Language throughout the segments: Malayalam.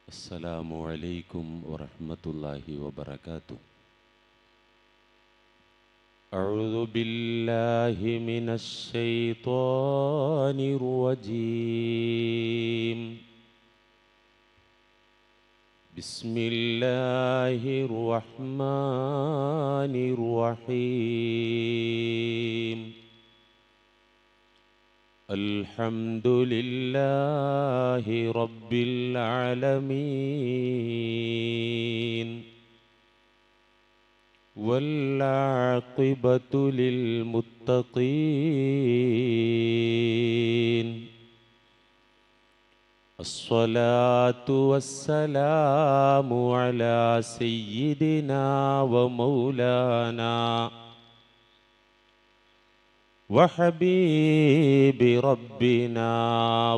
السلام عليكم ورحمة الله وبركاته. أعوذ بالله من الشيطان الرجيم. بسم الله الرحمن الرحيم. الحمد لله رب العالمين والعاقبة للمتقين. الصلاة والسلام على سيدنا ومولانا وحبيب ربنا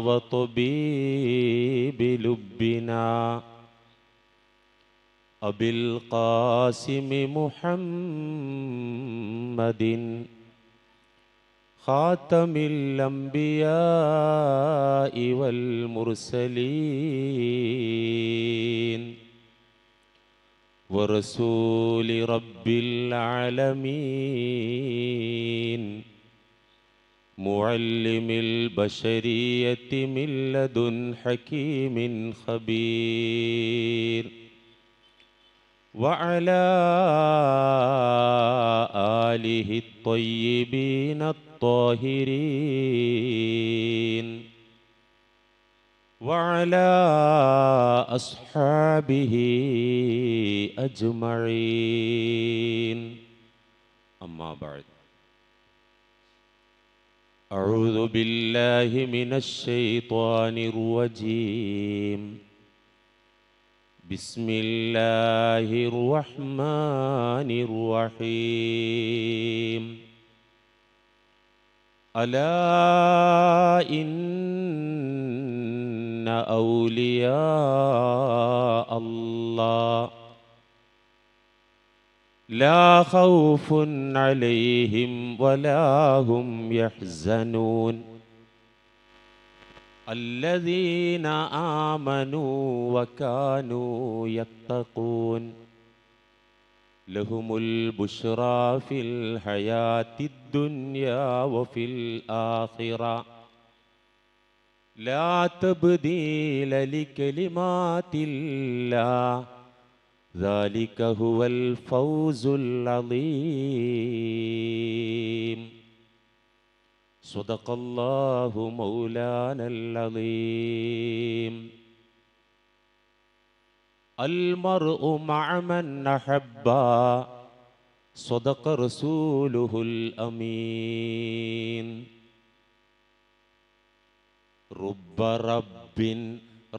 وطبيب لبنا أبي القاسم محمد خاتم الأنبياء والمرسلين ورسول رب العالمين معلم البشرية من لدن حكيم خبير وعلى آله الطيبين الطاهرين وعلى أصحابه أجمعين. أما بعد، أعوذ بالله من الشيطان الرجيم. بسم الله الرحمن الرحيم. ألا إن أولياء الله لا خوف عليهم ولا هم يحزنون الذين آمنوا وكانوا يتقون لهم البشرى في الحياة الدنيا وفي الآخرة لا تبديل لكلمات الله ذلك هو الفوز العظيم. صدق الله مولانا العظيم. المرء مع من أحبا صدق رسوله الأمين. رب رب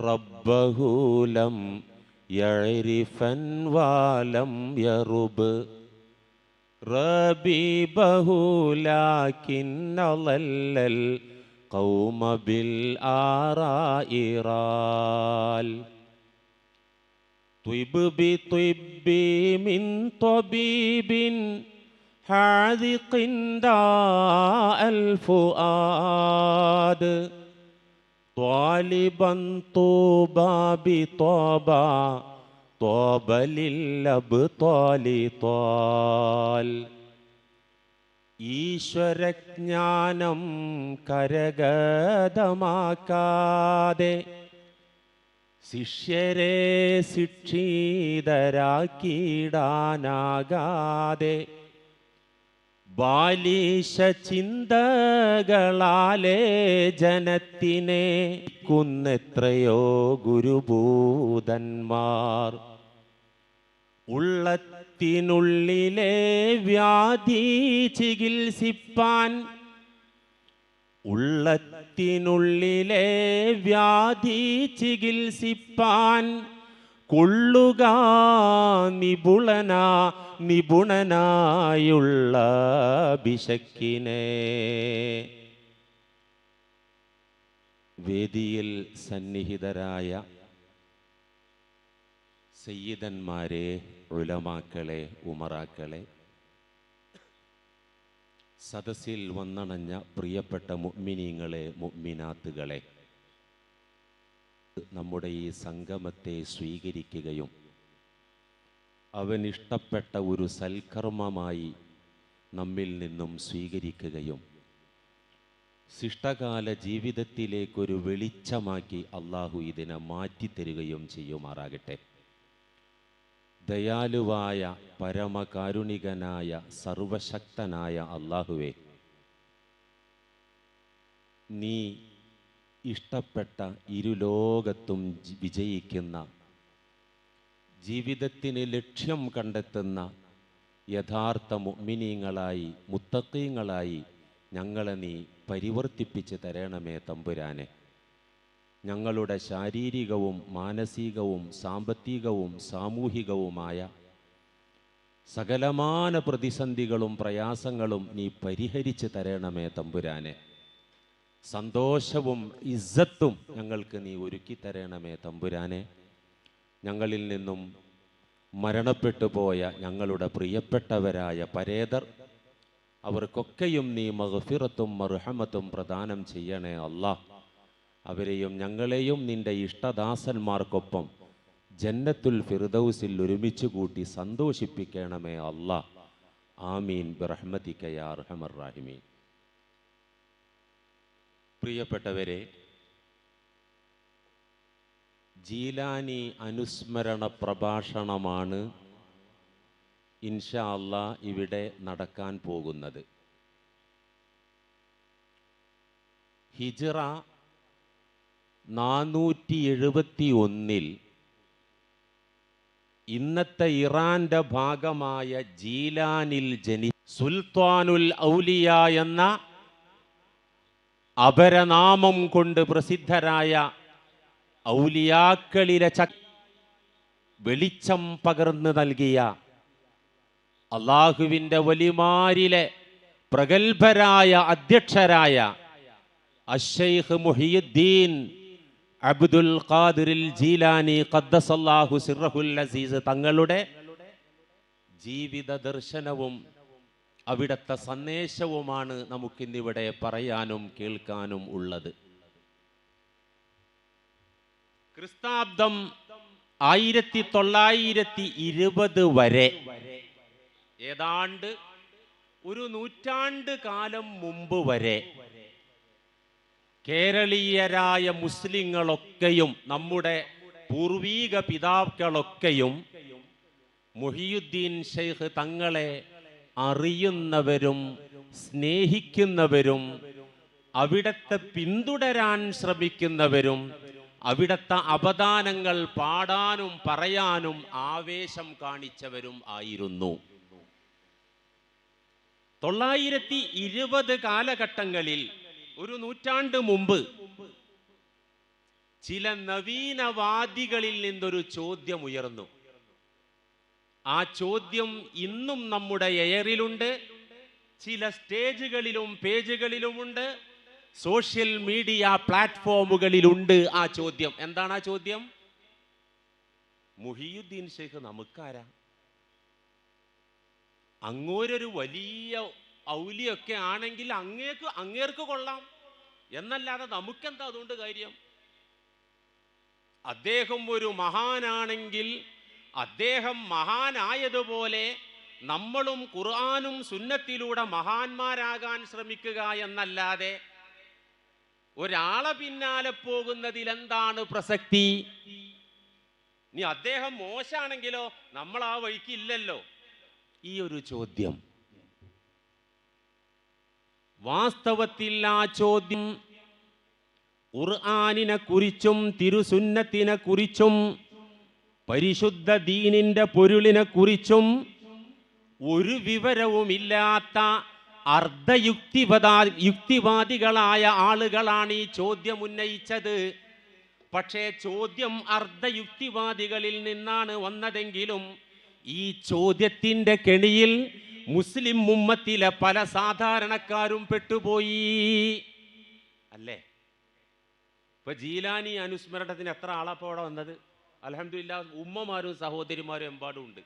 ربه لم يعرفا ولم يرب ربيبه لكن ضل القوم بالآراء رال. طب بطب من طبيب حاذق داء الفؤاد طالبا طوبى بطابا طاب للأبطال طال. ഈശ്വരജ്ഞാനം കരഗതമാക്കാതെ ശിഷ്യരെ ശിക്ഷിതരാക്കിയിടാനാകാതെ ബാലിശ ചിന്തകളാലേ ജനത്തിനെ കുന്നെത്രയോ ഗുരുഭൂതന്മാർ. ഉള്ളത്തിനുള്ളിലെ വ്യാധി ചികിത്സിപ്പാൻ ഉള്ളത്തിനുള്ളിലെ വ്യാധി ചികിത്സിപ്പാൻ കൊള്ളുക നിപുണനായുള്ള ബിശക്കിനെ. വേദിയിൽ സന്നിഹിതരായ സയ്യിദന്മാരെ, ഉലമാക്കളെ, ഉമറാക്കളെ, സദസ്സിൽ വന്നണഞ്ഞ പ്രിയപ്പെട്ട മുഅ്മിനീങ്ങളെ, മുഅ്മിനാത്തുകളെ, നമ്മുടെ ഈ സംഗമത്തെ സ്വീകരിക്കുകയും അവനിഷ്ടപ്പെട്ട ഒരു സൽക്കർമ്മമായി നമ്മിൽ നിന്നും സ്വീകരിക്കുകയും ശിഷ്ടകാല ജീവിതത്തിലേക്കൊരു വെളിച്ചമാക്കി അള്ളാഹു ഇതിനെ മാറ്റിത്തരികയും ചെയ്യുമാറാകട്ടെ. ദയാലുവായ പരമകാരുണികനായ സർവശക്തനായ അള്ളാഹുവേ, നീ ഇഷ്ടപ്പെട്ട ഇരുലോകത്തും വിജയിക്കുന്ന, ജീവിതത്തിന് ലക്ഷ്യം കണ്ടെത്തുന്ന യഥാർത്ഥ മുഅ്മിനീങ്ങളായി മുത്തഖീങ്ങളായി ഞങ്ങളെ നീ പരിവർത്തിപ്പിച്ച് തരണമേ തമ്പുരാനെ. ഞങ്ങളുടെ ശാരീരികവും മാനസികവും സാമ്പത്തികവും സാമൂഹികവുമായ സകലമാന പ്രതിസന്ധികളും പ്രയാസങ്ങളും നീ പരിഹരിച്ച് തരണമേ തമ്പുരാനെ. സന്തോഷവും ഇസ്സത്തും ഞങ്ങൾക്ക് നീ ഒരുക്കി തരണമേ തമ്പുരാനെ. ഞങ്ങളിൽ നിന്നും മരണപ്പെട്ടു പോയ ഞങ്ങളുടെ പ്രിയപ്പെട്ടവരായ പരേതർ, അവർക്കൊക്കെയും നീ മഗ്ഫിറത്തും മർഹമത്തും പ്രദാനം ചെയ്യണേ അല്ലാഹ്. അവരെയും ഞങ്ങളെയും നിന്റെ ഇഷ്ടദാസന്മാർക്കൊപ്പം ജന്നത്തുൽ ഫിർദൗസിൽ ഒരുമിച്ച് കൂട്ടി സന്തോഷിപ്പിക്കണമേ അല്ലാഹ്. ആമീൻ ബിറഹ്മതിക യാ അർഹമർ റഹീമീൻ. പ്രിയപ്പെട്ടവരെ, ജീലാനി അനുസ്മരണ പ്രഭാഷണമാണ് ഇൻഷാ അല്ലാഹ് ഇവിടെ നടക്കാൻ പോകുന്നത്. ഹിജ്റ 471 ഇന്നത്തെ ഇറാന്റെ ഭാഗമായ ജീലാനിൽ സുൽത്താനുൽ ഔലിയ എന്ന അപരനാമം കൊണ്ട് പ്രസിദ്ധരായ ഔലിയാക്കളിലെ വെളിച്ചം പകർന്നു നൽകിയ അള്ളാഹുവിൻ്റെ വലിമാരിലെ പ്രഗത്ഭരായ അധ്യക്ഷരായ അശ്ശൈഖ് മുഹിയുദ്ദീൻ അബ്ദുൽ ഖാദിറിൽ ജീലാനി ഖദ്ദസല്ലാഹു സിർറഹുൽ അസീസ് തങ്ങളുടെ ജീവിത ദർശനവും അവിടുത്തെ സന്ദേശവുമാണ് നമുക്കിന്നിവിടെ പറയാനും കേൾക്കാനും ഉള്ളത്. ക്രിസ്താബ്ദം 1920 വരെ, ഏതാണ്ട് ഒരു നൂറ്റാണ്ട് കാലം മുമ്പ് വരെ കേരളീയരായ മുസ്ലിങ്ങളൊക്കെയും നമ്മുടെ പൂർവീക പിതാക്കളൊക്കെയും മുഹിയുദ്ദീൻ ശൈഖ് തങ്ങളെ അറിയുന്നവരും സ്നേഹിക്കുന്നവരും അവിടത്തെ പിന്തുടരാൻ ശ്രമിക്കുന്നവരും അവിടത്തെ അപദാനങ്ങൾ പാടാനും പറയാനും ആവേശം കാണിച്ചവരും ആയിരുന്നു. 920 കാലഘട്ടങ്ങളിൽ, ഒരു നൂറ്റാണ്ട് മുമ്പ്, ചില നവീനവാദികളിൽ നിന്നൊരു ചോദ്യം ഉയർന്നു. ആ ചോദ്യം ഇന്നും നമ്മുടെ എയറിലുണ്ട്, ചില സ്റ്റേജുകളിലും പേജുകളിലുമുണ്ട്, സോഷ്യൽ മീഡിയ പ്ലാറ്റ്ഫോമുകളിലുണ്ട്. ആ ചോദ്യം എന്താണ്? ആ ചോദ്യം, മുഹിയുദ്ദീൻ ശൈഖ് നമുക്കാരാ? അങ്ങോരൊരു വലിയ ഔലിയൊക്കെ ആണെങ്കിൽ അങ്ങേർക്ക് കൊള്ളാം എന്നല്ലാതെ നമുക്കെന്താ അതുകൊണ്ട് കാര്യം? അദ്ദേഹം ഒരു മഹാനാണെങ്കിൽ അദ്ദേഹം മഹാനായതുപോലെ നമ്മളും ഖുർആനും സുന്നത്തിലൂടെ മഹാന്മാരാകാൻ ശ്രമിക്കുക എന്നല്ലാതെ ഒരാളെ പിന്നാലെ പോകുന്നതിൽ എന്താണ് പ്രസക്തി? ഇനി അദ്ദേഹം മോശാണെങ്കിലോ നമ്മൾ ആ വഴിക്കില്ലല്ലോ. ഈ ഒരു ചോദ്യം, വാസ്തവത്തിൽ ആ ചോദ്യം ഖുർആനിനെ കുറിച്ചും തിരുസുന്നത്തിനെ കുറിച്ചും പരിശുദ്ധ ദീനിന്റെ പൊരുളിനെ കുറിച്ചും ഒരു വിവരവുമില്ലാത്ത യുക്തിവാദികളായ ആളുകളാണ് ഈ ചോദ്യം ഉന്നയിച്ചത്. പക്ഷേ ചോദ്യം അർദ്ധയുക്തിവാദികളിൽ നിന്നാണ് വന്നതെങ്കിലും ഈ ചോദ്യത്തിൻ്റെ കെണിയിൽ മുസ്ലിം ഉമ്മത്തിലെ പല സാധാരണക്കാരും പെട്ടുപോയി. അല്ലേ? ഇപ്പൊ ജീലാനി അനുസ്മരണത്തിന് എത്ര ആളപ്പോൾ അവിടെ വന്നത്? അൽഹംദുലില്ലാഹ്, ഉമ്മമാരും സഹോദരിമാരും എമ്പാടും ഉണ്ട്.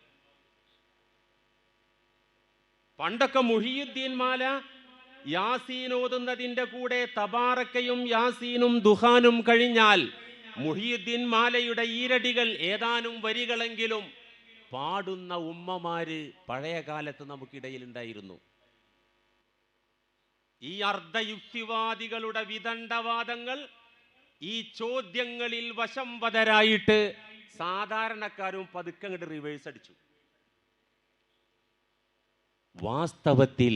പണ്ടൊക്കെ മുഹിയുദ്ദീൻ മാല യാസീൻ ഓതുന്നതിൻ്റെ കൂടെ തബാറക്കയും യാസീനും ദുഹാനും കഴിഞ്ഞാൽ മുഹിയുദ്ദീൻ മാലയുടെ ഈരടികൾ ഏതാനും വരികളെങ്കിലും പാടുന്ന ഉമ്മമാര് പഴയ കാലത്ത് നമുക്കിടയിൽ ഉണ്ടായിരുന്നു. ഈ അർദ്ധയുക്തിവാദികളുടെ വിദണ്ഡവാദങ്ങൾ ഈ ചോദ്യങ്ങളിൽ വശംവദരായിട്ട് സാധാരണക്കാരും പതുക്കെ അങ്ങോട്ട് റിവേഴ്സ് അടിച്ചു. വാസ്തവത്തിൽ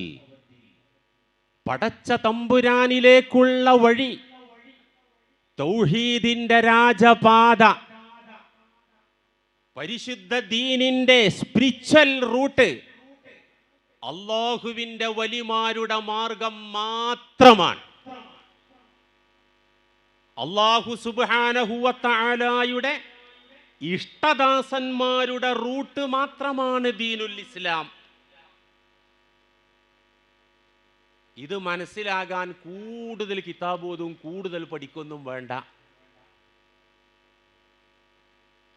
പടച്ച തമ്പുരാനിലേക്കുള്ള വഴി, തൗഹീദിന്റെ രാജപാത, പരിശുദ്ധ ദീനിന്റെ സ്പിരിച്വൽ റൂട്ട്, അല്ലാഹുവിന്റെ വലിമാരുടെ മാർഗം മാത്രമാണ്. അല്ലാഹു സുബ്ഹാനഹു വ തആലയുടെ ഇഷ്ടദാസന്മാരുടെ റൂട്ട് മാത്രമാണ് ദീനുൽ ഇസ്ലാം. ഇത് മനസ്സിലാകാൻ കൂടുതൽ കിതാബോധവും കൂടുതൽ പഠിക്കൊന്നും വേണ്ട.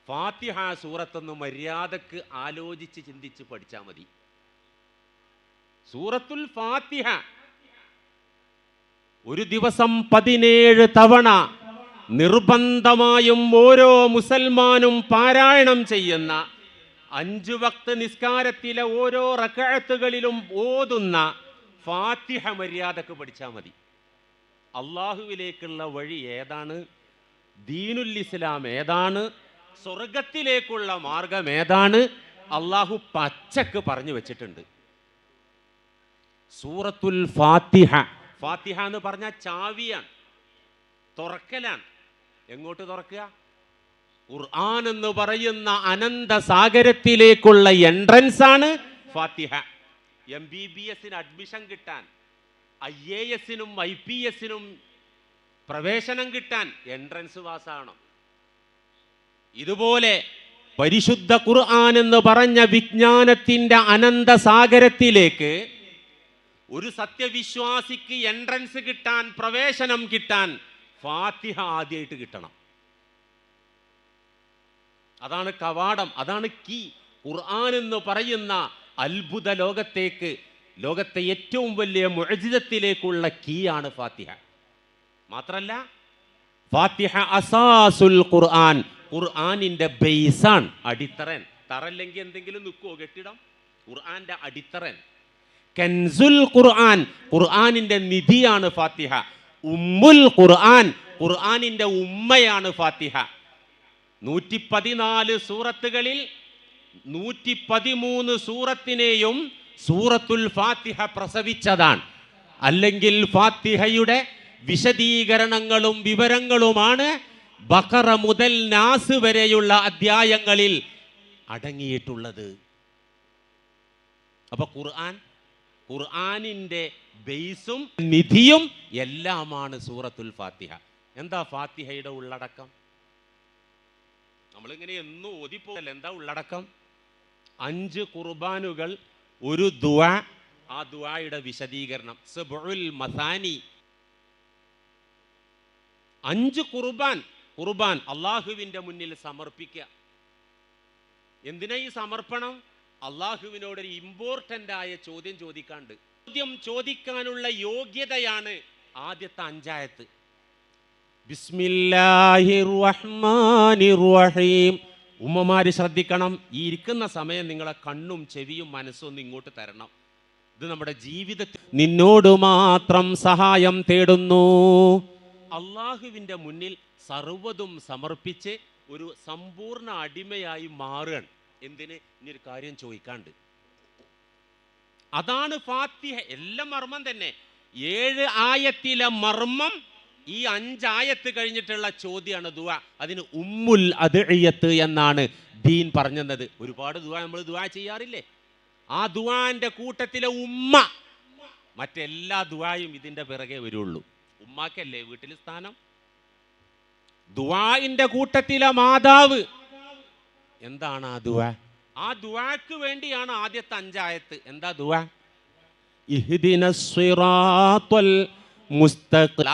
ഫാത്തിഹ സൂറത്തൊന്ന് മര്യാദക്ക് ആലോചിച്ച് ചിന്തിച്ച് പഠിച്ചാൽ മതി. സൂറത്തുൽ ഫാത്തിഹ ഒരു ദിവസം 17 തവണ നിർബന്ധമായും ഓരോ മുസൽമാനും പാരായണം ചെയ്യുന്ന 5 വക്ത് നിസ്കാരത്തിലെ ഓരോ റക്അത്തുകളിലും ഓതുന്ന ഫാത്തിഹ മര്യാദക്ക് പഠിച്ചാൽ മതി. അള്ളാഹുവിലേക്കുള്ള വഴി ഏതാണ്, ദീനുൽ ഇസ്ലാം ഏതാണ്, സ്വർഗത്തിലേക്കുള്ള മാർഗം ഏതാണ്, അള്ളാഹു പച്ചക്ക് പറഞ്ഞു വെച്ചിട്ടുണ്ട്. സൂറത്തുൽ ഫാത്തിഹ, ഫാത്തിഹ എന്ന് പറഞ്ഞാൽ ചാവിയാണ്, തുറക്കലാണ്. എങ്ങോട്ട് തുറക്കുക? ഖുർആൻ എന്ന് പറയുന്ന അനന്ത സാഗരത്തിലേക്കുള്ള എൻട്രൻസ് ആണ് ഫാത്തിഹ. MBBS അഡ്മിഷൻ കിട്ടാൻ, IAS IPS പ്രവേശനം കിട്ടാൻ എൻട്രൻസ് പാസ്സാകണം. ഇതുപോലെ പരിശുദ്ധ ഖുർആൻ എന്ന് പറഞ്ഞ വിജ്ഞാനത്തിന്റെ അനന്ത സാഗരത്തിലേക്ക് ഒരു സത്യവിശ്വാസിക്ക് എൻട്രൻസ് കിട്ടാൻ, പ്രവേശനം കിട്ടാൻ ഫാത്തിഹ ആദ്യമായിട്ട് കിട്ടണം. അതാണ് കവാടം, അതാണ് കീ. ഖുർആൻ എന്ന് പറയുന്ന അത്ഭുത ലോകത്തേക്ക്, ലോകത്തെ ഏറ്റവും വലിയ മുഅ്ജിസത്തിലേക്കുള്ള കീ ആണ് ഫാത്തിഹ. മാത്രല്ല ഫാത്തിഹ അസാസുൽ ഖുർആൻ, ഖുർആനിന്റെ ബേസാണ്, അടിത്തറൻ. തറല്ലെങ്കിൽ എന്തെങ്കിലും നിൽക്കുമോ കെട്ടിടം? ഖുർആന്റെ അടിത്തറൻ. കൻസുൽ ഖുർആൻ, ഖുർആനിന്റെ നിധിയാണ് ഫാത്തിഹ. ഉമ്മുൽ ഖുർആൻ, ഖുർആനിന്റെ ഉമ്മയാണ് ഫാത്തിഹ. 114 സൂറത്തുകളിൽ 113 സൂറത്തിനെയും സൂറത്തുൽ ഫാത്തിഹ പ്രസവിച്ചതാണ്. അല്ലെങ്കിൽ ഫാത്തിഹയുടെ വിശദീകരണങ്ങളും വിവരങ്ങളുമാണ് ബഖറ മുതൽ നാസ് വരെയുള്ള അധ്യായങ്ങളിൽ അടങ്ങിയിട്ടുള്ളത്. അപ്പൊ ഖുർആനിന്റെ ബേസും നിധിയും എല്ലാമാണ് സൂറത്തുൽ ഫാത്തിഹ. എന്താ ഫാത്തിഹയുടെ ഉള്ളടക്കം? നമ്മളിങ്ങനെ എന്നും ഓതിപ്പോകല്ല. എന്താ ഉള്ളടക്കം? 5 ഖുർബാനുകൾ, ഒരു ദുആ, ആ ദുആയുടെ വിശദീകരണം, സബ്ഉൽ മസാനി. 5 ഖുർബാൻ അള്ളാഹുവിന്റെ മുന്നിൽ സമർപ്പിക്കുക. എന്തിനാ ഈ സമർപ്പണം? അള്ളാഹുവിനോടൊരു ഇമ്പോർട്ടൻ്റ് ആയ ചോദ്യം ചോദിക്കാണ്ട്. ചോദ്യം ചോദിക്കാനുള്ള യോഗ്യതയാണ് ആദ്യത്തെ 5 ആയത്ത്. ബിസ്മില്ലാഹിർ റഹ്മാനിർ റഹീം. ഉമ്മമാര് ശ്രദ്ധിക്കണം, ഈ ഇരിക്കുന്ന സമയം നിങ്ങളെ കണ്ണും ചെവിയും മനസ്സും ഒന്ന് ഇങ്ങോട്ട് തരണം. ഇത് നമ്മുടെ ജീവിതത്തിൽ നിന്നോട് മാത്രം സഹായം തേടുന്നു. അള്ളാഹുവിൻ്റെ മുന്നിൽ സർവ്വതും സമർപ്പിച്ച് ഒരു സമ്പൂർണ്ണ അടിമയായി മാറുകയാണ്. എന്തിന്? ഇനിയൊരു കാര്യം ചോദിക്കാണ്ട്. അതാണ് ഫാത്തിഹ. എല്ലാം മർമ്മം തന്നെ. 7 ആയത്തിലെ മർമ്മം ഈ 5 ആയത്ത് കഴിഞ്ഞിട്ടുള്ള ചോദ്യമാണ് ദുആ. അതിന് ഉമ്മുൽ അദ്ഇയത്ത് എന്നാണ് ദീൻ പറഞ്ഞത്. ഒരുപാട് ദുആ നമ്മൾ ദുആ ചെയ്യാറില്ലേ? ആ ദുആന്റെ കൂട്ടത്തിലെ ഉമ്മ, മറ്റെല്ലാ ദുആയും ഇതിന്റെ പിറകെ വരുള്ളൂ. ഉമ്മാക്കല്ലേ വീട്ടിൽ സ്ഥാനം? ദുആഇന്റെ കൂട്ടത്തിലെ മാതാവ്. എന്താണ് ആ ദുആ? ആ ദുആക്ക് വേണ്ടിയാണ് ആദ്യത്തെ 5 ആയത്ത്. എന്താ ദുആ? ഇഹ്ദിനസ് സിറാത്തൽ മുസ്തഖീം.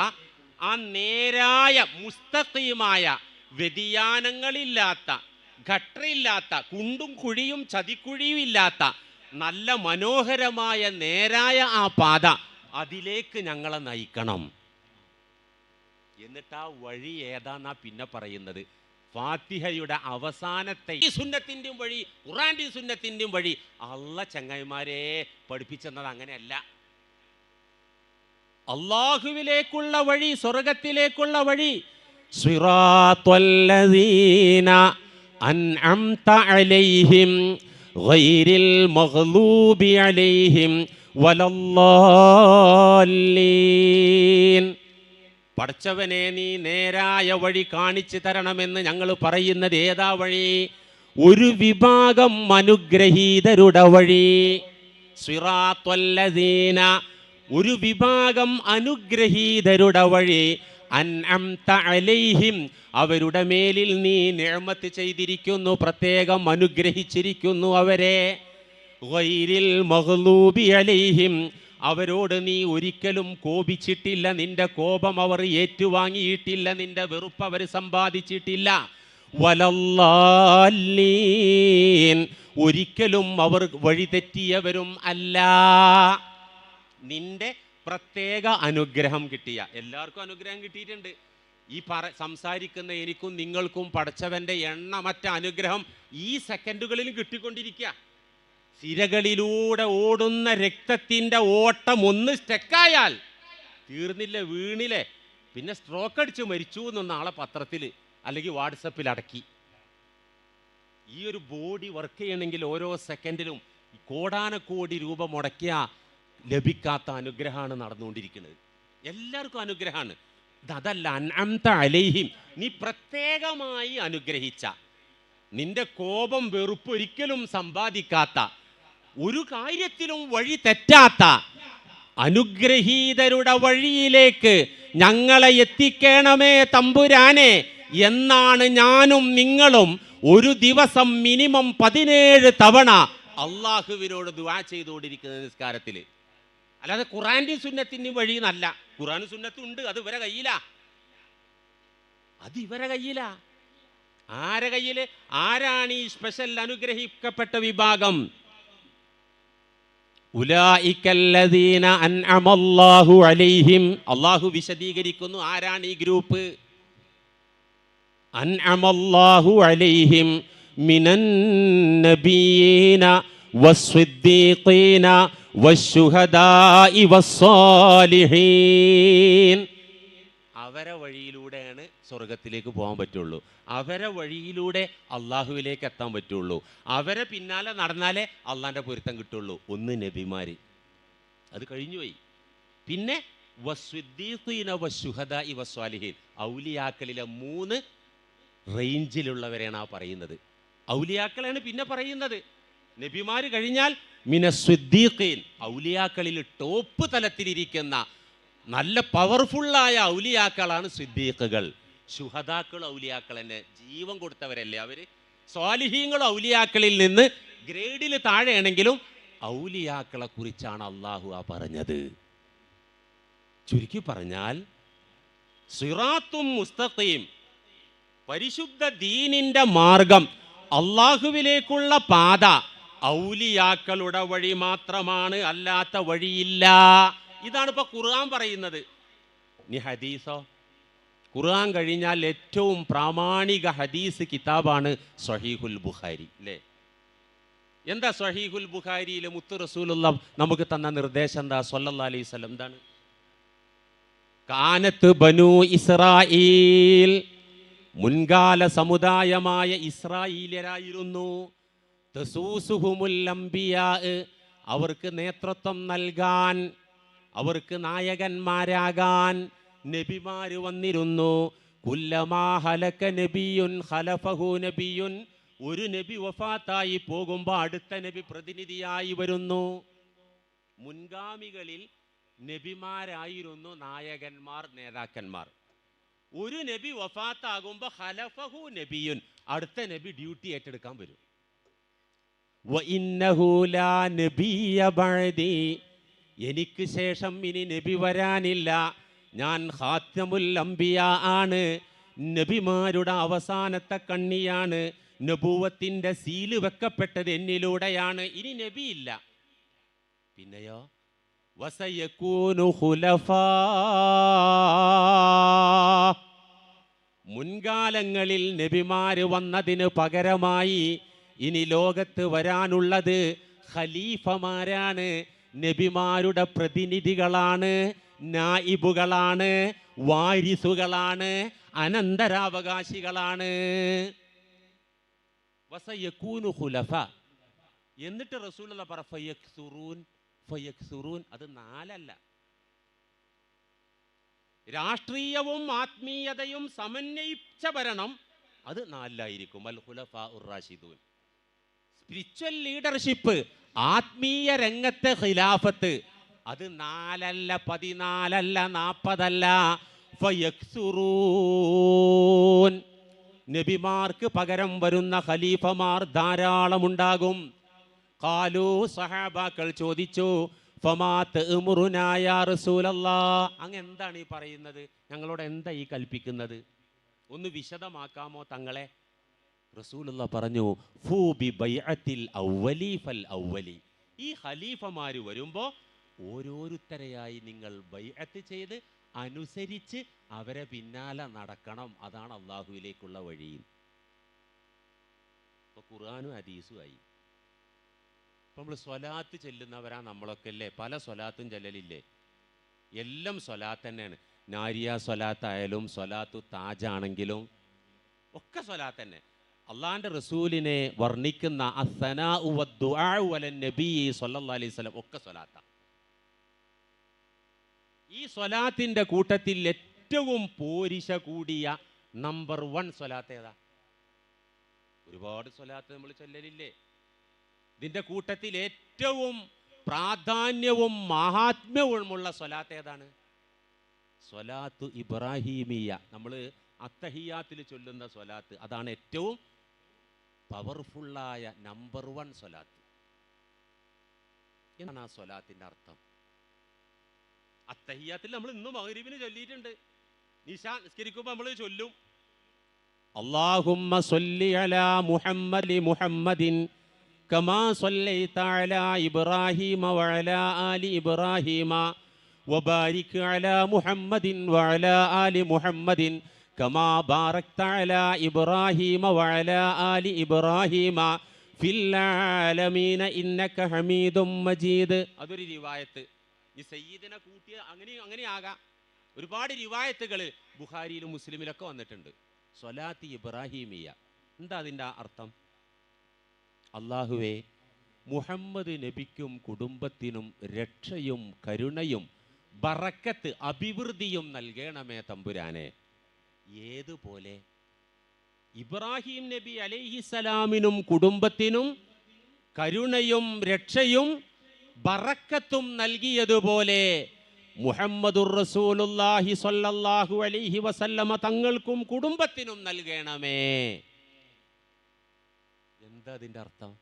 ആ നേരായ മുസ്തഖീമായ, വ്യതിയാനങ്ങളില്ലാത്ത, ഘട്ടറില്ലാത്ത, കുണ്ടും കുഴിയും ചതിക്കുഴിയും ഇല്ലാത്ത നല്ല മനോഹരമായ നേരായ ആ പാത, അതിലേക്ക് ഞങ്ങളെ നയിക്കണം. എന്നിട്ട് ആ വഴി ഏതാന്നാ പിന്നെ പറയുന്നത്. ഫാത്തിഹയുടെ അവസാനത്തെ ഈ സുന്നത്തിൻ്റെയും വഴി, ഖുർആന്റെയും സുന്നത്തിൻ്റെയും വഴി അള്ള ചങ്ങായിമാരെ പഠിപ്പിച്ചെന്നത് അങ്ങനെയല്ല. അള്ളാഹുവിലേക്കുള്ള വഴി, സ്വർഗത്തിലേക്കുള്ള വഴി, സിറാത്തല്ലദീന അൻഅംത അലൈഹിം ഗൈരിൽ മഗ്ലൂബി അലൈഹിം വലല്ലാലീൻ. പടച്ചവനെ, നീ നേരായ വഴി കാണിച്ചു തരണമെന്ന് ഞങ്ങൾ പറയുന്നത് ഏതാ വഴി? ഒരു വിഭാഗം അനുഗ്രഹീതരുടെ വഴി. സിറാത്തല്ലദീന, ഒരു വിഭാഗം അനുഗ്രഹീതരുടെ വഴി. അൻഅംത അലൈഹിം, അവരുടെ മേലിൽ നീ നിഅമത്ത് ചെയ്തിരിക്കുന്നു, പ്രത്യേകം അനുഗ്രഹിച്ചിരിക്കുന്നു അവരെ. ഗൈരിൽ മഗ്ലൂബി അലൈഹിം, അവരോട് നീ ഒരിക്കലും കോപിച്ചിട്ടില്ല, നിന്റെ കോപം അവർ ഏറ്റുവാങ്ങിയിട്ടില്ല, നിന്റെ വെറുപ്പ് അവർ സമ്പാദിച്ചിട്ടില്ല. വലല്ലാലീൻ, ഒരിക്കലും അവർ വഴിതെറ്റിയവരും അല്ല. നിന്റെ പ്രത്യേക അനുഗ്രഹം കിട്ടിയ, എല്ലാവർക്കും അനുഗ്രഹം കിട്ടിയിട്ടുണ്ട്. ഈ സംസാരിക്കുന്ന എനിക്കും നിങ്ങൾക്കും പടച്ചവന്റെ എണ്ണമറ്റ അനുഗ്രഹം ഈ സെക്കൻഡുകളിലും കിട്ടിക്കൊണ്ടിരിക്കുക. സിരകളിലൂടെ ഓടുന്ന രക്തത്തിൻ്റെ ഓട്ടം ഒന്ന് സ്റ്റക്കായാൽ തീർന്നില്ല, വീണില്ലേ, പിന്നെ സ്ട്രോക്ക് അടിച്ച് മരിച്ചു എന്ന് നാളെ പത്രത്തിൽ അല്ലെങ്കിൽ വാട്സപ്പിൽ അടക്കി. ഈ ഒരു ബോഡി വർക്ക് ചെയ്യണമെങ്കിൽ ഓരോ സെക്കൻഡിലും കോടാനക്കോടി രൂപ മുടക്കിയ ലഭിക്കാത്ത അനുഗ്രഹമാണ് നടന്നുകൊണ്ടിരിക്കുന്നത്. എല്ലാവർക്കും അനുഗ്രഹമാണ്. അതല്ല, അൻഅംത അലൈഹിം, നീ പ്രത്യേകമായി അനുഗ്രഹിച്ച, നിന്റെ കോപം വെറുപ്പ് ഒരിക്കലും സമ്പാദിക്കാത്ത, ഒരു കാര്യത്തിലും വഴി തെറ്റാത്ത അനുഗ്രഹീതരുടെ വഴിയിലേക്ക് ഞങ്ങളെ എത്തിക്കണമേ തമ്പുരാനെ എന്നാണ് ഞാനും നിങ്ങളും ഒരു ദിവസം മിനിമം 17 തവണ അള്ളാഹുവിനോട് ദുആ ചെയ്തുകൊണ്ടിരിക്കുന്ന നിസ്കാരത്തിൽ. അല്ലാതെ ഖുർആന്റെയും സുന്നത്തിൻ്റെയും വഴി എന്നല്ല. ഖുർആനും സുന്നത്തും ഉണ്ട്, അത് ഇവരെ കയ്യിലാ, അത് ഇവരെ കയ്യിലാ. ആരെ കയ്യിൽ? ആരാണ് ഈ സ്പെഷ്യൽ അനുഗ്രഹിക്കപ്പെട്ട വിഭാഗം? ഉലൈകല്ലദീന അൻഅമല്ലാഹു അലൈഹിം. അല്ലാഹു വിശദീകരിക്കുന്നു ആരാണ് ഈ ഗ്രൂപ്പ്. അൻഅമല്ലാഹു അലൈഹിം മിനൻ നബിയ്യീന വസ്സിദ്ദീഖീന വശുഹദാഇ വസ്സാലിഹീൻ. അവരെ വഴിയിലൂടെയാണ് സ്വർഗത്തിലേക്ക് പോകാൻ പറ്റുള്ളൂ. അവരെ വഴിയിലൂടെ അള്ളാഹുവിലേക്ക് എത്താൻ പറ്റുള്ളൂ. അവരെ പിന്നാലെ നടന്നാലേ അള്ളാൻ്റെ പൊരുത്തം കിട്ടുള്ളൂ. ഒന്ന് നബിമാർ, അത് കഴിഞ്ഞുപോയി. പിന്നെ വസ്വിദ്ദീഖീന വശുഹദാഇ വസ്സാലിഹീൻ, ഔലിയാക്കളിലെ 3 റേഞ്ചിലുള്ളവരെയാണ് ആ പറയുന്നത്. ഔലിയാക്കളാണ് പിന്നെ പറയുന്നത്. നബിമാർ കഴിഞ്ഞാൽ മിനസ്വിദ്ദീഖീൻ, ഔലിയാക്കളിൽ ടോപ്പ് തലത്തിലിരിക്കുന്ന നല്ല പവർഫുള്ളായ ഔലിയാക്കളാണ് സിദ്ദീഖുകൾ. ശുഹദാക്കൾ ഔലിയാക്കൾ തന്നെ, ജീവൻ കൊടുത്തവരല്ലേ അവർ. സ്വാലിഹീങ്ങൾ ഔലിയാക്കളിൽ നിന്ന് ഗ്രേഡിൽ താഴെയാണെങ്കിലും ഔലിയാക്കളെ കുറിച്ചാണ് അള്ളാഹു ആ പറഞ്ഞത്. ചുരുക്കി പറഞ്ഞാൽ സിറാത്തും മുസ്തഖീം, പരിശുദ്ധ ദീനിന്റെ മാർഗം, അള്ളാഹുവിലേക്കുള്ള പാത ഔലിയാക്കളുടെ വഴി മാത്രമാണ്, അല്ലാത്ത വഴിയില്ല. ഇതാണ് ഇപ്പൊ ഖുർആൻ പറയുന്നത്. ഇനി ഹദീസോ? ഖുർആൻ കഴിഞ്ഞാൽ ഏറ്റവും പ്രാമാണിക ഹദീസ് കിതാബാണ് സ്വഹീഹുൽ ബുഖാരി, അല്ലേ? എന്താ സ്വഹീഹുൽ ബുഖാരിയിൽ മുത്ത് റസൂലുള്ളാഹ് നമുക്ക് തന്ന നിർദ്ദേശം എന്താ? സ്വല്ലല്ലാഹു അലൈഹി വസല്ലം എന്താണ്? കാനത്ത് ബനു ഇസ്രായീൽ, മുൻകാല സമുദായമായ ഇസ്രായേലരായിരുന്നു. തസൂസുഹുമുൽ അംബിയാ, അവർക്ക് നേതൃത്വം നൽകാൻ, അവർക്ക് നായകന്മാരാകാൻ നബിമാര് വന്നിരുന്നു. കുല്ലമാ ഹലക നബിയുൻ ഖലഫഹു നബിയുൻ, ഒരു നബി വഫാത്തായി പോകുമ്പോൾ അടുത്ത നബി പ്രതിനിധിയായി വരുന്നു. മുൻഗാമികളിൽ നബിമാരായിരുന്നു നായകന്മാർ, നേതാക്കന്മാർ. ഒരു നബി വഫാത്താകുമ്പോൾ ഖലഫഹു നബിയുൻ, അടുത്ത നബി ഡ്യൂട്ടി ഏറ്റെടുക്കാൻ വരും. വഇന്നഹു ലാ നബിയ ബഅദി, എനിക്ക് ശേഷം ഇനി നബി വരാനില്ല, ഞാൻ ഖാത്തമുൽ അംബിയ ആണ്, നബിമാരുടെ അവസാനത്തെ കണ്ണിയാണ്, നബുവത്തിൻ്റെ സീല് വെക്കപ്പെട്ടത് എന്നിലൂടെയാണ്, ഇനി നബിയില്ല. പിന്നെയോ വസയകൂനു ഖുലഫാ, മുൻകാലങ്ങളിൽ നബിമാര് വന്നതിന് പകരമായി ഇനി ലോകത്ത് വരാനുള്ളത് ഖലീഫമാരാണ്, നബിമാരുടെ പ്രതിനിധികളാണ്, നായിബുകളാണ്, വാരിസുകളാണ്, അനന്തരാവകാശികളാണ്. വസയകൂനു ഖുലഫ. എന്നിട്ട് റസൂലുള്ള പറ ഫയക്സുറൂൻ, ഫയക്സുറൂൻ. അത് 4 അല്ല. രാഷ്ട്രീയവും ആത്മീയതയും സമന്വയിച്ച ഭരണം അത് 4 അൽ ഖുലഫാ ഉർ റാഷിദൂൻ. സ്പിരിച്വൽ ലീഡർഷിപ്പ്, ആത്മീയ രംഗത്തെ ഖിലാഫത്ത് അത് 4 അല്ല, 14 അല്ല, 40 അല്ല. ഫയക്സുറൂൻ. നബിമാർക്ക് പകരം വരുന്ന ഖലീഫമാർ ധാരാളമുണ്ടാകും. ഖാലൂ, സഹാബാക്കൾ ചോദിച്ചു, ഫമാ തഅ്മുറുനാ യാ റസൂലല്ലാഹ്, അങ്ങ് എന്താണ് ഈ പറയുന്നത്? ഞങ്ങളോട് എന്താ ഈ കൽപ്പിക്കുന്നത്? ഒന്ന് വിശദമാക്കാമോ തങ്ങളെ? റസൂലുള്ളാഹ് പറഞ്ഞു, ഫൂ ബി ബൈഅത്തിൽ അവ്വലി ഫൽ അവ്വലി. ഈ ഖലീഫമാര് വരുമ്പോൾ ഓരോരുത്തരെയായി നിങ്ങൾ ബൈഅത്ത് ചെയ്ത് അനുസരിച്ച് അവരെ പിന്നാലെ നടക്കണം. അതാണ് അള്ളാഹുവിലേക്കുള്ള വഴി. ഇപ്പൊ ഖുർആനും ഹദീസുമായി. ഇപ്പം നമ്മൾ സ്വലാത്ത് ചെല്ലുന്നവരാ നമ്മളൊക്കെ അല്ലേ? പല സ്വലാത്തും ചെല്ലലില്ലേ? എല്ലാം സ്വലാത്ത് തന്നെയാണ്. നാരിയ സ്വലാത്തായാലും സ്വലാത്തു താജാണെങ്കിലും ഒക്കെ സ്വലാത്ത് തന്നെ. അള്ളാഹിൻ്റെ റസൂലിനെ വർണ്ണിക്കുന്ന അസ്സനാഉ വദ്ദുആഉ അലൻ നബി സ്വല്ലല്ലാഹു അലൈഹി വസല്ലം ഒക്കെ സ്വലാത്താണ്. ഈ സ്വലാത്തിൻ്റെ കൂട്ടത്തിൽ ഏറ്റവും പോരിശ കൂടിയ നമ്പർ 1 സ്വലാത്ത് ഏതാ? ഒരുപാട് സ്വലാത്ത് നമ്മൾ ചൊല്ലലില്ലേ? ഇതിൻ്റെ കൂട്ടത്തിൽ ഏറ്റവും പ്രാധാന്യവും മഹാത്മ്യവുമുള്ള സ്വലാത്ത് ഏതാണ്? സ്വലാത്തു ഇബ്രാഹീമിയ. നമ്മൾ അത്തഹിയാത്തിൽ ചൊല്ലുന്ന സ്വലാത്ത്, അതാണ് ഏറ്റവും പവർഫുള്ളായ നമ്പർ 1 സ്വലാത്ത്. എന്താണ് ആ സ്വലാത്തിൻ്റെ അർത്ഥം? അത്തഹിയാത്തിൽ നമ്മൾ ഇന്നും മഗ്‌രിബിന് ചൊല്ലിയിട്ടുണ്ട്. നിശാ നിസ്കരിക്കുമ്പോൾ നമ്മൾ ചൊല്ലും, അല്ലാഹുമ്മ സ്വല്ലി അലാ മുഹമ്മദി മുഹമ്മദിൻ കമാ സ്വല്ലൈത അലാ ഇബ്രാഹീമ വഅലാ ആലി ഇബ്രാഹീമ വബാരിക് അലാ മുഹമ്മദിൻ വഅലാ ആലി മുഹമ്മദിൻ കമാ ബാറക്ത അലാ ഇബ്രാഹീമ വഅലാ ആലി ഇബ്രാഹീമ ഫിൽ ആലമീന ഇന്നക ഹമീദും മജീദ്. അതൊരു റിവായത്ത്. ഈ സയ്യിദിനെ കൂട്ടിയ അങ്ങനെ ആകാം. ഒരുപാട് റിവായത്തുകൾ ബുഖാരിയിലും മുസ്ലിമിലൊക്കെ വന്നിട്ടുണ്ട്. സ്വലാത്ത് ഇബ്രാഹീമിയ. എന്താ അതിൻ്റെ അർത്ഥം? അള്ളാഹുവേ, മുഹമ്മദ് നബിക്കും കുടുംബത്തിനും രക്ഷയും കരുണയും ബറക്കത്ത് അഭിവൃദ്ധിയും നൽകണമേ തമ്പുരാനെ. ഏതുപോലെ? ഇബ്രാഹിം നബി അലൈഹിസ്സലാമിനും കുടുംബത്തിനും കരുണയും രക്ഷയും ബറക്കത്തും നൽകിയതുപോലെ മുഹമ്മദുർ റസൂലുള്ളാഹി സ്വല്ലല്ലാഹു അലൈഹി വസല്ലമ തങ്ങൾക്കും കുടുംബത്തിനും നൽകണമേ. എന്താ അതിൻ്റെ അർത്ഥം?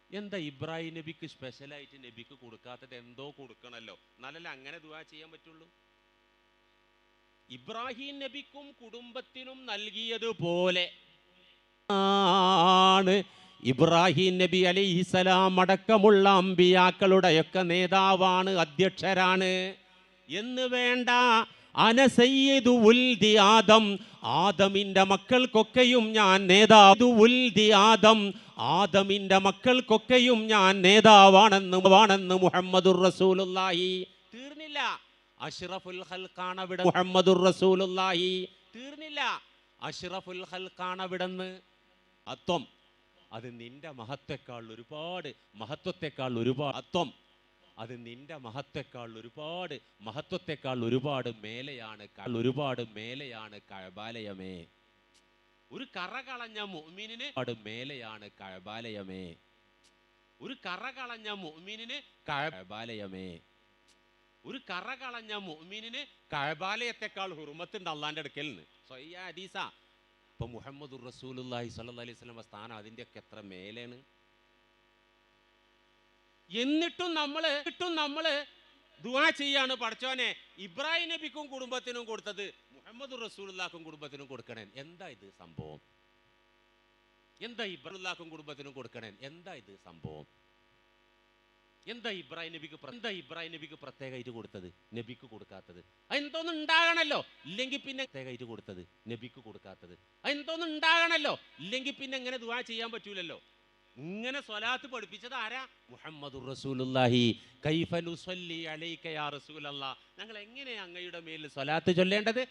എന്താ ഇബ്രാഹിം നബിക്ക് സ്പെഷ്യലായിട്ട് നബിക്ക് കൊടുക്കാത്തത്? എന്തോ കൊടുക്കണമല്ലോ, എന്നാലല്ലേ അങ്ങനെ ദുആ ചെയ്യാൻ പറ്റുള്ളൂ. ഇബ്രാഹിം നബിക്കും കുടുംബത്തിനും നൽകിയതുപോലെ ആണ് ഇബ്രാഹിം നബി അലൈഹിസ്സലാം അടക്കമുള്ള അമ്പിയാക്കളുടെയൊക്കെ നേതാവാണ്, അധ്യക്ഷരാണ് എന്ന് വേണ്ട. അന സയ്യിദു ഉൽദി ആദം, ആദമിൻ്റെ മക്കൾക്കൊക്കെയും ഞാൻ നേതാവുൽദി ആദം, ആദമിൻ്റെ മക്കൾക്കൊക്കെയും ഞാൻ നേതാവാണെന്ന് മുഹമ്മദുർ റസൂലുള്ളാഹി. തീർന്നില്ല. അഷ്റഫുൽ ഖൽഖാണ് അവിടെ മുഹമ്മദുർ റസൂലുള്ളാഹി. തീർന്നില്ല. അഷ്റഫുൽ ഖൽഖാണ് അവിടെന്ന്. അത്വം അത് നിന്റെ മഹത്വത്തെക്കാൾ ഒരുപാട് അത്വം അത് നിന്റെ മഹത്വത്തെക്കാൾ ഒരുപാട് മേലെയാണ് കഅബാലയമേ. ഒരു കറകളഞ്ഞ മുഅ്മിനിന് മേലെയാണ് കഅബാലയമേ. ഒരു കറകളഞ്ഞ മുഅ്മിനിന് കഅബാലയമേ. ഒരു കറകളഞ്ഞ മുഅ്മിനിന് കഅബാലയത്തെക്കാൾ ഹുർമത്തുണ്ട് അള്ളാന്റെ അടുക്കൽ നിന്ന്. സ്വഹീഹ ഹദീസാ. ഇപ്പൊ മുഹമ്മദുർ റസൂലുള്ളാഹി സ്വല്ലല്ലാഹി അലൈഹി വസല്ലം സ്ഥാനം അതിൻ്റെയൊക്കെ എത്ര മേലെയാണ്. എന്നിട്ടും നമ്മള് ദുആ ചെയ്യാണ്, പടച്ചോനെ ഇബ്രാഹിം നബിക്കും കുടുംബത്തിനും കൊടുത്തത് മുഹമ്മദുർ റസൂലുള്ളാഹിക്കും കുടുംബത്തിനും കൊടുക്കണേ. എന്താ ഇത് സംഭവം? എന്താ ഇബ്രാഹിം കുടുംബത്തിനും കൊടുക്കണേ? എന്താ ഇത് സംഭവം? എന്താ ഇബ്രാഹിം നബിക്ക് പ്രത്യേകമായിട്ട് കൊടുത്തത് നബിക്ക് കൊടുക്കാത്തത്? അതെന്തോന്ന് ഉണ്ടാകണല്ലോ, ഇല്ലെങ്കിൽ പിന്നെ പ്രത്യേകമായിട്ട് കൊടുത്തത് നബിക്ക് കൊടുക്കാത്തത് അതെന്തോന്ന് ഉണ്ടാകണല്ലോ, ഇല്ലെങ്കിൽ പിന്നെ എങ്ങനെ ദുആ ചെയ്യാൻ പറ്റൂലല്ലോ. ഇങ്ങനെ സ്വലാത്ത് പഠിപ്പിച്ചത് ആരാ? മുഹമ്മദുർ റസൂലുള്ളാഹി. കൈഫ നുസല്ലി അലൈക യാ റസൂലല്ലാഹ്, ഞങ്ങൾ എങ്ങനെ അങ്ങയുടെ മേൽ സ്വലാത്ത് ചൊല്ലേണ്ടത്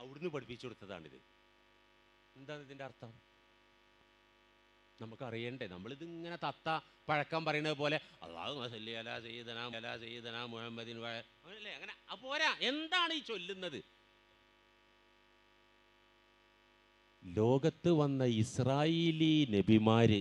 അവിടുന്ന് പഠിപ്പിച്ചു കൊടുത്തതാണിത്. എന്താണ് ഇതിന്റെ അർത്ഥം? നമുക്കറിയണ്ടേ? നമ്മളിത് ഇങ്ങനെ തത്ത പഴക്കം പറയുന്നത് പോലെ അല്ലാഹുമ്മ സല്ലി അലാ സയ്യിദനാ മുഹമ്മദിൻ അങ്ങനല്ലേ, അങ്ങനെ പോരാ. എന്താണ് ഈ ചൊല്ലുന്നത്? ലോകത്ത് വന്ന ഇസ്രായേലി നബിമാര്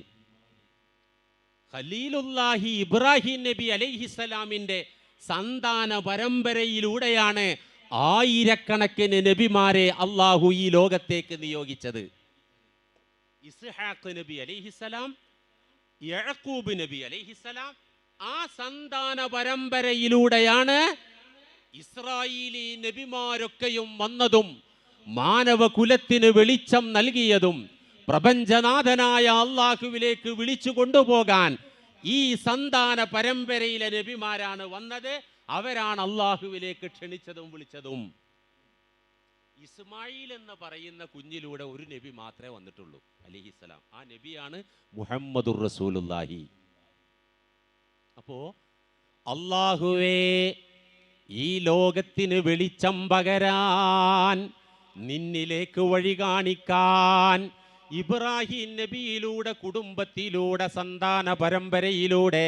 ഖലീലുല്ലാഹി ഇബ്രാഹിം നബി അലൈഹിസ്സലാമിന്റെ സന്താന പരമ്പരയിലൂടെയാണ് ആയിരക്കണക്കിന് നബിമാരെ അള്ളാഹു ഈ ലോകത്തേക്ക് നിയോഗിച്ചത്. ഇസ്ഹാഖ് നബി അലൈഹിസ്സലാം, യഅഖൂബ് നബി അലൈഹിസ്സലാം, ആ സന്താന പരമ്പരയിലൂടെയാണ് ഇസ്രായേലി നബിമാരൊക്കെയും വന്നതും മാനവകുലത്തിന് വെളിച്ചം നൽകിയതും പ്രപഞ്ചനാഥനായ അള്ളാഹുവിലേക്ക് വിളിച്ചു കൊണ്ടുപോകാൻ ഈ സന്താന പരമ്പരയിലെ നബിമാരാണ് വന്നത്. അവരാണ് അള്ളാഹുവിലേക്ക് ക്ഷണിച്ചതും വിളിച്ചതും. ഇസ്മായിൽ എന്ന് പറയുന്ന കുഞ്ഞിലൂടെ ഒരു നബി മാത്രമേ വന്നിട്ടുള്ളൂ, അലൈഹിസ്സലാം. ആ നബിയാണ് മുഹമ്മദുർ റസൂലുള്ളാഹി. അപ്പോ അള്ളാഹുവേ, ഈ ലോകത്തിന് വെളിച്ചം പകരാൻ, നിന്നിലേക്ക് വഴി കാണിക്കാൻ ഇബ്രാഹിം നബിയിലൂടെ, കുടുംബത്തിലൂടെ, സന്താന പരമ്പരയിലൂടെ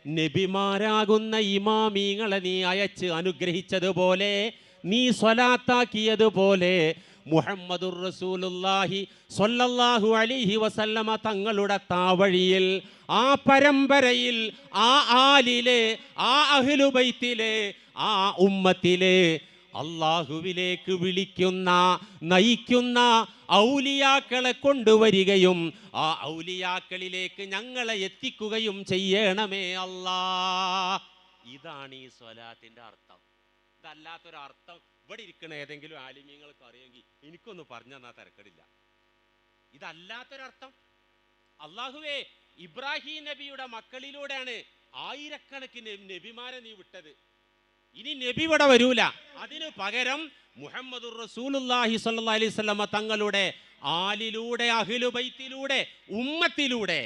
നബിമാരാകുന്ന ഇമാമീങ്ങളെ നീ അയച്ച് അനുഗ്രഹിച്ചതുപോലെ, നീ സ്വലാത്താക്കിയതുപോലെ മുഹമ്മദുർ റസൂലുള്ളാഹി സ്വല്ലല്ലാഹു അലൈഹി വസല്ലമ തങ്ങളുടെ താവഴിയിൽ, ആ പരമ്പരയിൽ, ആ ആലിലെ, ആ അഹ്ലുബൈത്തിലെ, ആ ഉമ്മത്തിലെ അള്ളാഹുവിലേക്ക് വിളിക്കുന്ന, നയിക്കുന്ന ഔലിയാക്കളെ കൊണ്ടുവരികയും ആ ഔലിയാക്കളിലേക്ക് ഞങ്ങളെ എത്തിക്കുകയും ചെയ്യണമേ അല്ലാ. ഇതാണ് ഈ സ്വലാത്തിന്റെ അർത്ഥം. ഇതല്ലാത്തൊരർത്ഥം ഇവിടെ ഇരിക്കണ ഏതെങ്കിലും ആലിമീങ്ങൾക്ക് അറിയെങ്കിൽ എനിക്കൊന്ന് പറഞ്ഞു തന്നാൽ തിരക്കടില്ല. ഇതല്ലാത്തൊരർത്ഥം, അള്ളാഹുവേ, ഇബ്രാഹിം നബിയുടെ മക്കളിലൂടെയാണ് ആയിരക്കണക്കിന് നബിമാരെ നീ വിട്ടത്. ഇനി നബി ഇവിടെ വരൂല, അതിനു പകരം മുഹമ്മദുർ റസൂലുള്ളാഹി സ്വല്ലല്ലാഹി അലൈഹി വസല്ലമ തങ്ങളുടെ ആലിലൂടെ, അഹ്ലുബൈത്തിലൂടെ, ഉമ്മത്തിലൂടെ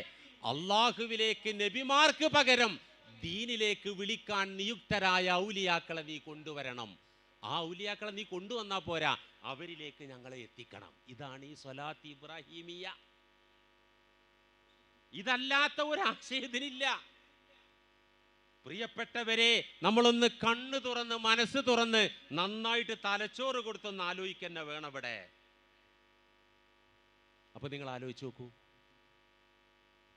അള്ളാഹുവിലേക്ക് നബിമാർക്ക് പകരം ദീനിലേക്ക് വിളിക്കാൻ നിയുക്തരായ ഔലിയാക്കളെ നീ കൊണ്ടുവരണം. ആ ഔലിയാക്കളെ നീ കൊണ്ടുവന്നാൽ പോരാ, അവരിലേക്ക് ഞങ്ങളെ എത്തിക്കണം. ഇതാണ് ഈ സ്വലാത്ത് ഇബ്രാഹിമിയ. ഇതല്ലാത്ത ഒരാശയത്തിനില്ല. പ്രിയപ്പെട്ടവരെ, നമ്മളൊന്ന് കണ്ണു തുറന്ന്, മനസ്സ് തുറന്ന്, നന്നായിട്ട് തലച്ചോറ് കൊടുത്തൊന്ന് ആലോചിക്കന്നെ വേണം ഇവിടെ. അപ്പൊ നിങ്ങൾ ആലോചിച്ച് നോക്കൂ,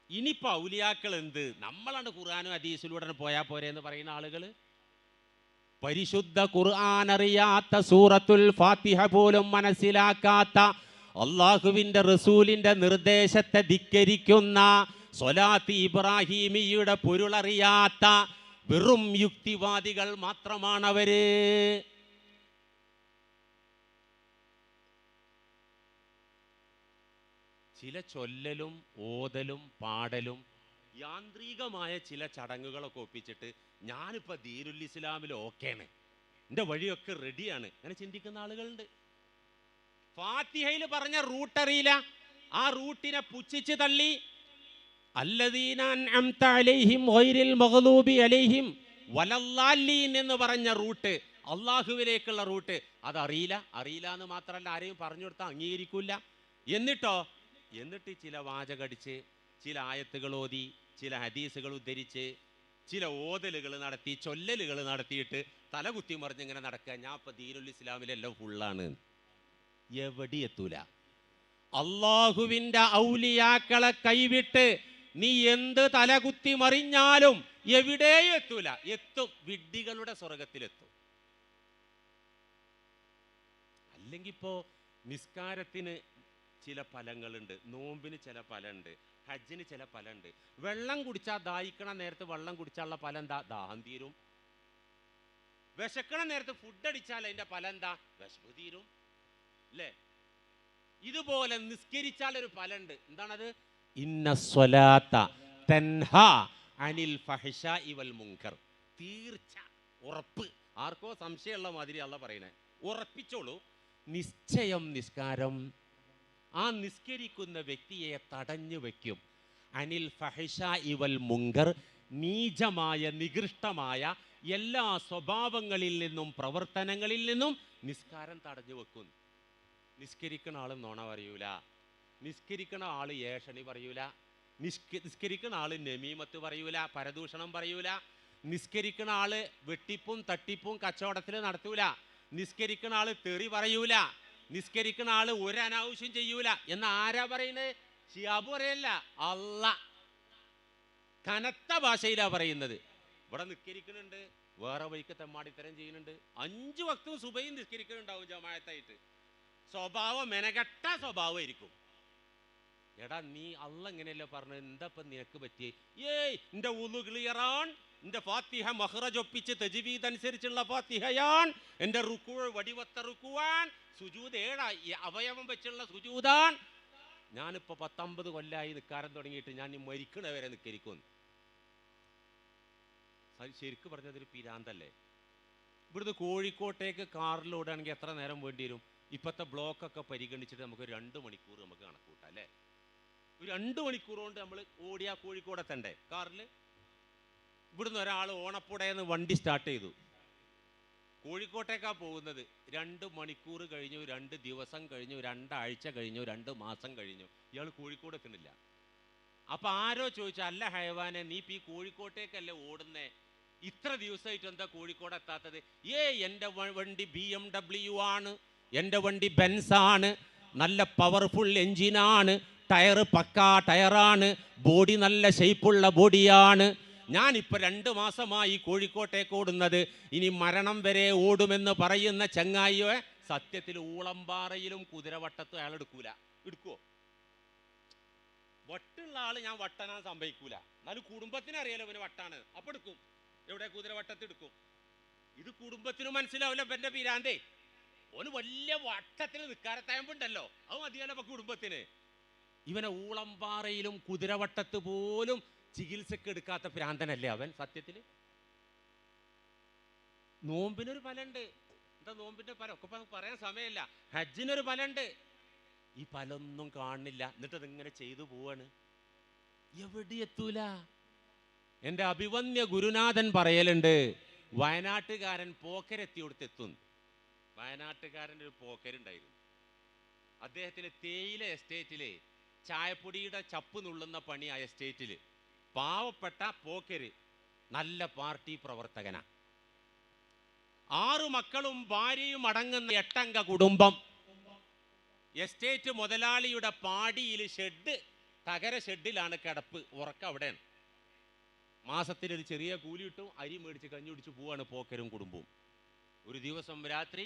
ഇനിയിപ്പോ ഔലിയാക്കൾ എന്ത്? നമ്മളാണ് ഖുർആനും ഹദീസിലൂടെ പോയാ പോരെ എന്ന് പറയുന്ന ആളുകൾ. പരിശുദ്ധ ഖുർആൻ അറിയാത്ത, സൂറത്തുൽ ഫാത്തിഹ പോലും മനസ്സിലാക്കാത്ത, അള്ളാഹുവിന്റെ റസൂലിന്റെ നിർദ്ദേശത്തെ ധിക്കരിക്കുന്ന, സ്വലാത്ത് ഇബ്രാഹിമിയുടെ പൊരുളറിയാത്ത വെറും യുക്തിവാദികൾ മാത്രമാണവര്. ചില ചൊല്ലലും ഓതലും പാടലും യാന്ത്രികമായ ചില ചടങ്ങുകളൊക്കെ ഒപ്പിച്ചിട്ട് ഞാനിപ്പോ ദീനുൽ ഇസ്ലാമിൽ ഓക്കെയാണ്, എൻ്റെ വഴിയൊക്കെ റെഡിയാണ്, അങ്ങനെ ചിന്തിക്കുന്ന ആളുകളുണ്ട്. ഫാത്തിഹയിൽ പറഞ്ഞ റൂട്ട് അറിയില്ല, ആ റൂട്ടിനെ പുച്ഛിച്ച് തള്ളി അല്ലദീന അൻഅംത അലൈഹിം ഗൈറിൽ മഗ്ദൂബി അലൈഹിം വലല്ലാലീൻ എന്ന് പറഞ്ഞ റൂട്ട്, അള്ളാഹുവിലേക്കുള്ള റൂട്ട്, അതറിയില്ല. അറിയില്ല എന്ന് മാത്രമല്ല, ആരെയും പറഞ്ഞു കൊടുത്താൽ അംഗീകരിക്കില്ല. എന്നിട്ട് ചില വാചകടിച്ച്, ചില ആയത്തുകൾ ഓതി, ചില ഹദീസുകൾ ഉദ്ധരിച്ച്, ചില ഓതലുകൾ നടത്തി, ചൊല്ലലുകൾ നടത്തിയിട്ട് തലകുത്തി മറിഞ്ഞിങ്ങനെ നടക്കുക. ഞാൻ ഇപ്പൊ ദീനുൽ ഇസ്ലാമിലെല്ലാം ഫുള്ളാണ്. എവിടെ എത്തൂല. അള്ളാഹുവിന്റെ ഔലിയാക്കളെ കൈവിട്ട് നീ എന്ത് തലകുത്തി മറിഞ്ഞാലും എവിടെയും എത്തൂല. എത്തും, വിഡ്ഢികളുടെ സ്വർഗത്തിലെത്തും. അല്ലെങ്കിൽ ഇപ്പോ നിസ്കാരത്തിന് ചില ഫലങ്ങളുണ്ട്, നോമ്പിന് ചില ഫലമുണ്ട്, ഹജ്ജിന് ചില ഫലമുണ്ട്. വെള്ളം കുടിച്ചാൽ ദാഹിക്കണ നേരത്ത് വെള്ളം കുടിച്ചാലുള്ള ഫലം എന്താ? ദാഹം തീരും. വിശക്കണ നേരത്ത് ഫുഡ് അടിച്ചാൽ അതിന്റെ ഫലം എന്താ? വിശപ്പ് തീരും അല്ലേ? ഇതുപോലെ നിസ്കരിച്ചാൽ ഒരു ഫലമുണ്ട്. എന്താണത്? ഇന്ന സ്വലാത്ത തൻഹാ അനിൽ ഫഹ്ശാഇ വൽ മുൻകർ. തീർച്ച, ഉറപ്പ്. ആർക്കോ സംശയമുള്ള മാതിരി അല്ല പറയണേ. ഉറപ്പിച്ചോളൂ, നിശ്ചയം നിസ്കാരം ആ നിസ്കരിക്കുന്ന വ്യക്തിയെ തടഞ്ഞു വയ്ക്കും. അനിൽ ഫഹ്ശാഇ വൽ മുൻകർ, നീചമായ നികൃഷ്ടമായ എല്ലാ സ്വഭാവങ്ങളിൽ നിന്നും പ്രവർത്തനങ്ങളിൽ നിന്നും നിസ്കാരം തടഞ്ഞു വെക്കും. നിസ്കരിക്കുന്ന ആൾ നുണ പറയൂല, നിസ്കരിക്കുന്ന ആൾ ഏഷണി പറയൂല, നിസ്കരിക്കുന്ന ആൾ നമീമത്ത് പറയൂല, പരദൂഷണം പറയൂല, നിസ്കരിക്കുന്ന ആള് വെട്ടിപ്പും തട്ടിപ്പും കച്ചവടത്തിൽ നടത്തൂല, നിസ്കരിക്കുന്ന ആള് തെറി പറയൂല, നിസ്കരിക്കുന്ന ആള് ഒരു അനാവശ്യം ചെയ്യൂല എന്ന് ആരാ പറയുന്നത്? ശിഹാബ് പറയല്ല, അല്ല. കനത്ത ഭാഷയിലാ പറയുന്നത്. ഇവിടെ നിസ്കരിക്കുന്നുണ്ട്, വേറെ വഴിക്ക് തെമ്മാടിത്തരം ചെയ്യുന്നുണ്ട്. 5 വക്തും സുബഹിയും നിസ്കരിക്കുന്നുണ്ടാവും ജമാഅത്തായിട്ട്. സ്വഭാവം മെനകെട്ട സ്വഭാവമായിരിക്കും. എടാ നീ അല്ല ഇങ്ങനെയല്ല പറഞ്ഞത്, എന്താ ഇപ്പം നിനക്ക് പറ്റിയേ? ഏയ് എൻ്റെ ഉളു ക്ലിയറാൻ, എൻ്റെ ഫാത്തിഹ മഹ്റജ് ഒപ്പിച്ച് തജ്വീദ് അനുസരിച്ചുള്ള ഫാത്തിഹയാൻ, എൻ്റെ റുക്കൂ വടിവത്ത റുക്കുവാൻ, സുജൂദ് 7 അവയവം വെച്ചുള്ള സുജൂദാൻ. ഞാനിപ്പോൾ 19 കൊല്ലായി നിൽക്കാരം തുടങ്ങിയിട്ട് ഞാൻ ഈ മരിക്കണവരെ നിൽക്കരിക്കും. ശരിക്കും പറഞ്ഞതൊരു പിരാന്തല്ലേ? ഇവിടുന്ന് കോഴിക്കോട്ടേക്ക് കാറിലോടുകയാണെങ്കിൽ എത്ര നേരം വേണ്ടി വരും? ഇപ്പോഴത്തെ ബ്ലോക്കൊക്കെ പരിഗണിച്ചിട്ട് നമുക്ക് 2 മണിക്കൂർ നമുക്ക് കണക്കൂട്ടാം അല്ലേ? ഒരു 2 മണിക്കൂർ കൊണ്ട് നമ്മൾ ഓടിയാ കോഴിക്കോടെത്തണ്ടേ കാറിൽ? ഇവിടുന്ന് ഒരാൾ ഓണപ്പുടയെന്ന് വണ്ടി സ്റ്റാർട്ട് ചെയ്തു, കോഴിക്കോട്ടേക്കാണ് പോകുന്നത്. 2 മണിക്കൂർ കഴിഞ്ഞു, 2 ദിവസം കഴിഞ്ഞു, 2 ആഴ്ച കഴിഞ്ഞു, 2 മാസം കഴിഞ്ഞു, ഇയാൾ കോഴിക്കോട് എത്തുന്നില്ല. അപ്പം ആരോ ചോദിച്ചു, അല്ല ഹൈവാനെ, നീ ഇപ്പം ഈ കോഴിക്കോട്ടേക്കല്ലേ ഓടുന്നേ, ഇത്ര ദിവസമായിട്ട് എന്താ കോഴിക്കോട് എത്താത്തത്? എൻ്റെ വണ്ടി BMW ആണ്, എൻ്റെ വണ്ടി ബെൻസാണ്, നല്ല പവർഫുൾ എൻജിനാണ്, ടയർ പക്കാ ടയറാണ്, ബോഡി നല്ല ഷേപ്പുള്ള ബോഡിയാണ്. ഞാനിപ്പോൾ 2 മാസമായി കോഴിക്കോട്ടേക്ക് ഓടുന്നത്, ഇനി മരണം വരെ ഓടുമെന്ന് പറയുന്ന ചങ്ങായിയെ സത്യത്തിൽ ഊളമ്പാറയിലും കുതിരവട്ടത്തും അയാൾ എടുക്കൂല. എടുക്കുവോ? വട്ടുള്ള ആള് ഞാൻ വട്ടനാൻ സംഭവിക്കൂല. എന്നാലും കുടുംബത്തിന് അറിയാലോ ഇവന് വട്ടാണ്, അപ്പം എടുക്കും. എവിടെ? കുതിരവട്ടത്ത് എടുക്കും. ഇത് കുടുംബത്തിന് മനസ്സിലാവില്ല ഇവന്റെ പിരാന്തേ. ഓന് വലിയ വട്ടത്തിൽ നിൽക്കാരത്തയമ്പുണ്ടല്ലോ, അത് മതിയല്ലോ ഇപ്പൊ കുടുംബത്തിന്. ഇവനെ ഊളമ്പാറയിലും കുതിരവട്ടത്ത് പോലും ചികിത്സക്ക് എടുക്കാത്ത ഭ്രാന്തനല്ലേ അവൻ സത്യത്തിൽ? നോമ്പിനൊരു ഫലമുണ്ട്. എന്താ നോമ്പിന്റെ ഫലം? ഒക്കെ പറയാൻ സമയമില്ല. ഹജ്ജിനൊരു ഫലമുണ്ട്. ഈ ഫലമൊന്നും കാണുന്നില്ല, എന്നിട്ട് അതിങ്ങനെ ചെയ്തു പോവാണ്. എവിടെ എത്തൂല. എൻ്റെ അഭിവന്യ ഗുരുനാഥൻ പറയലുണ്ട്, വയനാട്ടുകാരൻ പോക്കരെത്തിയോടുത്ത് എത്തും. വയനാട്ടുകാരൻ്റെ ഒരു പോക്കരുണ്ടായിരുന്നു. അദ്ദേഹത്തിന് തേയില എസ്റ്റേറ്റില് ചായപ്പൊടിയുടെ ചപ്പ് നുള്ളുന്ന പണി ആ എസ്റ്റേറ്റിൽ. പാവപ്പെട്ട പോക്കര്, നല്ല പാർട്ടി പ്രവർത്തകനാ. 6 മക്കളും ഭാര്യയും അടങ്ങുന്ന 8 അംഗ കുടുംബം. എസ്റ്റേറ്റ് മുതലാളിയുടെ പാടിയിൽ ഷെഡ്, തകര ഷെഡിലാണ് കിടപ്പ്, ഉറക്ക അവിടെയാണ്. മാസത്തിലൊരു ചെറിയ കൂലി കിട്ടും, അരി മേടിച്ച് കഞ്ഞി കുടിച്ച് പോവാണ് പോക്കരും കുടുംബവും. ഒരു ദിവസം രാത്രി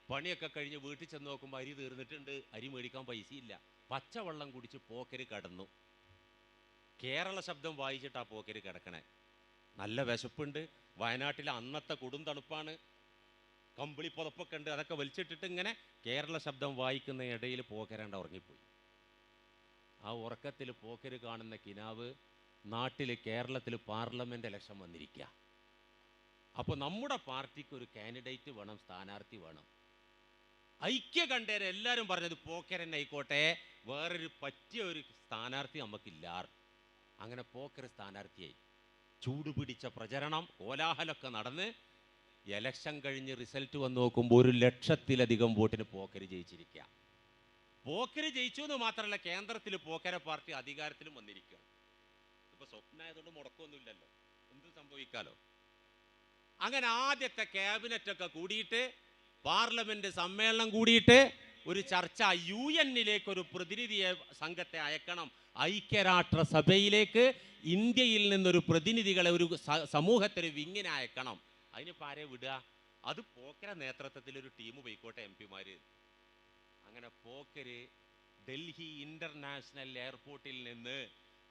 പണിയൊക്കെ കഴിഞ്ഞ് വീട്ടിൽ ചെന്ന് നോക്കുമ്പോൾ അരി തീർന്നിട്ടുണ്ട്, അരി മേടിക്കാൻ പൈസയില്ല. പച്ചവെള്ളം കുടിച്ച് പോക്കര് കിടന്നു. കേരള ശബ്ദം വായിച്ചിട്ടാ പോക്കര് കിടക്കണേ. നല്ല വിശപ്പുണ്ട്. വയനാട്ടിലെ അന്നത്തെ കൊടും തണുപ്പാണ്, കമ്പിളി പുതപ്പൊക്കെ ഉണ്ട്. അതൊക്കെ വലിച്ചിട്ടിട്ട് ഇങ്ങനെ കേരള ശബ്ദം വായിക്കുന്ന ഇടയിൽ പോക്കരണ്ട ഉറങ്ങിപ്പോയി. ആ ഉറക്കത്തിൽ പോക്കര് കാണുന്ന കിനാവ്, നാട്ടിൽ കേരളത്തിൽ പാർലമെന്റ് ഇലക്ഷൻ വന്നിരിക്കുക. അപ്പോൾ നമ്മുടെ പാർട്ടിക്ക് ഒരു കാൻഡിഡേറ്റ് വേണം, സ്ഥാനാർത്ഥി വേണം. ഐക്യകണ്ഠേന എല്ലാവരും പറഞ്ഞത് പോക്കരൻ ആയിക്കോട്ടെ, വേറൊരു പറ്റിയ ഒരു സ്ഥാനാർത്ഥി നമുക്കില്ല. അങ്ങനെ പോക്കർ സ്ഥാനാർത്ഥിയായി. ചൂടുപിടിച്ച പ്രചരണം, കോലാഹലമൊക്കെ നടന്ന് എലക്ഷൻ കഴിഞ്ഞ് റിസൾട്ട് വന്ന് നോക്കുമ്പോൾ 1,00,000-ലധികം വോട്ടിന് പോക്കര് ജയിച്ചിരിക്കുക. പോക്കര് ജയിച്ചു എന്ന് മാത്രമല്ല, കേന്ദ്രത്തിൽ പോക്കര പാർട്ടി അധികാരത്തിലും വന്നിരിക്കുക. ഇപ്പൊ സ്വപ്നമായതുകൊണ്ട് മുടക്കമൊന്നുമില്ലല്ലോ, എന്ത് സംഭവിക്കാലോ. അങ്ങനെ ആദ്യത്തെ ക്യാബിനറ്റൊക്കെ കൂടിയിട്ട്, പാർലമെന്റ് സമ്മേളനം കൂടിയിട്ട് ഒരു ചർച്ച, UN-ലേക്ക് ഒരു പ്രതിനിധി സംഘത്തെ അയക്കണം, ഐക്യരാഷ്ട്രസഭയിലേക്ക് ഇന്ത്യയിൽ നിന്നൊരു പ്രതിനിധികളെ ഒരു സമൂഹത്തിന് വിങ്ങിനെ അയക്കണം. അതിനിപ്പോൾ ആരെ വിടുക? അത് പോക്കര നേതൃത്വത്തിൽ ഒരു ടീം പോയിക്കോട്ടെ, MP-മാർ. അങ്ങനെ പോക്കര് ഡൽഹി ഇന്റർനാഷണൽ എയർപോർട്ടിൽ നിന്ന്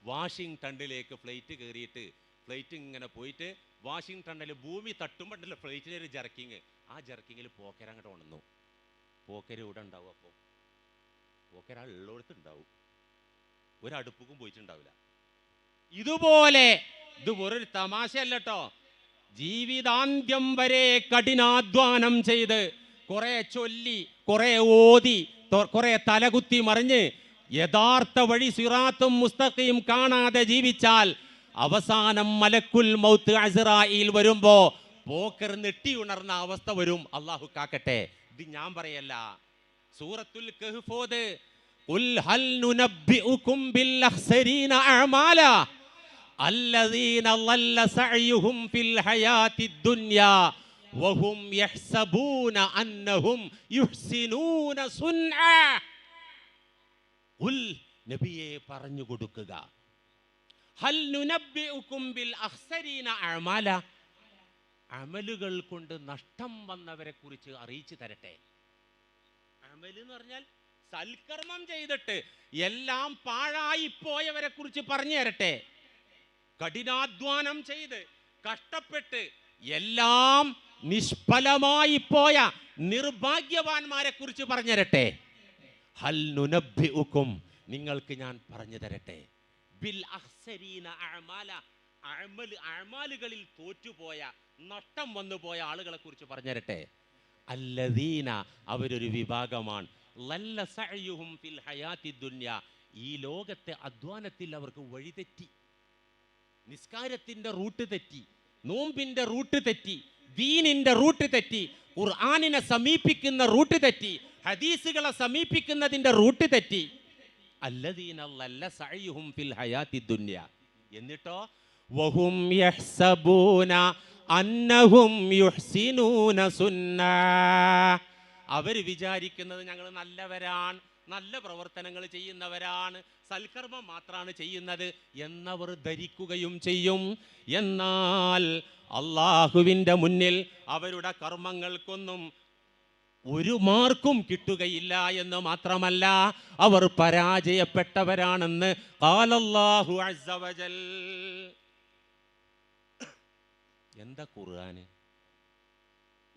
വാഷിംഗ്ടണിലേക്ക് ഫ്ലൈറ്റ് കയറിയിട്ട്, ഫ്ലൈറ്റ് ഇങ്ങനെ പോയിട്ട് വാഷിംഗ്ടണിൽ ഭൂമി തട്ടുമ്പോണ്ടല്ലോ ഫ്ലൈറ്റിലൊരു ജർക്കിങ്, ആ ജർക്കിങ്ങിൽ പോക്കര അങ്ങോട്ട് ഉണർന്നു. പോക്കര് ഇവിടെ ഉണ്ടാവും. അപ്പോൾ പോക്കര ഉള്ളിടത്ത് ഉണ്ടാവും, ഒരടുപ്പുക്കും പോയിട്ടുണ്ടാവില്ല. ഇതുപോലെ ഇത് വേറൊരു തമാശയല്ലോ. ജീവിതാന്ത്യം വരെ കഠിനാധ്വാനം ചെയ്ത് കുറെ ചൊല്ലി, കുറെ ഓതി, കുറെ തലകുത്തി മറിഞ്ഞ് യഥാർത്ഥ വഴി സിറാത്തും മുസ്തഖീം കാണാതെ ജീവിച്ചാൽ അവസാനം മലക്കുൽ മൗത്ത് അസ്റായീൽ വരുമ്പോ പോക്കർ നെട്ടി ഉണർന്ന അവസ്ഥ വരും. അള്ളാഹു കാക്കട്ടെ. ഇത് ഞാൻ പറയല്ല, സൂറത്തുൽ കഹ്ഫ് ഓത്. ഖുൽ ഹൽ നുനബ്ബിഉകും ബിൽ അഖ്സരീന അഅമാല അല്ലദീന ളല്ല സഅയുഹും ഫിൽ ഹയാത്തിദ് ദുനിയാ വഹും യഹ്സബൂന അന്നഹും യുഹ്സിനൂന സുൻആ. ഖുൽ, നബിയെ പറഞ്ഞു കൊടുക്കുക, ഹൽ നുനബ്ബിഉകും ബിൽ അഖ്സരീന അഅമാല, അമലുകൾ കൊണ്ട് നഷ്ടം വന്നവരെ കുറിച്ച് അറിയിച്ചു തരട്ടെ. അമൽ എന്ന് പറഞ്ഞാൽ സൽക്കർമ്മം ചെയ്തിട്ട് എല്ലാം പാഴായി പോയവരെ കുറിച്ച് പറഞ്ഞു തരട്ടെ. കഠിനാധ്വാനം ചെയ്ത് കഷ്ടപ്പെട്ട് എല്ലാം നിഷ്ഫലമായി പോയ നിർഭാഗ്യവാന്മാരെ കുറിച്ച് പറഞ്ഞു തരട്ടെ. ഹൽ നുനബ്ബിഉകും, നിങ്ങൾക്ക് ഞാൻ പറഞ്ഞു തരട്ടെ, ബിൽ അഖ്സരീന അഅമാല, അഅമാലുകളിൽ തോറ്റുപോയ നഷ്ടം വന്നു പോയ ആളുകളെ കുറിച്ച് പറഞ്ഞു തരട്ടെ. അല്ലദീന, അവരൊരു വിഭാഗമാണ്, ലല്ല സഅയുഹും ഫിൽ ഹയാത്തിദ് ദുനിയാ, ഈ ലോകത്തെ അധ്വാനത്തിൽ അവർക്ക് വഴിതെറ്റി, നിസ്കാരത്തിന്റെ റൂട്ട് തെറ്റി, നോമ്പിന്റെ റൂട്ട് തെറ്റി, ദീനിന്റെ റൂട്ട് തെറ്റി, ഖുർആനിനെ സമീപിക്കുന്ന റൂട്ട് തെറ്റി, ഹദീസുകളെ സമീപിക്കുന്നതിന്റെ റൂട്ട് തെറ്റി. അല്ലദീന ലല്ല സഅയുഹും ഫിൽ ഹയാത്തിദ് ദുനിയാ, എന്നിട്ടോ വഹും യഹ്സബൂന അന്നഹും യുഹ്സിനൂന സുന്നാ, അവർ വിചാരിക്കുന്നത് ഞങ്ങൾ നല്ലവരാണ്, നല്ല പ്രവർത്തനങ്ങൾ ചെയ്യുന്നവരാണ്, സൽക്കർമ്മം മാത്രമാണ് ചെയ്യുന്നത് എന്നവർ ധരിക്കുകയും ചെയ്യും. എന്നാൽ അള്ളാഹുവിൻ്റെ മുന്നിൽ അവരുടെ കർമ്മങ്ങൾക്കൊന്നും ഒരു മാർക്കും കിട്ടുകയില്ല എന്ന് മാത്രമല്ല, അവർ പരാജയപ്പെട്ടവരാണെന്ന് ഖാലല്ലാഹു അസ്സ വജൽ. എന്താ ഖുർആന്,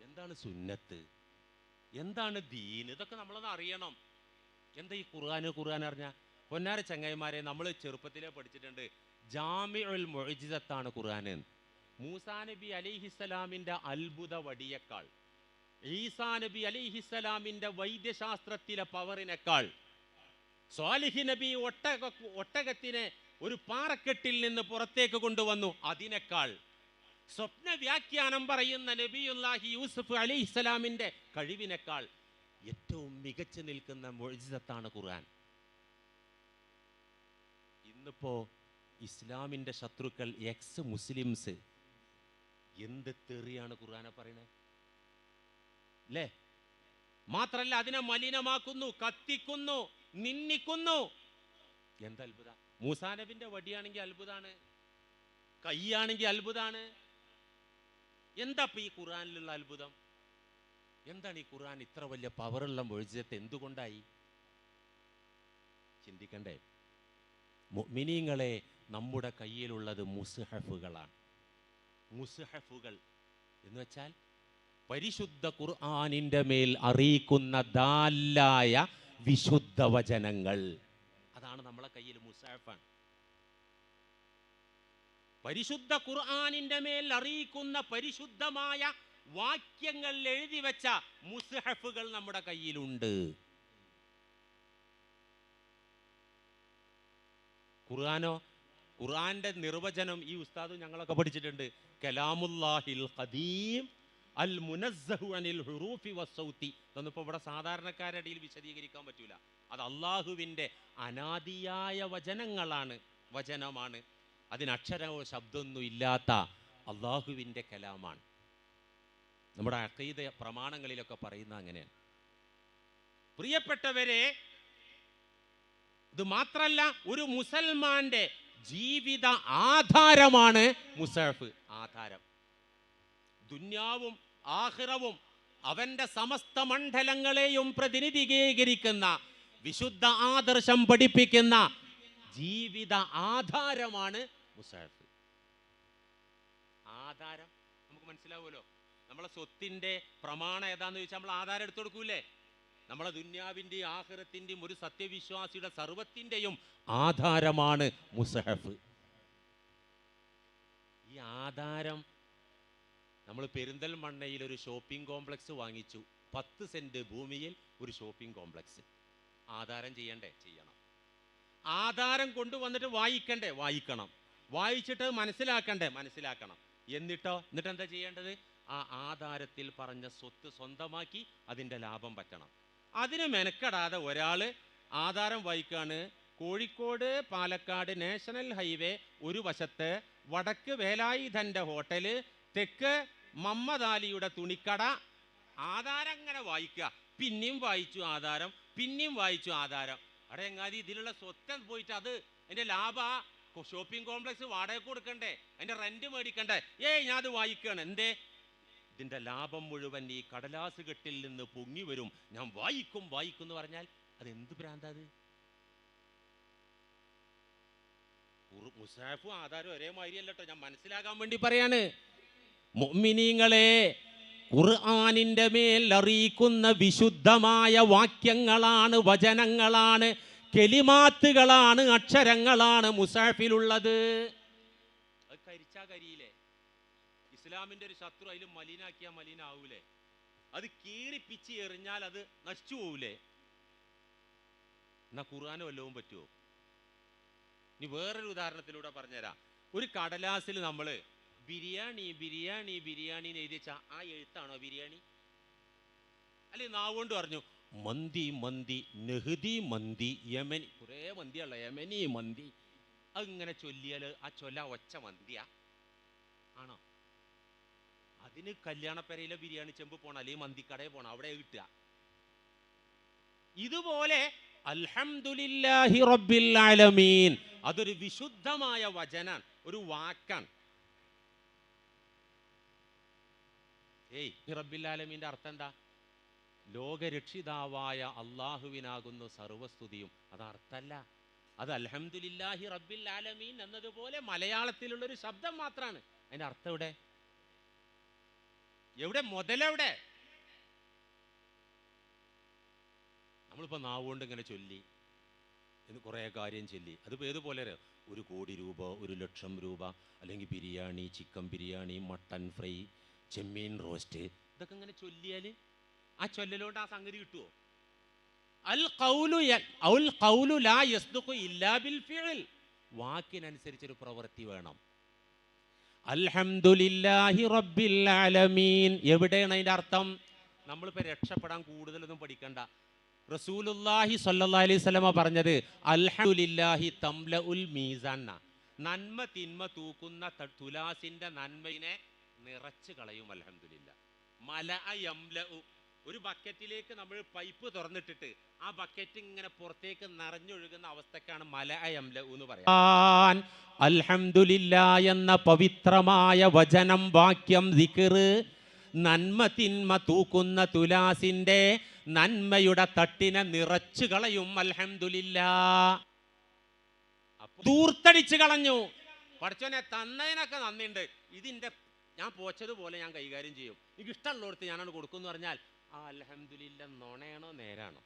എന്താണ് സുന്നത്ത്, എന്താണ് ദീൻ, ഇതൊക്കെ നമ്മളൊന്ന് അറിയണം. എന്താ ഈ ഖുർആൻ അറിഞ്ഞ പൊന്നാര ചങ്ങായിമാരെ, നമ്മൾ ചെറുപ്പത്തിലേ പഠിച്ചിട്ടുണ്ട്, ജാമിഉൽ മുഅ്ജിസത്താണ് ഖുർആൻ. മൂസാ നബി അലൈഹിസ്സലാമിൻ്റെ അത്ഭുത വടിയേക്കാൾ, ഈസാ നബി അലൈഹിസ്സലാമിൻ്റെ വൈദ്യശാസ്ത്രത്തിലെ പവറിനേക്കാൾ, സ്വാലിഹ് നബി ഒട്ടകത്തിനെ ഒരു പാറക്കെട്ടിൽ നിന്ന് പുറത്തേക്ക് കൊണ്ടുവന്നു അതിനേക്കാൾ, സ്വപ്ന വ്യാഖ്യാനം പറയുന്ന നബിയുല്ലാഹി യൂസുഫ് അലൈഹിസ്സലാമിൻ്റെ കഴിവിനേക്കാൾ ഏറ്റവും മികച്ചു നിൽക്കുന്ന മുഅ്ജിസത്താണ് ഖുർആൻ. ഇന്നിപ്പോ ഇസ്ലാമിൻ്റെ ശത്രുക്കൾ, എക്സ് മുസ്ലിംസ് എന്ത് തെറിയാണ് ഖുർആനെ പറയണേ അല്ലേ? മാത്രല്ല അതിനെ മലിനമാക്കുന്നു, കത്തിക്കുന്നു, നിന്ദിക്കുന്നു. എന്തത്ഭുത! മൂസാ നബിന്റെ വടിയാണെങ്കിൽ അത്ഭുതാണ്, കൈയാണെങ്കിൽ അത്ഭുതാണ്. എന്താ ഈ ഖുർആനിലുള്ള അത്ഭുതം? എന്താണ് ഈ ഖുർആൻ ഇത്ര വലിയ പവറുള്ള മുഅ്ജിസത്ത് എന്തുകൊണ്ടായി? ചിന്തിക്കണ്ടേ? മുഅ്മിനീങ്ങളെ, നമ്മുടെ കയ്യിലുള്ളത് മുസ്ഹഫുകളാണ്. മുസ്ഹഫുകൾ എന്ന് വെച്ചാൽ പരിശുദ്ധ ഖുർആനിൻ്റെ മേൽ അറിയിക്കുന്ന ദാലായ വിശുദ്ധ വചനങ്ങൾ, അതാണ് നമ്മളെ കയ്യിൽ മുസ്ഹഫാണ്. പരിശുദ്ധ ഖുർആനിൻ്റെ മേൽ അറിയിക്കുന്ന പരിശുദ്ധമായ വാക്യങ്ങൾ എഴുതി വെച്ച മുസ്ഹഫുകൾ നമ്മുടെ കയ്യിലുണ്ട്. ഖുർആനോ? ഖുർആന്റെ നിർവചനം ഈ ഉസ്താദും ഞങ്ങളൊക്കെ പഠിച്ചിട്ടുണ്ട്. കലാമുല്ലാഹിൽ ഖദീം അൽ മുനസ്സഹു അനിൽ ഹുറൂഫി വസ്സൗതി. ഇതൊന്നും ഇപ്പോൾ ഇവിടെ സാധാരണക്കാരുടെ ഇടയിൽ വിശദീകരിക്കാൻ പറ്റൂല. അത് അള്ളാഹുവിൻ്റെ അനാദിയായ വചനമാണ്. അതിന് അക്ഷരമോ ശബ്ദമൊന്നും ഇല്ലാത്ത അള്ളാഹുവിൻ്റെ കലാമാണ്. നമ്മുടെ അഖീദ പ്രമാണങ്ങളിലൊക്കെ പറയുന്ന അങ്ങനെയാണ്. പ്രിയപ്പെട്ടവരെ, ഇത് മാത്രല്ല, ഒരു മുസൽമാന്റെ ജീവിത ആധാരമാണ് മുസ്ഹഫ്. ആധാരം, ദുന്യാവും ആഖിറവും അവന്റെ സമസ്ത മണ്ഡലങ്ങളെയും പ്രതിനിധീകരിക്കുന്ന വിശുദ്ധ ആദർശം പഠിപ്പിക്കുന്ന ജീവിത ആധാരമാണ് മുസ്ഹഫ്. ആധാരം നമുക്ക് മനസ്സിലാവുമല്ലോ. നമ്മളെ സ്വത്തിന്റെ പ്രമാണം ഏതാന്ന് ചോദിച്ചാൽ നമ്മൾ ആധാരം എടുത്തു കൊടുക്കൂലേ? നമ്മളെ ദുന്യാവിൻ്റെയും ആഖിറത്തിൻ്റെയും ഒരു സത്യവിശ്വാസിയുടെ സർവത്തിൻ്റെയും ആധാരമാണ് മുസ്ഹഫ്. ആധാരം. നമ്മൾ പെരിന്തൽമണ്ണയിൽ ഒരു ഷോപ്പിംഗ് കോംപ്ലക്സ് വാങ്ങിച്ചു. 10 സെന്റ് ഭൂമിയിൽ ഒരു ഷോപ്പിംഗ് കോംപ്ലക്സ്. ആധാരം ചെയ്യണ്ടേ? ചെയ്യണം. ആധാരം കൊണ്ടുവന്നിട്ട് വായിക്കണ്ടേ? വായിക്കണം. വായിച്ചിട്ട് മനസ്സിലാക്കണ്ടേ? മനസ്സിലാക്കണം. എന്നിട്ട് എന്താ ചെയ്യേണ്ടത്? ആ ആധാരത്തിൽ പറഞ്ഞ സ്വത്ത് സ്വന്തമാക്കി അതിൻ്റെ ലാഭം പറ്റണം. അതിന് മെനക്കെടാതെ ഒരാൾ ആധാരം വായിക്കാണ്. കോഴിക്കോട് പാലക്കാട് നാഷണൽ ഹൈവേ ഒരു വശത്ത്, വടക്ക് വേലായുധൻ്റെ ഹോട്ടല്, തെക്ക് മമ്മദ് അലിയുടെ തുണിക്കട. ആധാരം അങ്ങനെ വായിക്കുക. പിന്നെയും വായിച്ചു ആധാരം, പിന്നെയും വായിച്ചു ആധാരം. അവിടെ എങ്ങാതി ഇതിലുള്ള സ്വത്തം പോയിട്ട് അത് അതിൻ്റെ ലാഭ ഷോപ്പിംഗ് കോംപ്ലക്സ് വാടക കൊടുക്കണ്ടേ? അതിൻ്റെ റെന്റ് മേടിക്കണ്ടേ? ഞാൻ അത് വായിക്കുകയാണ്. എന്തേ? ഇതിൻ്റെ ലാഭം മുഴുവൻ ഈ കടലാസ് കെട്ടിൽ നിന്ന് പൊങ്ങി വരും. ഞാൻ വായിക്കും വായിക്കും എന്ന് പറഞ്ഞാൽ അതെന്ത് ഭ്രാന്താത്? മുസാഫും ആധാരം ഒരേമാതിരി അല്ലട്ടോ, ഞാൻ മനസ്സിലാകാൻ വേണ്ടി പറയാണ്. മുഅ്മിനീങ്ങളെ, ഖുർആനിന്റെ മേൽ അറിയിക്കുന്ന വിശുദ്ധമായ വാക്യങ്ങളാണ്, വചനങ്ങളാണ്, കെലിമാത്തുകളാണ്, അക്ഷരങ്ങളാണ് മുസാഫിലുള്ളത്. അത് കരിച്ചാ കരിയില്ലേ? ഇസ്ലാമിന്റെ ഒരു ശത്രു അതിൽ മലിനാക്കിയാൽ മലിനാവൂലേ? അത് കീറിപ്പിച്ച് എറിഞ്ഞാൽ അത് നശിച്ചു പോവൂലേ? എന്നാ ഖുർആന് വല്ലതും പറ്റുമോ? ഇനി വേറൊരു ഉദാഹരണത്തിലൂടെ പറഞ്ഞുതരാം. ഒരു കടലാസിൽ നമ്മൾ ബിരിയാണി ബിരിയാണി ബിരിയാണി എന്ന് എഴുതി വെച്ചാൽ ആ എഴുത്താണോ ബിരിയാണി? അല്ലെ നാവുകൊണ്ട് പറഞ്ഞു മന്തി മന്തി, നെഹ്ദി മന്തി, യമനി, കുറേ മന്തിയുള്ള യമനി മന്തി. അതിങ്ങനെ ചൊല്ലിയാൽ ആ ചൊല്ല ഒച്ച മന്തിയാ ആണോ? അതിന് കല്യാണപ്പെരയിലെ ബിരിയാണി ചെമ്പ് പോണം, അല്ലെങ്കിൽ മന്തിക്കടയിൽ പോണം, അവിടെ കിട്ടുക. ഇതുപോലെ അൽഹംദുലില്ലാഹി റബ്ബിൽ ആലമീൻ, അതൊരു വിശുദ്ധമായ വചനാണ്, ഒരു വാക്കാണ്. റബ്ബിൽ ആലമീന്റെ അർത്ഥം എന്താ? ലോകരക്ഷിതാവായ അള്ളാഹുവിനാകുന്നു സർവസ്തുതിയും. അത് അർത്ഥമല്ല, അത് അൽഹംദുലില്ലാഹി റബ്ബിൽ ആലമീൻ എന്നതുപോലെ മലയാളത്തിലുള്ളൊരു ശബ്ദം മാത്രമാണ്. അതിന്റെ അർത്ഥം എവിടെ? എവിടെ മുതലെവിടെ? നമ്മളിപ്പോൾ നാവുകൊണ്ട് ഇങ്ങനെ ചൊല്ലി എന്ന് കുറേ കാര്യം ചൊല്ലി. അതിപ്പോൾ ഏതുപോലെ 1 കോടി രൂപ, 1 ലക്ഷം രൂപ, അല്ലെങ്കിൽ biryani, chicken biryani, mutton fry, ചെമ്മീൻ റോസ്റ്റ്, ഇതൊക്കെ ഇങ്ങനെ ചൊല്ലിയാൽ ആ ചൊല്ലലോണ്ട് ആ സംഗതി കിട്ടുമോ? അൽ ഖൗലു ലാ യസ്ദുഖു ഇല്ലാ ബിൽ ഫിഅൽ, വാക്കിനനുസരിച്ചൊരു പ്രവൃത്തി വേണം. അൽഹംദുലില്ലാഹി റബ്ബിൽ ആലമീൻ എവിടെയാണ് അതിൻ്റെ അർത്ഥം? നമ്മളിപ്പോൾ രക്ഷപ്പെടാൻ കൂടുതലൊന്നും പഠിക്കണ്ട. റസൂലുള്ളാഹി സ്വല്ലല്ലാഹി അലൈഹി വസല്ലമ പറഞ്ഞത് അൽഹംദുലില്ലാഹി തംലഉൽ മീസാൻ, നന്മ തിന്മ തൂക്കുന്ന തുലാസിന്റെ നന്മയിനെ നിറച്ചു കളയും. അൽഹംദുലില്ലാ മലഅ യംലഉ, ഒരു ബക്കറ്റിലേക്ക് നമ്മൾ പൈപ്പ് തുറന്നിട്ടിട്ട് ആ ബക്കറ്റ് ഇങ്ങനെ പുറത്തേക്ക് നിറഞ്ഞൊഴുകുന്ന അവസ്ഥക്കാണ് മലഅ യംലഉ എന്ന് പറയാം. അൽഹംദുലില്ലാ എന്ന പവിത്രമായ വചനം, വാക്യം, ദിക്ർ, നന്മ തിന്മ തൂക്കുന്ന തുലാസിന്റെ നന്മയുടെ തട്ടിനെ നിറച്ചു കളയും. അൽഹംദുലില്ലാ. ദൂർത്തടിച്ചു കളഞ്ഞു. പഠിച്ചോനെ തന്നതിനൊക്കെ നന്ദിയുണ്ട്, ഇതിന്റെ ഞാൻ പോച്ചതുപോലെ ഞാൻ കൈകാര്യം ചെയ്യും, എനിക്ക് ഇഷ്ടമുള്ളടത്ത് ഞാനാണ് കൊടുക്കുമെന്ന് പറഞ്ഞാൽ ആ അൽഹംദുലില്ലാ നുണയാണോ നേരാണോ?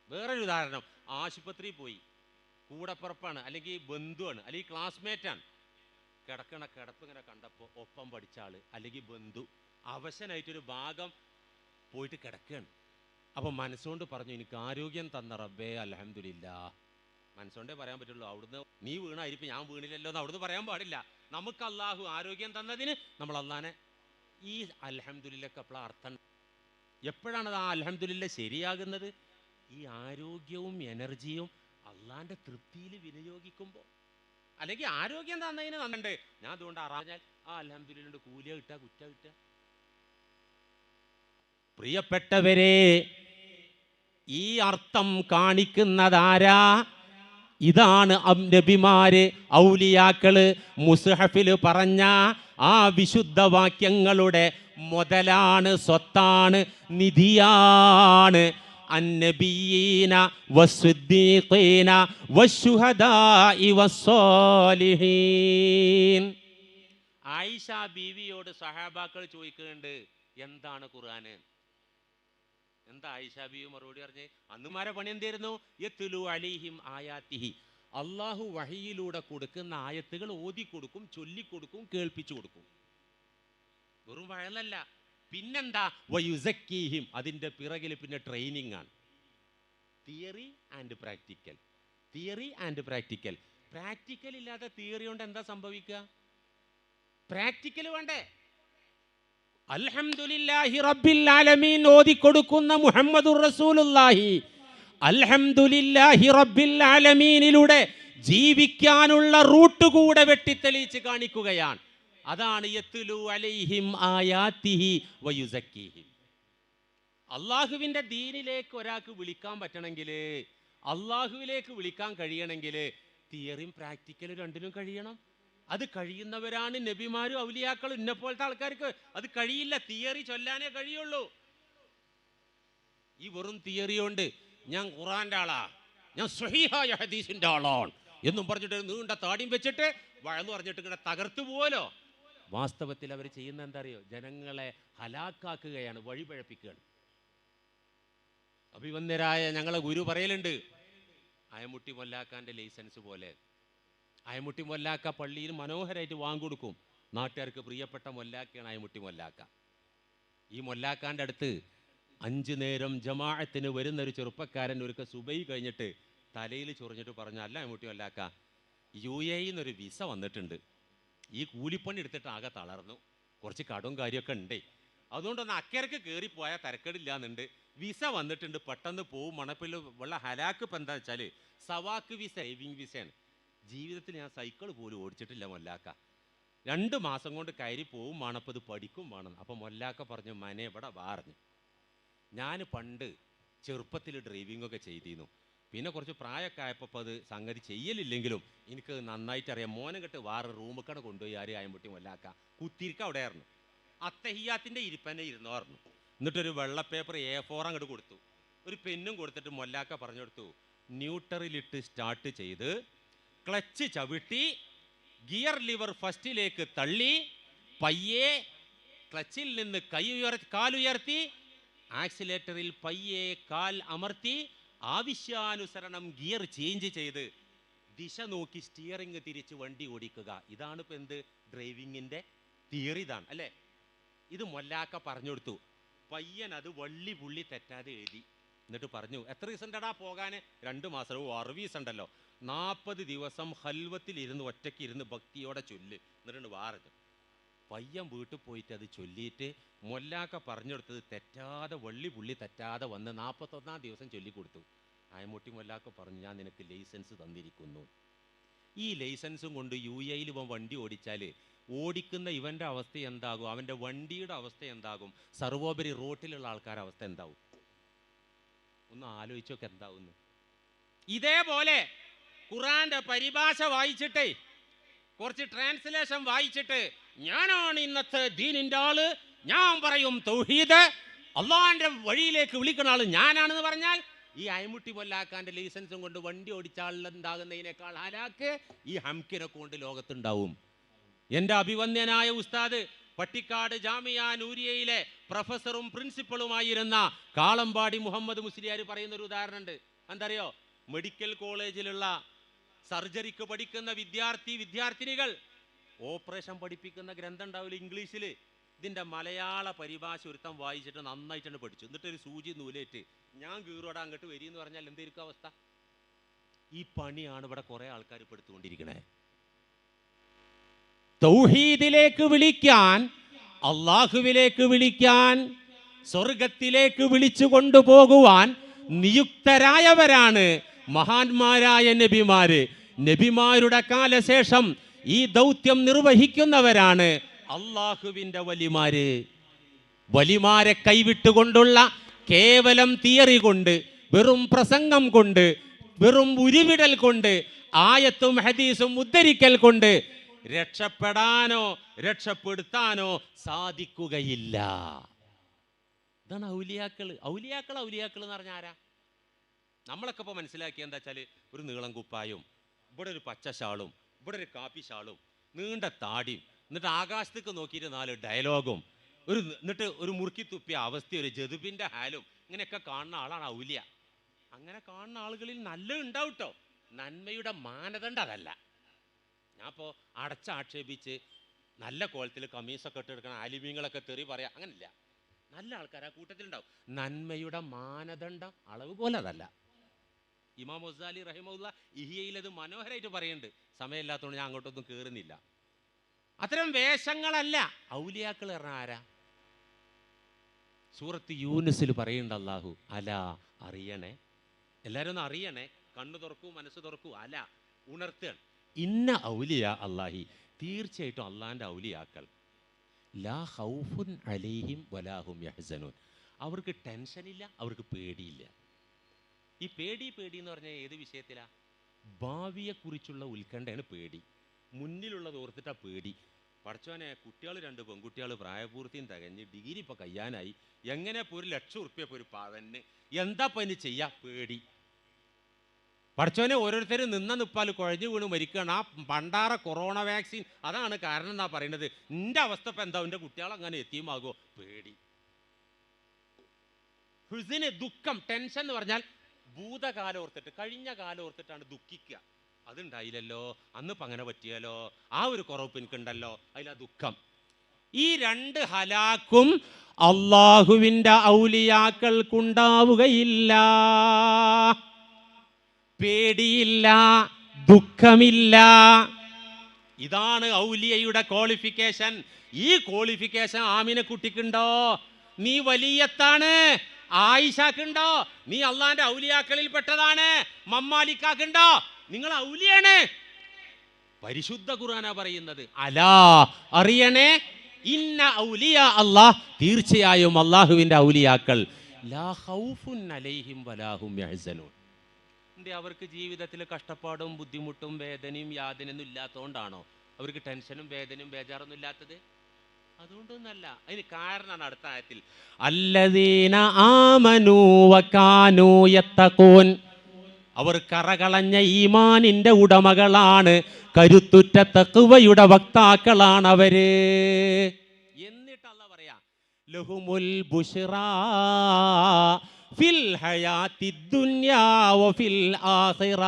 വേറൊരു ഉദാഹരണം, ആശുപത്രിയിൽ പോയി, കൂടപ്പുറപ്പാണ് അല്ലെങ്കിൽ ബന്ധുവാണ് അല്ലെങ്കിൽ ക്ലാസ്മേറ്റാണ്, കിടക്കണ കിടപ്പ് ഇങ്ങനെ കണ്ടപ്പോൾ ഒപ്പം പഠിച്ച ആള് അല്ലെങ്കിൽ ബന്ധു അവശനായിട്ടൊരു ഭാഗം പോയിട്ട് കിടക്കുകയാണ്. അപ്പം മനസ്സുകൊണ്ട് പറഞ്ഞു, എനിക്ക് ആരോഗ്യം തന്ന റബ്ബേ അൽഹംദുലില്ലാ. മനസ്സുകൊണ്ടേ പറയാൻ പറ്റുള്ളൂ. അവിടുന്ന് നീ വീണായിരിക്കും, ഞാൻ വീണില്ലല്ലോ എന്ന് അവിടുന്ന് പറയാൻ പാടില്ല. നമുക്ക് അള്ളാഹു ആരോഗ്യം തന്നതിന് നമ്മൾ അള്ളാനെ ഈ അൽഹംദുലില്ലക്ക് അപ്പോൾ അർത്ഥം. എപ്പോഴാണത് ആ അൽഹംദുലില്ല ശരിയാകുന്നത്? ഈ ആരോഗ്യവും എനർജിയും അള്ളാന്റെ തൃപ്തിയിൽ വിനിയോഗിക്കുമ്പോൾ. അല്ലെങ്കിൽ ആരോഗ്യം തന്നതിന് നന്നുണ്ട്, ഞാൻ അതുകൊണ്ട് അറിഞ്ഞാൽ ആ അൽഹംദുലില്ലയുടെ കൂലിയ കിട്ടുക, കുറ്റ കിട്ടുക. പ്രിയപ്പെട്ടവരെ, ഈ അർത്ഥം കാണിക്കുന്നതാരാ? ഇതാണ് നബിമാര്, ഔലിയാക്കള് മുസ്ഹഫില് പറഞ്ഞ ആ വിശുദ്ധ വാക്യങ്ങളുടെ മുതലാണ്, സ്വത്താണ്, നിധിയാണ്. അന്നബിയീന വസ്സുദ്ദീഖീന വശുഹദാഇ വസ്സാലിഹീൻ. ആയിഷ ബീവിയോട് സഹാബാക്കൾ ചോദിക്കുന്നുണ്ട്, എന്താണ് ഖുർആന്? എന്താ ആയിഷ ബീവി മറുപടി പറഞ്ഞേ? അന്നുമാരെ പണി എന്തായിരുന്നു? യത്ലു അലൈഹിം ആയാതിഹി, അള്ളാഹു വഹിയിലൂടെ കൊടുക്കുന്ന ആയത്തുകൾ ഓതിക്കൊടുക്കും, ചൊല്ലിക്കൊടുക്കും, കേൾപ്പിച്ചു കൊടുക്കും. വെറും വഴലല്ല. പിന്നെന്താ? വയുസക്കീഹിം, അതിൻ്റെ പിറകിൽ പിന്നെ ട്രെയിനിങ് ആണ്. Theory and practical, theory and practical. Practical ഇല്ലാത്ത തിയറി കൊണ്ട് എന്താ സംഭവിക്കുക? പ്രാക്ടിക്കൽ വേണ്ടേ? അൽഹംദുലില്ലാഹി റബ്ബിൽ ആലമീൻ ഓതിക്കൊടുക്കുന്ന മുഹമ്മദുർ റസൂലുള്ളാഹി അൽഹംദുലില്ലാഹി റബ്ബിൽ ആലമീനിലൂടെ ജീവിക്കാനുള്ള റൂട്ട് കൂടെ വെട്ടിത്തെളിയിച്ച് കാണിക്കുകയാണ്. അതാണ് യത്ലു അലൈഹിം ആയാതിഹി വയുസക്കീഹിം. അള്ളാഹുവിൻ്റെ ദീനിലേക്ക് ഒരാൾക്ക് വിളിക്കാൻ പറ്റണമെങ്കിൽ, അള്ളാഹുവിലേക്ക് വിളിക്കാൻ കഴിയണമെങ്കിൽ തിയറിയും പ്രാക്ടിക്കലും രണ്ടിനും കഴിയണം. അത് കഴിയുന്നവരാണ് നബിമാരും ഔലിയാക്കളും. ഇന്നെപ്പോലത്തെ ആൾക്കാർക്ക് അത് കഴിയില്ല. തിയറി ചൊല്ലാനേ കഴിയുള്ളൂ. ഈ വെറും തിയറി കൊണ്ട് ഞാൻ ഖുറാന്റെ ആളാ, ഞാൻ സ്വഹീഹായ ഹദീസിന്റെ ആളാണ് എന്നും പറഞ്ഞിട്ട് നീണ്ട താടിയും വെച്ചിട്ട് വഴന്നു പറഞ്ഞിട്ട് ഇങ്ങനെ തകർത്തു പോലോ. വാസ്തവത്തിൽ അവർ ചെയ്യുന്ന എന്താ അറിയോ? ജനങ്ങളെ ഹലാക്കാക്കുകയാണ്, വഴിപഴപ്പിക്കുകയാണ്. അഭിവന്യരായ ഞങ്ങളെ ഗുരു പറയലുണ്ട്, അയമുട്ടി മൊല്ലാക്കാൻ്റെ ലൈസൻസ് പോലെ. അയമുട്ടി മൊല്ലാക്ക പള്ളിയിൽ മനോഹരമായിട്ട് വാങ്ങിക്കൊടുക്കും. നാട്ടുകാർക്ക് പ്രിയപ്പെട്ട മൊല്ലാക്കയാണ് അയമുട്ടി മൊല്ലാക്ക. ഈ മൊല്ലാക്കാൻ്റെ അടുത്ത് 5 നേരം ജമാഅത്തിന് വരുന്നൊരു ചെറുപ്പക്കാരൻ ഒരിക്കൽ സുബൈ കഴിഞ്ഞിട്ട് തലയിൽ ചൊറിഞ്ഞിട്ട് പറഞ്ഞു, അല്ല അയമുട്ടി മൊല്ലാക്ക, UAE എന്നൊരു വിസ വന്നിട്ടുണ്ട്. ഈ കൂലിപ്പണി എടുത്തിട്ട് ആകെ തളർന്നു, കുറച്ച് കടവും കാര്യമൊക്കെ ഉണ്ടേ, അതുകൊണ്ടൊന്ന് അക്കരക്ക് കയറിപ്പോയാൽ തരക്കേടില്ലാന്നുണ്ട്. വിസ വന്നിട്ടുണ്ട്, പെട്ടെന്ന് പോവും. മണപ്പിൽ ഉള്ള ഹലാക്ക് ഇപ്പം എന്താ വെച്ചാൽ സവാക്ക് വിസ, ഡ്രൈവിംഗ് വിസയാണ്. ജീവിതത്തിൽ ഞാൻ സൈക്കിൾ പോലും ഓടിച്ചിട്ടില്ല മൊല്ലാക്ക. 2 മാസം കൊണ്ട് കയറി പോവും, മണപ്പത് പഠിക്കും വേണം. അപ്പം മൊല്ലാക്ക പറഞ്ഞു, മനെ ഇവിടെ പറഞ്ഞു, ഞാൻ പണ്ട് ചെറുപ്പത്തിൽ ഡ്രൈവിങ്ങൊക്കെ ചെയ്തിരുന്നു. പിന്നെ കുറച്ച് പ്രായമൊക്കെ ആയപ്പോൾ അത് സംഗതി ചെയ്യലില്ലെങ്കിലും എനിക്ക് നന്നായിട്ട് അറിയാം. മോനെ കെട്ട് വേറെ റൂമിക്കട കൊണ്ടുപോയി ആരും അയമ്പുട്ടി മൊല്ലാക്ക കുത്തിരിക്ക അവിടെ ആയിരുന്നു. അത്തഹിയാത്തിൻ്റെ ഇരിപ്പന്നെ ഇരുന്നോർന്നു. എന്നിട്ടൊരു വെള്ള പേപ്പർ A4 അങ്ങോട്ട് കൊടുത്തു, ഒരു പെന്നും കൊടുത്തിട്ട് മൊല്ലാക്ക പറഞ്ഞു കൊടുത്തു, ന്യൂട്രലിട്ട് സ്റ്റാർട്ട് ചെയ്ത് ക്ലച്ച് ചവിട്ടി ഗിയർ ലിവർ ഫസ്റ്റിലേക്ക് തള്ളി പയ്യെ ക്ലച്ചിൽ നിന്ന് കാലുയർത്തി ആക്സിലേറ്ററിൽ പയ്യെ കാൽ അമർത്തി ആവശ്യാനുസരണം ഗിയർ ചേഞ്ച് ചെയ്ത് ദിശ നോക്കി സ്റ്റിയറിംഗ് തിരിച്ച് വണ്ടി ഓടിക്കുക. ഇതാണ് ഇപ്പം എന്ത്? ഡ്രൈവിങ്ങിൻ്റെ തിയറി ഇതാണ് അല്ലേ? ഇത് മൊല്ലാക്ക പറഞ്ഞു കൊടുത്തു. പയ്യൻ അത് വള്ളി പുള്ളി തെറ്റാതെ എഴുതി. എന്നിട്ട് പറഞ്ഞു, എത്ര ദിവസം ഉണ്ടടാ പോകാൻ? 2 മാസം. 60 ദിവസം ഉണ്ടല്ലോ. 40 ദിവസം ഹൽവത്തിലിരുന്ന് ഒറ്റയ്ക്ക് ഇരുന്ന് ഭക്തിയോടെ ചൊല്ല്. എന്നിട്ടുണ്ട് പറഞ്ഞു. പയ്യൻ വീട്ടിൽ പോയിട്ട് അത് ചൊല്ലിയിട്ട് മൊല്ലാക്ക പറഞ്ഞു കൊടുത്തത് തെറ്റാതെ വള്ളി പുള്ളി തെറ്റാതെ വന്ന് 41-ാം ദിവസം ചൊല്ലിക്കൊടുത്തു. അയമുട്ടി മൊല്ലാക്ക പറഞ്ഞു, ഞാൻ നിനക്ക് ലൈസൻസ് തന്നിരിക്കുന്നു. ഈ ലൈസൻസും കൊണ്ട് UAE ഇവൻ വണ്ടി ഓടിച്ചാൽ ഓടിക്കുന്ന ഇവൻ്റെ അവസ്ഥ എന്താകും? അവൻ്റെ വണ്ടിയുടെ അവസ്ഥ എന്താകും? സർവോപരി റോട്ടിലുള്ള ആൾക്കാരുടെ അവസ്ഥ എന്താവും? ഒന്ന് ആലോചിച്ചൊക്കെ എന്താവുന്നു. ഇതേപോലെ ഖുറാന്റെ പരിഭാഷ വായിച്ചിട്ടേ, കുറച്ച് ട്രാൻസ്ലേഷൻ വായിച്ചിട്ട്, ഞാനാണ് ഇന്നത്തെ ദീനിൻ്റെ ആള്, ഞാൻ പറയും തൗഹീദ്, അള്ളാഹിന്റെ വഴിയിലേക്ക് വിളിക്കുന്ന ആള് ഞാനാണെന്ന് പറഞ്ഞാൽ ഈ അയമുട്ടി മൊല്ലാക്കാൻ്റെ ലൈസൻസും കൊണ്ട് വണ്ടി ഓടിച്ച ആളുണ്ടാകുന്നതിനേക്കാൾ ഹലാക്ക് ഈ ഹംകിനെ കൊണ്ട് ലോകത്തുണ്ടാവും. എൻ്റെ അഭിവന്യനായ ഉസ്താദ് പട്ടിക്കാട് ജാമിയ നൂരിയയിലെ പ്രൊഫസറും പ്രിൻസിപ്പളുമായിരുന്ന കാളമ്പാടി മുഹമ്മദ് മുസ്ലിയാർ പറയുന്നൊരു ഉദാഹരണമുണ്ട്. എന്തറിയോ? മെഡിക്കൽ കോളേജിലുള്ള സർജറിക്ക് പഠിക്കുന്ന വിദ്യാർത്ഥിനികൾ ഓപ്പറേഷൻ പഠിപ്പിക്കുന്ന ഗ്രന്ഥം ഉണ്ടാവില്ല ഇംഗ്ലീഷിൽ. ഇതിൻ്റെ മലയാള പരിഭാഷ ഒരുത്തം വായിച്ചിട്ട് നന്നായിട്ടാണ് പഠിച്ചു. എന്നിട്ടൊരു സൂചി നൂലേറ്റ് ഞാൻ കീറോടെ അങ്ങോട്ട് വരിയെന്ന് പറഞ്ഞാൽ എന്തായിരിക്കും അവസ്ഥ? ഈ പണിയാണ് ഇവിടെ കുറേ ആൾക്കാർ ഇപ്പോൾ എടുത്തുകൊണ്ടിരിക്കണേ. തൗഹീദിലേക്ക് വിളിക്കാൻ, അള്ളാഹുവിലേക്ക് വിളിക്കാൻ, സ്വർഗത്തിലേക്ക് വിളിച്ചു കൊണ്ടുപോകുവാൻ നിയുക്തരായവരാണ് മഹാന്മാരായ നബിമാര്. നബിമാരുടെ കാലശേഷം ഈ ദൗത്യം നിർവഹിക്കുന്നവരാണ് അള്ളാഹുവിൻ്റെ വലിമാര്. വലിമാരെ കൈവിട്ടുകൊണ്ടുള്ള കേവലം തിയറി കൊണ്ട്, വെറും പ്രസംഗം കൊണ്ട്, വെറും ഉരുവിടൽ കൊണ്ട്, ആയത്തും ഹദീസും ഉദ്ധരിക്കൽ കൊണ്ട് രക്ഷപ്പെടാനോ രക്ഷപ്പെടുത്താനോ സാധിക്കുകയില്ല. ഇതാണ് ഔലിയാക്കള്. ഔലിയാക്കൾ എന്ന് പറഞ്ഞാൽ ആരാ? നമ്മളൊക്കെ ഇപ്പോൾ മനസ്സിലാക്കിയ എന്താ വെച്ചാൽ ഒരു നീളം കുപ്പായും, ഇവിടെ ഒരു പച്ച ഷാളും, ഇവിടെ ഒരു കാപ്പി ഷാളും, നീണ്ട താടിയും, എന്നിട്ട് ആകാശത്തേക്ക് നോക്കിയിട്ട് 4 ഡയലോഗും, എന്നിട്ട് ഒരു മുറുക്കി തുപ്പിയ അവസ്ഥ, ഒരു ജതുബിൻ്റെ ഹാലും, ഇങ്ങനെയൊക്കെ കാണുന്ന ആളാണ് ഔലിയ. അങ്ങനെ കാണുന്ന ആളുകളിൽ നല്ല ഉണ്ടാവും കേട്ടോ. നന്മയുടെ മാനദണ്ഡം അതല്ല. ഞാൻ ഇപ്പോൾ അടച്ചാക്ഷേപിച്ച് നല്ല കോലത്തിൽ കമ്മീസൊക്കെ ഇട്ടെടുക്കണം, ആലിമീങ്ങളൊക്കെ തെറി പറയാം, അങ്ങനില്ല. നല്ല ആൾക്കാർ ആ കൂട്ടത്തിലുണ്ടാവും. നന്മയുടെ മാനദണ്ഡം അളവ് പോലെ അതല്ല. ഇമാം ഗസാലി റഹിമഹുല്ല ഇഹിയയിൽ അത് മനോഹരമായിട്ട് പറയുന്നുണ്ട്. സമയമില്ലാത്തതുകൊണ്ട് ഞാൻ അങ്ങോട്ടൊന്നും കയറുന്നില്ല. അത്തരം വേഷങ്ങളല്ല ഔലിയാക്കൾ പറഞ്ഞാൽ ആരാ? സൂറത്ത് യൂനുസിൽ പറയുന്നുണ്ട് അല്ലാഹു, അല അറിയണേ, എല്ലാവരും ഒന്ന് അറിയണേ, കണ്ണു തുറക്കൂ, മനസ്സ് തുറക്കൂ, അല ഉണർത്തുകയാണ്. ഇന്ന ഔലിയ അല്ലാഹി, തീർച്ചയായിട്ടും അള്ളാഹിൻ്റെ ഔലിയാക്കൾ, ലാ ഖൗഫുൻ അലൈഹിം വലാഹും യഹ്സനൂൻ, അവർക്ക് ടെൻഷനില്ല, അവർക്ക് പേടിയില്ല. ഈ പേടി എന്ന് പറഞ്ഞാൽ ഏത് വിഷയത്തിലാ? ഭാവിയെക്കുറിച്ചുള്ള ഉത്കണ്ഠയാണ് പേടി. മുന്നിലുള്ളത് ഓർത്തിട്ടാ പേടി. പഠിച്ചോനെ, കുട്ടികൾ 2 പെൺകുട്ടികൾ പ്രായപൂർത്തിയും തികഞ്ഞ് ഡിഗ്രി ഇപ്പോൾ കഴിയാനായി, എങ്ങനെ ഇപ്പോൾ 1,00,000 ഉറുപ്പ്യ ഇപ്പോൾ ഒരു പവന്, എന്താ ഇപ്പം അതിന് ചെയ്യാ? പേടി. പഠിച്ചോനെ, ഓരോരുത്തരും നിപ്പാൽ കുഴഞ്ഞു വീണ് മരിക്കുകയാണ്. ആ പണ്ടാറ കൊറോണ വാക്സിൻ അതാണ് കാരണം എന്നാ പറയുന്നത്. എൻ്റെ അവസ്ഥ ഇപ്പം എന്താ? എൻ്റെ കുട്ടികൾ അങ്ങനെ എത്തിയുമാകുമോ? പേടി. ഹുസ്ന്, ദുഃഖം, ടെൻഷൻ എന്ന് പറഞ്ഞാൽ ഭൂതകാലം ഓർത്തിട്ട്, കഴിഞ്ഞ കാലം ഓർത്തിട്ടാണ് ദുഃഖിക്കുക. അതുണ്ടായില്ലല്ലോ, അന്നിപ്പോൾ അങ്ങനെ പറ്റിയാലോ, ആ ഒരു കുറവ് എനിക്കുണ്ടല്ലോ, അതിലാ ദുഃഖം. ഈ 2 ഹലാക്കും അള്ളാഹുവിൻ്റെ ഔലിയാക്കൾക്കുണ്ടാവുകയില്ല. പേടിയില്ല, ദുഃഖമില്ല. ഇതാണ് ഔലിയയുടെ ക്വാളിഫിക്കേഷൻ. ഈ ക്വാളിഫിക്കേഷൻ ആമിനെ കുട്ടിക്കുണ്ടോ? നീ വലിയത്താണ്. ആയിഷക്കുണ്ടോ? നീ അള്ളാന്റെ ഔലിയാക്കളിൽ പെട്ടതാണ്. മമ്മാലിക്കാക്കുണ്ടോ? നിങ്ങൾ ഔലിയാണ്. പരിശുദ്ധ ഖുർആനാ പറയുന്നത്, അലാ അറിയണേ, ഇന്ന ഔലിയ അല്ലാഹ്, തീർച്ചയായും അള്ളാഹുവിൻ്റെ ഔലിയാക്കൾ, ലാ ഖൗഫുൻ അലൈഹിം വലാഹും യഹ്സനൂൻ. അവർക്ക് ജീവിതത്തിൽ കഷ്ടപ്പാടും ബുദ്ധിമുട്ടും വേദനയും യാതനയൊന്നും ഇല്ലാത്തതുകൊണ്ടാണോ അവർക്ക് ടെൻഷനും വേദനയും ബേജാറൊന്നും ഇല്ലാത്തത്? അതുകൊണ്ടൊന്നല്ല. അതിന് കാരണമാണ് അടുത്ത ആയത്തിൽ, അല്ലദീന ആമനൂ വകാനൂ യത്തഖൂൻ, അവർ കറകളഞ്ഞ ഈമാനിന്റെ ഉടമകളാണ്, കരുത്തുറ്റ തഖ്വയുടെ വക്താക്കളാണ് അവര്. എന്നിട്ട് അല്ലാഹ് പറയാ, ലഹുമുൽ ബുശ്റാ ഫിൽ ഹയാത്തിദ് ദുനിയാ വഫിൽ ആഖിറ,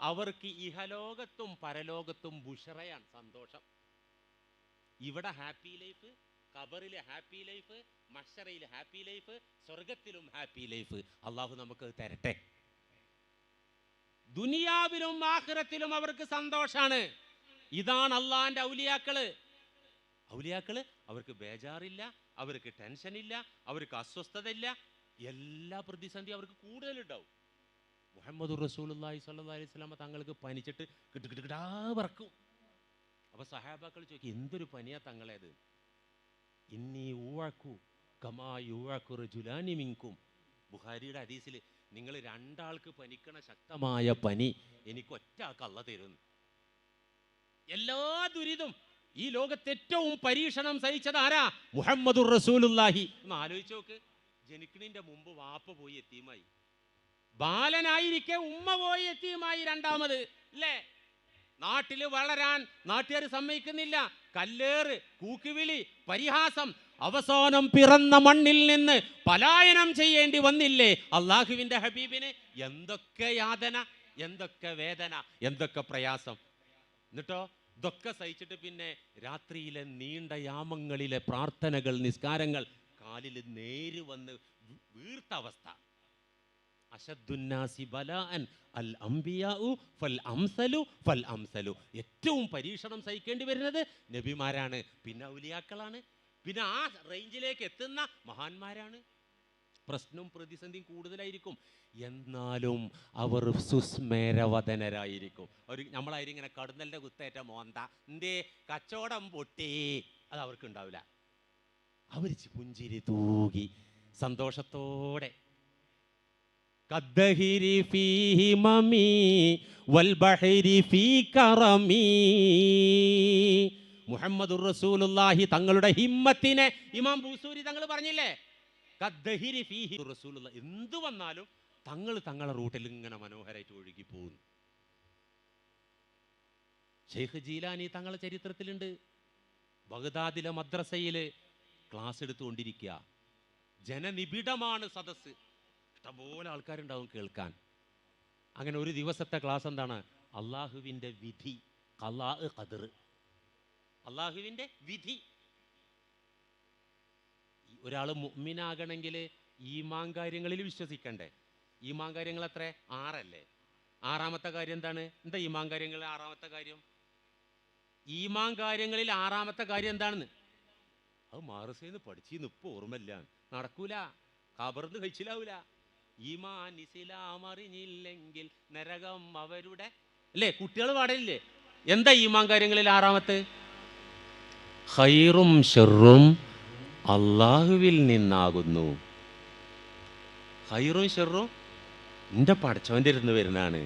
അവർക്ക് ഇഹലോകത്തും പരലോകത്തും ബുശ്റയാണ്, സന്തോഷം. ഇവിടെ ഹാപ്പി ലൈഫ്, ഖബറിലെ ഹാപ്പി ലൈഫ്, മഹ്ശറയിലെ ഹാപ്പി ലൈഫ്, സ്വർഗത്തിലും ഹാപ്പി ലൈഫ്. അള്ളാഹു നമുക്ക് തരട്ടെ. ദുനിയാവിലും ആഖിറത്തിലും അവർക്ക് സന്തോഷാണ്. ഇതാണ് അള്ളാഹിന്റെ ഔലിയാക്കള്. ഔലിയാക്കള് അവർക്ക് ബേജാറില്ല, അവർക്ക് ടെൻഷനില്ല, അവർക്ക് അസ്വസ്ഥതയില്ല. എല്ലാ പ്രതിസന്ധി അവർക്ക് കൂടുതലുണ്ടാവും. മുഹമ്മദ് റസൂലുള്ളാഹി സ്വല്ലല്ലാഹി അലൈഹി വസല്ലം തങ്ങൾക്ക് പനിച്ചിട്ട് കിട്ടുകിട്ടാ പറക്കും. അപ്പൊ സഹാബാക്കൾ ചോദിക്കും, എന്തൊരു പനിയാ തങ്ങളേത്? ഇന്നി ഊഴക്കു കമാ യൂഴക്കു റജുലാനി മിൻകും. ബുഖാരിയുടെ ഹദീസിൽ, നിങ്ങൾ 2 ആൾക്ക് പനിക്കണ ശക്തമായ പനി എനിക്ക് ഒറ്റ ആൾക്ക് അല്ലാഹ് തരുന്നു. എല്ലാ ദുരിതം, ഈ ലോകത്ത് ഏറ്റവും പരീക്ഷണം സഹിച്ചത് ആരാ? മുഹമ്മദുർ റസൂലുള്ളാഹി. ഒന്ന് ആലോചിച്ച് നോക്ക്. ജനിക്കണിന്റെ മുമ്പ് വാപ്പ പോയി യതീമായി, ബാലനായിരിക്കെ ഉമ്മ പോയി യതീമായി, രണ്ടാമത് അല്ലേ? നാട്ടില് വളരാൻ നാട്ടുകാർ സമ്മതിക്കുന്നില്ല. കല്ലേറ്, കൂക്കുവിളി, പരിഹാസം. അവസാനം പിറന്ന മണ്ണിൽ നിന്ന് പലായനം ചെയ്യേണ്ടി വന്നില്ലേ അള്ളാഹുവിന്റെ ഹബീബിന്? എന്തൊക്കെ യാതന, എന്തൊക്കെ വേദന, എന്തൊക്കെ പ്രയാസം. എന്നിട്ടോ ഇതൊക്കെ സഹിച്ചിട്ട് പിന്നെ രാത്രിയിലെ നീണ്ട യാമങ്ങളിലെ പ്രാർത്ഥനകൾ, നിസ്കാരങ്ങൾ, കാലിൽ നേര് വന്ന് വീർത്ത അവസ്ഥ. അശദ്ദുന്നാസി ബലാഅൻ അൽ അംബിയാഉ ഫൽ അംസലു ഫൽ അംസലു. ഏറ്റവും പരീക്ഷണം സഹിക്കേണ്ടി വരുന്നത് നബിമാരാണ്, പിന്നെ ഔലിയാക്കളാണ്, പിന്നെ ആ റേഞ്ചിലേക്ക് എത്തുന്ന മഹാന്മാരാണ്. പ്രശ്നവും പ്രതിസന്ധിയും കൂടുതലായിരിക്കും, എന്നാലും അവർ സുസ്മേരവദനരായിരിക്കും. അവർ നമ്മളായിരിക്കും ഇങ്ങനെ കടുന്നലിൻ്റെ കുത്തേറ്റ മോന്ത, എന്തേ കച്ചവടം പൊട്ടി, അത് അവർക്ക് ഉണ്ടാവില്ല. അവർ പുഞ്ചിരി തൂകി സന്തോഷത്തോടെ. കദ്ദഹിരി ഫീഹി മമീ വൽബഹരി ഫീ കറമീ. മുഹമ്മദുർ റസൂലുള്ളാഹി തങ്ങളുടെ ഹിമ്മത്തിനെ ഇമാം ബൂസൂരി തങ്ങൾ പറഞ്ഞില്ലേ, കദ്ദഹിരി ഫീഹി റസൂലുള്ളാഹി. എന്തു വന്നാലും തങ്ങൾ തങ്ങളുടെ റൂട്ടിൽ ഇങ്ങനെ മനോഹരമായിട്ട് ഒഴുകി പോകുന്നു. ഷെയ്ഖ് ജീലാനി തങ്ങളുടെ ചരിത്രത്തിലുണ്ട്. ബഗ്ദാദിലെ മദ്രസയിൽ ക്ലാസ് എടുത്തുകൊണ്ടിരിക്കുക, ജനനിബിഡമാണ് സദസ്സ്, ഇഷ്ടംപോലെ ആൾക്കാരുണ്ടാവും കേൾക്കാൻ. അങ്ങനെ ഒരു ദിവസത്തെ ക്ലാസ് എന്താണ്? അള്ളാഹുവിൻ്റെ വിധി, ഖലാ ഖദർ, അള്ളാഹുവിൻ്റെ വിധി. ഒരാൾ മുഅ്മിനാകണമെങ്കിൽ ഈമാൻ കാര്യങ്ങളിൽ വിശ്വസിക്കണ്ടേ? ഈമാൻ കാര്യങ്ങൾ എത്ര? 6 അല്ലേ? 6ാമത്തെ കാര്യം എന്താണ്? എന്താ ഈമാൻ കാര്യങ്ങളിൽ 6ാമത്തെ കാര്യം? ഈമാൻ കാര്യങ്ങളിൽ 6ാമത്തെ കാര്യം എന്താണെന്ന് അത് മാറസേന്ന് പഠിച്ചിന്ന് ഇപ്പോൾ ഓർമ്മയില്ല. നടക്കൂല, ഖബറിന്ന് കഴിച്ചിലാവൂല. ഈമാൻ ഇസ്ലാം അറിഞ്ഞില്ലെങ്കിൽ നരകം അവരുടെ, അല്ലേ? കുട്ടികൾ പാടില്ലേ? എന്താ ഈമാൻ കാര്യങ്ങളിൽ 6ാമത്തെ? ഖൈറും ശർറും അള്ളാഹുവിൽ നിന്നാകുന്നു. ഖൈറും ശർറും എൻ്റെ പടച്ചവൻ്റെ ഇരുന്ന് വരുന്നതാണ്.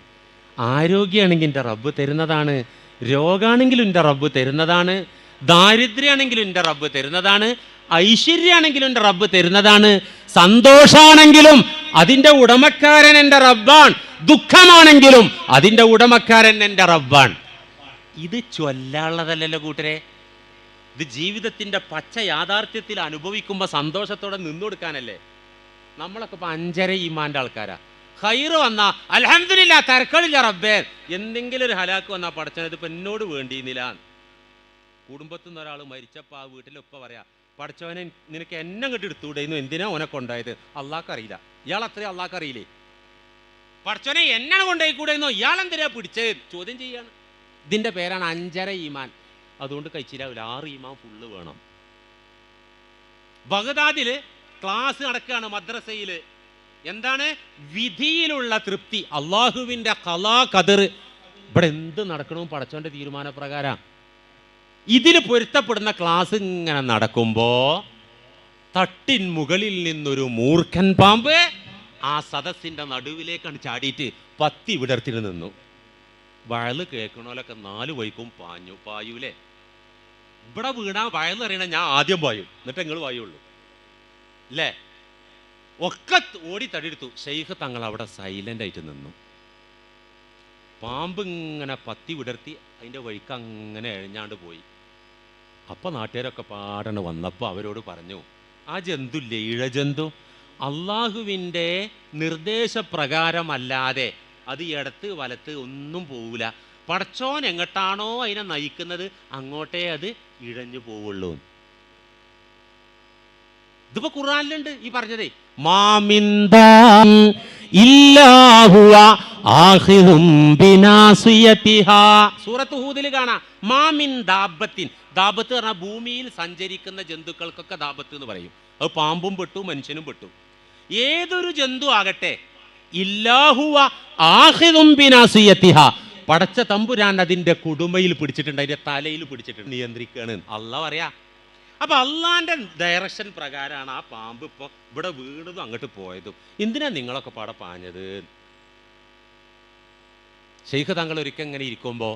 ആരോഗ്യമാണെങ്കിൽ എൻ്റെ റബ്ബ് തരുന്നതാണ്, രോഗാണെങ്കിലും എൻ്റെ റബ്ബ് തരുന്നതാണ്, ദാരിദ്ര്യമാണെങ്കിലും എൻ്റെ റബ്ബ് തരുന്നതാണ്, ഐശ്വര്യമാണെങ്കിലും എൻ്റെ റബ്ബ് തരുന്നതാണ്, സന്തോഷാണെങ്കിലും അതിൻ്റെ ഉടമക്കാരൻ എൻ്റെ റബ്ബാണ്, ദുഃഖമാണെങ്കിലും അതിൻ്റെ ഉടമക്കാരൻ എൻ്റെ റബ്ബാണ്. ഇത് ചൊല്ലാനുള്ളതല്ലല്ലോ കൂട്ടരെ, ഇത് ജീവിതത്തിൻ്റെ പച്ച യാഥാർത്ഥ്യത്തിൽ അനുഭവിക്കുമ്പോൾ സന്തോഷത്തോടെ നിന്നുകൊടുക്കാനല്ലേ. നമ്മളൊക്കെ ഇപ്പം 5.5 ഈമാൻ്റെ ആൾക്കാരാ. ഖൈറ് വന്നാ അൽഹംദുലില്ലാ, തരക്കളില്ല റബ്ബേ. എന്തെങ്കിലും ഒരു ഹലാക്ക് വന്നാൽ പടച്ചവൻ ഇതിപ്പോൾ എന്നോട് വേണ്ടിയിരുന്നില്ല. കുടുംബത്തിൽ നിന്ന് ഒരാൾ മരിച്ചപ്പോൾ ആ വീട്ടിലെ ഉപ്പ പറയാ, പടച്ചവനെ നിനക്ക് എന്നെ അങ്ങോട്ട് എടുത്തുകൂടെയിരുന്നു, എന്തിനാ ഓനെ കൊണ്ടായത്? അള്ളാഹ്ക്ക് അറിയില്ല. ഇയാൾ അത്രയും അള്ളാഹ്ക്ക് അറിയില്ലേ? പടച്ചവനെ എന്നെ കൊണ്ടുപോയിക്കൂടെയിരുന്നോ, ഇയാൾ എന്തിനാ പിടിച്ചത്? ചോദ്യം ചെയ്യാണ്. ഇതിൻ്റെ പേരാണ് 5.5 ഈമാൻ. അതുകൊണ്ട് കഴിച്ചില്ലാവില്ല. 6 ഈമാൻ ഫുള്ള് വേണം. ബഗ്ദാദിൽ ക്ലാസ് നടക്കുകയാണ് മദ്രസയിൽ. എന്താണ്? വിധിയിലുള്ള തൃപ്തി, അള്ളാഹുവിൻ്റെ ഖലാ ഖദർ. ഇവിടെ എന്ത് നടക്കണമെന്ന് പടച്ചവൻ്റെ തീരുമാനപ്രകാരം. ഇതിൽ പൊരുത്തപ്പെടുന്ന ക്ലാസ് ഇങ്ങനെ നടക്കുമ്പോൾ തട്ടിൻ മുകളിൽ നിന്നൊരു മൂർഖൻ പാമ്പ് ആ സദസ്സിൻ്റെ നടുവിലേക്കാണ് ചാടിയിട്ട് പത്തി വിടർത്തിട്ട് നിന്നു. വയല് കേൾക്കണോലൊക്കെ 4 വഴിക്കും പായൂലേ? ഇവിടെ വീണാ വയലറിയണ ഞാൻ ആദ്യം പായും, എന്നിട്ട് നിങ്ങൾ പായുള്ളൂ അല്ലേ? ഒക്കെ ഓടി തടിയെടുത്തു. ശൈഖ് തങ്ങൾ അവിടെ സൈലൻ്റ് ആയിട്ട് നിന്നു. പാമ്പ് ഇങ്ങനെ പത്തി വിടർത്തി അതിൻ്റെ വഴിക്ക് അങ്ങനെ എഴഞ്ഞാണ്ട് പോയി. അപ്പം നാട്ടുകാരൊക്കെ പാടണ് വന്നപ്പോൾ അവരോട് പറഞ്ഞു, ആ ജന്തുല്ലേ, ഇഴജന്തു, അള്ളാഹുവിൻ്റെ നിർദ്ദേശപ്രകാരമല്ലാതെ അത് ഇടത്ത് വലത്ത് ഒന്നും പോവില്ല. പടച്ചോൻ എങ്ങോട്ടാണോ അതിനെ നയിക്കുന്നത് അങ്ങോട്ടേ അത് ഇഴഞ്ഞു പോവുള്ളൂ. ഇതിപ്പോ ഖുർആനിലുണ്ട് ഈ പറഞ്ഞതേ. സൂറത്ത് ഹൂദിൽ കാണാം. മാമിൻ ദാബത്തിൻ, ദാബത്ത് പറഞ്ഞാൽ ഭൂമിയിൽ സഞ്ചരിക്കുന്ന ജന്തുക്കൾക്കൊക്കെ ദാബത്ത് എന്ന് പറയും. അത് പാമ്പും പെട്ടു, മനുഷ്യനും പെട്ടു. ഏതൊരു ജന്തു ആകട്ടെ, ഇല്ലാഹുവ ആഖിദും ബിനാസിയതിഹ, പടച്ച തമ്പുരാൻ അതിൻ്റെ കുടുമയിൽ പിടിച്ചിട്ടുണ്ട്, അതിൻ്റെ തലയിൽ പിടിച്ചിട്ടുണ്ട്, നിയന്ത്രിക്കുകയാണ്. അള്ളാഹ് പറയാ. അപ്പൊ അള്ളാന്റെ ഡയറക്ഷൻ പ്രകാരമാണ് ആ പാമ്പ് ഇപ്പോൾ ഇവിടെ വീണതും അങ്ങോട്ട് പോയതും. എന്തിനാ നിങ്ങളൊക്കെ പാടെ പാഞ്ഞത്? ശൈഖ് തങ്ങൾ ഒരിക്കൽ ഇങ്ങനെ ഇരിക്കുമ്പോൾ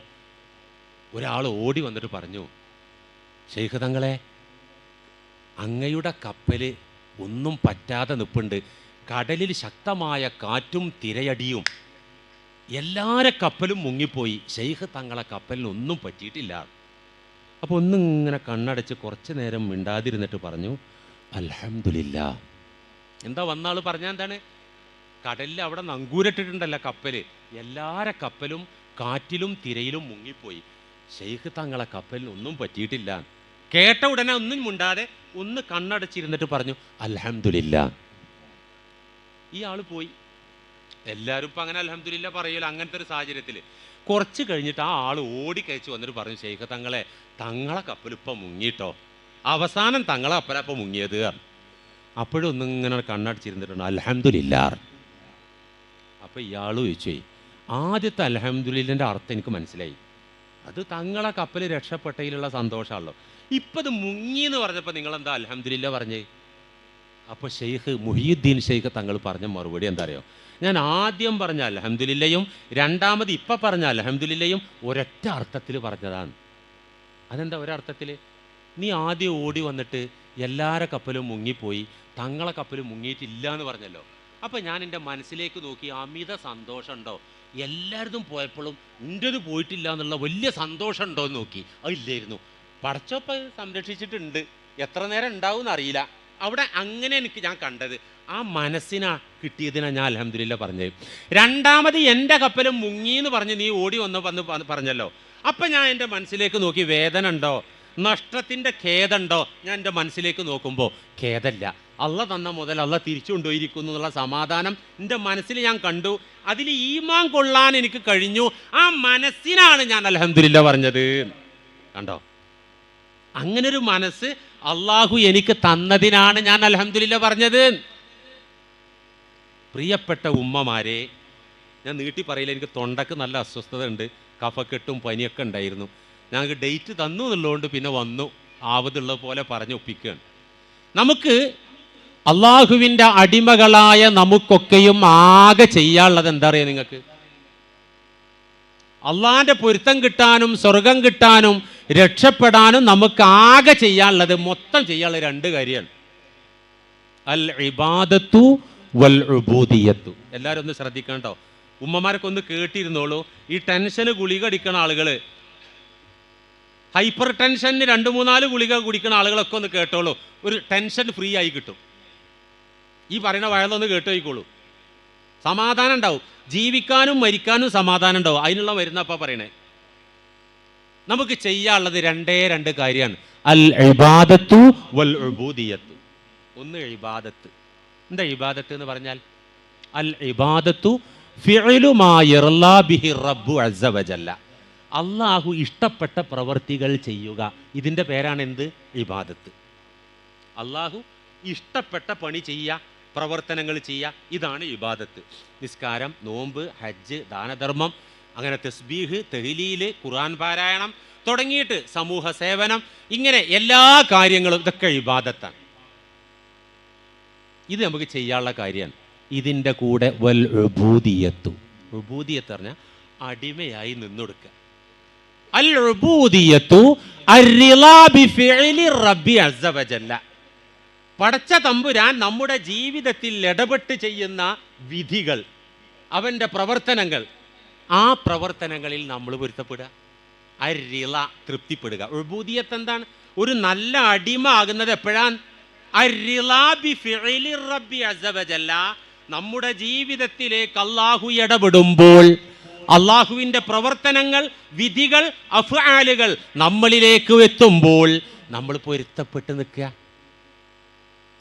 ഒരാൾ ഓടി വന്നിട്ട് പറഞ്ഞു, ശൈഖ് തങ്ങളെ, അങ്ങയുടെ കപ്പൽ ഒന്നും പറ്റാതെ നിൽപ്പുണ്ട്, കടലിൽ ശക്തമായ കാറ്റും തിരയടിയും, എല്ലാവരുടെ കപ്പലും മുങ്ങിപ്പോയി, ശൈഖ് തങ്ങളെ കപ്പലിനൊന്നും പറ്റിയിട്ടില്ല. അപ്പോൾ ഒന്നിങ്ങനെ കണ്ണടച്ച് കുറച്ച് നേരം മിണ്ടാതിരുന്നിട്ട് പറഞ്ഞു, അൽഹംദുലില്ലാ. എന്താ വന്നാൾ പറഞ്ഞാൽ എന്താണ്? കടലിൽ അവിടെ നങ്കൂരിട്ടിട്ടുണ്ടല്ലോ കപ്പൽ, എല്ലാവരുടെ കപ്പലും കാറ്റിലും തിരയിലും മുങ്ങിപ്പോയി, ശൈഖ് തങ്ങളെ കപ്പലിനൊന്നും പറ്റിയിട്ടില്ല. കേട്ട ഉടനെ ഒന്നും മുണ്ടാതെ ഒന്ന് കണ്ണടച്ചിരുന്നിട്ട് പറഞ്ഞു, അൽഹംദുലില്ലാ. ഈ ആൾ പോയി. എല്ലാവരും ഇപ്പം അങ്ങനെ അൽഹംദുലില്ലാ പറയൂല. അങ്ങനത്തെ ഒരു സാഹചര്യത്തിൽ കുറച്ച് കഴിഞ്ഞിട്ട് ആ ആൾ ഓടിക്കയച്ച് വന്നിട്ട് പറഞ്ഞു, ശൈഖ് തങ്ങളെ, തങ്ങളെ കപ്പൽ ഇപ്പം മുങ്ങിയിട്ടോ, അവസാനം തങ്ങളെ കപ്പലപ്പം മുങ്ങിയത്. അപ്പോഴും ഒന്നിങ്ങനെ കണ്ണടച്ചിരുന്നിട്ടുണ്ട്, അൽഹംദുലില്ലാ. അപ്പോൾ ഇയാൾ ചോദിച്ചു, ആദ്യത്തെ അൽഹംദുലില്ലാൻ്റെ അർത്ഥം എനിക്ക് മനസ്സിലായി, അത് തങ്ങളെ കപ്പൽ രക്ഷപ്പെട്ടതിലുള്ള സന്തോഷമാണല്ലോ. ഇപ്പം ഇത് മുങ്ങി എന്ന് പറഞ്ഞപ്പോൾ നിങ്ങളെന്താ അൽഹംദുലില്ലാ പറഞ്ഞേ? അപ്പോൾ ഷെയ്ഖ് മുഹിയുദ്ദീൻ ഷെയ്ഖ് തങ്ങൾ പറഞ്ഞ മറുപടി എന്താ അറിയോ? ഞാൻ ആദ്യം പറഞ്ഞ അൽഹംദുലില്ലയും രണ്ടാമത് ഇപ്പം പറഞ്ഞ അൽഹംദുലില്ലയും ഒരൊറ്റ അർത്ഥത്തിൽ പറഞ്ഞതാണ്. അതെന്താ ഒരർത്ഥത്തിൽ? നീ ആദ്യം ഓടി വന്നിട്ട് എല്ലാവരുടെ കപ്പലും മുങ്ങിപ്പോയി, തങ്ങളെ കപ്പലും മുങ്ങിയിട്ടില്ല എന്ന് പറഞ്ഞല്ലോ. അപ്പം ഞാൻ എൻ്റെ മനസ്സിലേക്ക് നോക്കി, അമിത സന്തോഷമുണ്ടോ, എല്ലായിടത്തും പോയപ്പോഴും എൻ്റേത് പോയിട്ടില്ല എന്നുള്ള വലിയ സന്തോഷം ഉണ്ടോ എന്ന് നോക്കി. അതില്ലായിരുന്നു. പടച്ചോപ്പം സംരക്ഷിച്ചിട്ടുണ്ട്, എത്ര നേരം ഉണ്ടാവും എന്നറിയില്ല. അവിടെ അങ്ങനെ ഞാൻ കണ്ടത് ആ മനസ്സിനാ കിട്ടിയതിനാണ് ഞാൻ അൽഹംദുലില്ലാ പറഞ്ഞത്. രണ്ടാമത് എൻ്റെ കപ്പലും മുങ്ങിയെന്ന് പറഞ്ഞ് നീ ഓടി വന്ന് പറഞ്ഞല്ലോ. അപ്പം ഞാൻ എൻ്റെ മനസ്സിലേക്ക് നോക്കി, വേദന ഉണ്ടോ, നഷ്ടത്തിൻ്റെ ഖേദമുണ്ടോ? ഞാൻ എൻ്റെ മനസ്സിലേക്ക് നോക്കുമ്പോൾ ഖേദമില്ല. അള്ള തന്ന മുതൽ അള്ള തിരിച്ചു കൊണ്ടുപോയിരിക്കുന്നു എന്നുള്ള സമാധാനം എൻ്റെ മനസ്സിൽ ഞാൻ കണ്ടു. അതിൽ ഈമാൻ കൊള്ളാൻ എനിക്ക് കഴിഞ്ഞു. ആ മനസ്സിനാണ് ഞാൻ അൽഹംദുലില്ലാ പറഞ്ഞത്. കണ്ടോ, അങ്ങനൊരു മനസ്സ് അള്ളാഹു എനിക്ക് തന്നതിനാണ് ഞാൻ അൽഹംദുലില്ലാ പറഞ്ഞത്. പ്രിയപ്പെട്ട ഉമ്മമാരെ, ഞാൻ നീട്ടി പറയില്ല, എനിക്ക് തൊണ്ടക്ക് നല്ല അസ്വസ്ഥത ഉണ്ട്, കഫക്കെട്ടും പനിയൊക്കെ ഉണ്ടായിരുന്നു. ഞങ്ങൾക്ക് ഡേറ്റ് തന്നു എന്നുള്ളതുകൊണ്ട് പിന്നെ വന്നു, ആവതുള്ള പോലെ പറഞ്ഞ് ഒപ്പിക്കുകയാണ്. നമുക്ക് അള്ളാഹുവിൻ്റെ അടിമകളായ നമുക്കൊക്കെയും ആകെ ചെയ്യാനുള്ളത് എന്താ അറിയാം നിങ്ങൾക്ക്? അള്ളാഹിൻ്റെ പൊരുത്തം കിട്ടാനും സ്വർഗം കിട്ടാനും രക്ഷപ്പെടാനും നമുക്ക് ആകെ ചെയ്യാനുള്ളത്, മൊത്തം ചെയ്യാനുള്ളത് രണ്ട് കാര്യമാണ്: അൽ ഇബാദത്തു വൽ ഉബൂദിയത്തു. എല്ലാവരും ഒന്ന് ശ്രദ്ധിക്കണം കേട്ടോ, ഉമ്മമാരൊക്കെ ഒന്ന് കേട്ടിരുന്നോളൂ. ഈ ടെൻഷന് ഗുളിക അടിക്കണ ആളുകൾ, ഹൈപ്പർ ടെൻഷന് 2-3-4 ഗുളിക കുടിക്കുന്ന ആളുകളൊക്കെ ഒന്ന് കേട്ടോളൂ. ഒരു ടെൻഷൻ ഫ്രീ ആയി കിട്ടും. ഈ പറയുന്ന വയലൊന്ന് കേട്ട് പോയിക്കോളൂ. സമാധാനം ഉണ്ടാവും, ജീവിക്കാനും മരിക്കാനും സമാധാനം ഉണ്ടാവും. അതിനുള്ള മരുന്ന് അപ്പം പറയണേ. നമുക്ക് ചെയ്യാനുള്ളത് രണ്ട് കാര്യമാണ്: അൽ ഇബാദത്തു വൽ ഉബൂദിയത്തു. ഒന്ന് ഇബാദത്ത്. എന്താ ഇബാദത്ത് എന്ന് പറഞ്ഞാൽ? അൽ ഇബാദത്തു ഫിഅലു മാ യർലാ ബിഹി റബ്ബു അസ്സ വജല്ല. അള്ളാഹു ഇഷ്ടപ്പെട്ട പ്രവർത്തികൾ ചെയ്യുക. ഇതിൻ്റെ പേരാണ് എന്ത്? ഇബാദത്ത്. അള്ളാഹു ഇഷ്ടപ്പെട്ട പണി ചെയ്യുക, പ്രവർത്തനങ്ങൾ ചെയ്യുക, ഇതാണ് ഇബാദത്ത്. നിസ്കാരം, നോമ്പ്, ഹജ്ജ്, ദാനധർമ്മം, അങ്ങനെ തസ്ബീഹ്, തഹ്ലീൽ, ഖുർആൻ പാരായണം തുടങ്ങിയിട്ട് സമൂഹ സേവനം, ഇങ്ങനെ എല്ലാ കാര്യങ്ങളും ഇതൊക്കെ ഇബാദത്താണ്. ഇത് നമുക്ക് ചെയ്യാനുള്ള കാര്യമാണ്. ഇതിൻ്റെ കൂടെ വൽ ഉബൂദിയത്തു. ഉബൂദിയത്ത് പറഞ്ഞാൽ അടിമയായി നിന്നൊടുക്കുക. അൽ ഉബൂദിയത്തു അർറിളാ ബിഫിഇലി റബ്ബി അസ്സ വജല്ല. പടച്ച തമ്പുരാൻ നമ്മുടെ ജീവിതത്തിൽ ഇടപെട്ട് ചെയ്യുന്ന വിധികൾ, അവൻ്റെ പ്രവർത്തനങ്ങൾ, ആ പ്രവർത്തനങ്ങളിൽ നമ്മൾ പൊരുത്തപ്പെടുക. അർറിള, തൃപ്തിപ്പെടുക. ഉബൂദിയത്ത് എന്താണ്? ഒരു നല്ല അടിമ ആകുന്നത് എപ്പോഴാണ്? അർറിളാ ബിഫിഇലി റബ്ബി അസ്സ വജല്ല. നമ്മുടെ ജീവിതത്തിലേക്ക് അള്ളാഹു ഇടപെടുമ്പോൾ, അള്ളാഹുവിൻ്റെ പ്രവർത്തനങ്ങൾ, വിധികൾ, അഫ്ആലുകൾ നമ്മളിലേക്ക് എത്തുമ്പോൾ നമ്മൾ പൊരുത്തപ്പെട്ട് നിൽക്കുക.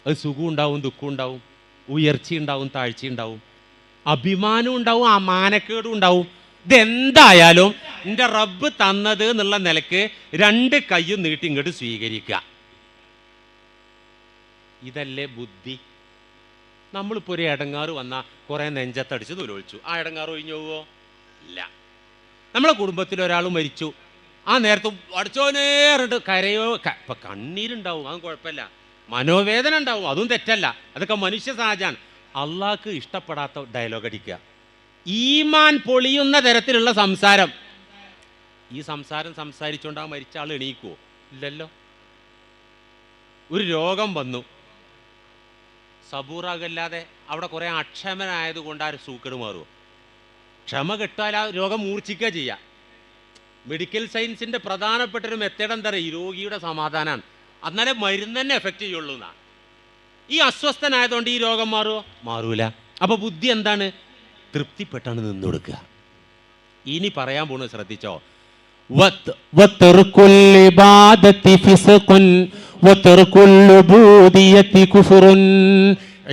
അത് സുഖം ഉണ്ടാവും, ദുഃഖം ഉണ്ടാവും, ഉയർച്ചയുണ്ടാവും, താഴ്ചയുണ്ടാവും, അഭിമാനം ഉണ്ടാവും, മാനക്കേടും ഉണ്ടാവും. ഇതെന്തായാലും എൻ്റെ റബ്ബ് തന്നത് എന്നുള്ള നിലക്ക് 2 കൈയും നീട്ടി ഇങ്ങോട്ട് സ്വീകരിക്കുക. ഇതല്ലേ ബുദ്ധി. നമ്മളിപ്പോൾ ഒരു ഇടങ്ങാറ് വന്നാൽ കുറേ നെഞ്ചത്തടിച്ച് തൊലൊഴിച്ചു, ആ ഇടങ്ങാറ് ഒഴിഞ്ഞു പോവോ? ഇല്ല. നമ്മളെ കുടുംബത്തിൽ ഒരാൾ മരിച്ചു, ആ നേരത്തെ അടിച്ചോനേറിട്ട് കരയോ, ഇപ്പം കണ്ണീരുണ്ടാവും, അതും കുഴപ്പമില്ല, മനോവേദന ഉണ്ടാവും, അതും തെറ്റല്ല, അതൊക്കെ മനുഷ്യ സഹജാണ്. അള്ളാഹ്ക്ക് ഇഷ്ടപ്പെടാത്ത ഡയലോഗ് അടിക്കുക, ഈമാൻ പൊളിയുന്ന തരത്തിലുള്ള സംസാരം. ഈ സംസാരം സംസാരിച്ചുകൊണ്ട് ആ മരിച്ച ആൾ എണീക്കുമോ? ഇല്ലല്ലോ. ഒരു രോഗം വന്നു, സബൂറാകല്ലാതെ അവിടെ കുറേ അക്ഷമനായതുകൊണ്ട് ആ സൂക്കേട് മാറുമോ? ക്ഷമ കെട്ടാൽ ആ രോഗം മൂർച്ഛിക്കുക ചെയ്യുക. മെഡിക്കൽ സയൻസിൻ്റെ പ്രധാനപ്പെട്ടൊരു മെത്തേഡ് എന്താ പറയുക? ഈ രോഗിയുടെ സമാധാനമാണ്. എന്നാലേ മരുന്ന് തന്നെ എഫക്റ്റ് ചെയ്യുള്ളൂ എന്നാ. ഈ അസ്വസ്ഥനായതുകൊണ്ട് ഈ രോഗം മാറുമോ? മാറൂല. അപ്പോൾ ബുദ്ധി എന്താണ്? തൃപ്തിപ്പെട്ടാണ് നിന്ന് കൊടുക്കുക. ഇനി പറയാൻ പോകുന്നത് ശ്രദ്ധിച്ചോ.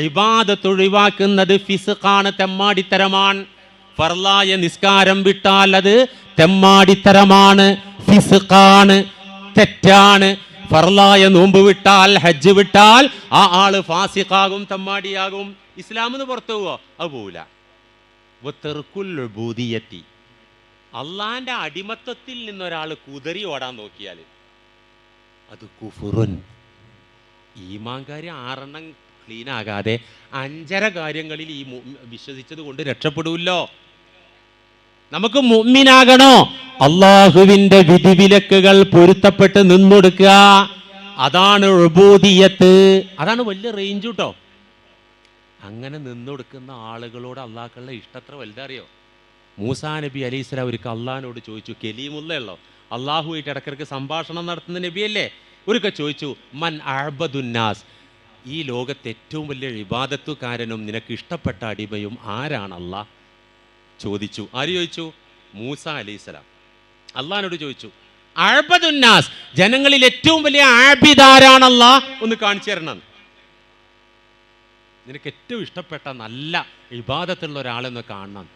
ഇബാദത്ത് ഒഴിവാക്കുന്നത് ഫിസ്ഖാണ്, തെമ്മാടിത്തരമാണ്. ഫർലായ നിസ്കാരം വിട്ടാൽ അത് തെമ്മാടിത്തരമാണ്, ഫിസ്ഖാണ്, തെറ്റാണ്. ഫർലായ നോമ്പ് വിട്ടാൽ, ഹജ്ജ് വിട്ടാൽ ആ ആള് ഫാസിഖാകും, തെമ്മാടിയാകും. ഇസ്ലാമിന്ന് പുറത്തു പോവോ? അത് പോവില്ല. അള്ളാന്റെ അടിമത്തത്തിൽ നിന്നൊരാൾ കുതറി ഓടാൻ നോക്കിയാൽ അത് കുഫുറുൻ. ഈമാൻ കാര്യം 6 ക്ലീൻ ആകാതെ 5 കാര്യങ്ങളിൽ ഈ വിശ്വസിച്ചത് കൊണ്ട് രക്ഷപ്പെടൂല്ലോ. നമുക്ക് മുഅ്മിനാകണോ? അള്ളാഹുവിന്റെ വിധിവിലക്കുകൾ പൊരുത്തപ്പെട്ട് നിന്നൊടുക്കുക. അതാണ് ഉബൂദിയത്ത്. അതാണ് വലിയ റേഞ്ച് കേട്ടോ. അങ്ങനെ നിന്നൊടുക്കുന്ന ആളുകളോട് അള്ളാഹ്ക്കുള്ള ഇഷ്ടത്ര വലുതറിയോ? മൂസാ നബി അലൈഹിസ്സലാം ഒരിക്കൽ അള്ളാഹിനോട് ചോദിച്ചു, കലീമുള്ളല്ലോ, അള്ളാഹുമായിട്ട് ഇടക്കിടക്ക് സംഭാഷണം നടത്തുന്ന നബിയല്ലേ, ഒരിക്കൽ ചോദിച്ചു, മൻ അഅ്ബദുന്നാസ്, ഈ ലോകത്തെ ഏറ്റവും വലിയ ഇബാദത്തുകാരനും നിനക്ക് ഇഷ്ടപ്പെട്ട അടിമയും ആരാണല്ല ചോദിച്ചു. ആര് ചോദിച്ചു? മൂസ അലൈഹിസ്സലാം അള്ളാഹിനോട് ചോദിച്ചു. അഅ്ബദുന്നാസ്, ജനങ്ങളിൽ ഏറ്റവും വലിയ ആബിദാരാണല്ല, ഒന്ന് കാണിച്ചു തരണം. നിനക്ക് ഏറ്റവും ഇഷ്ടപ്പെട്ട നല്ല ഇബാദത്തുള്ള ഒരാളെന്ന് കാണണം.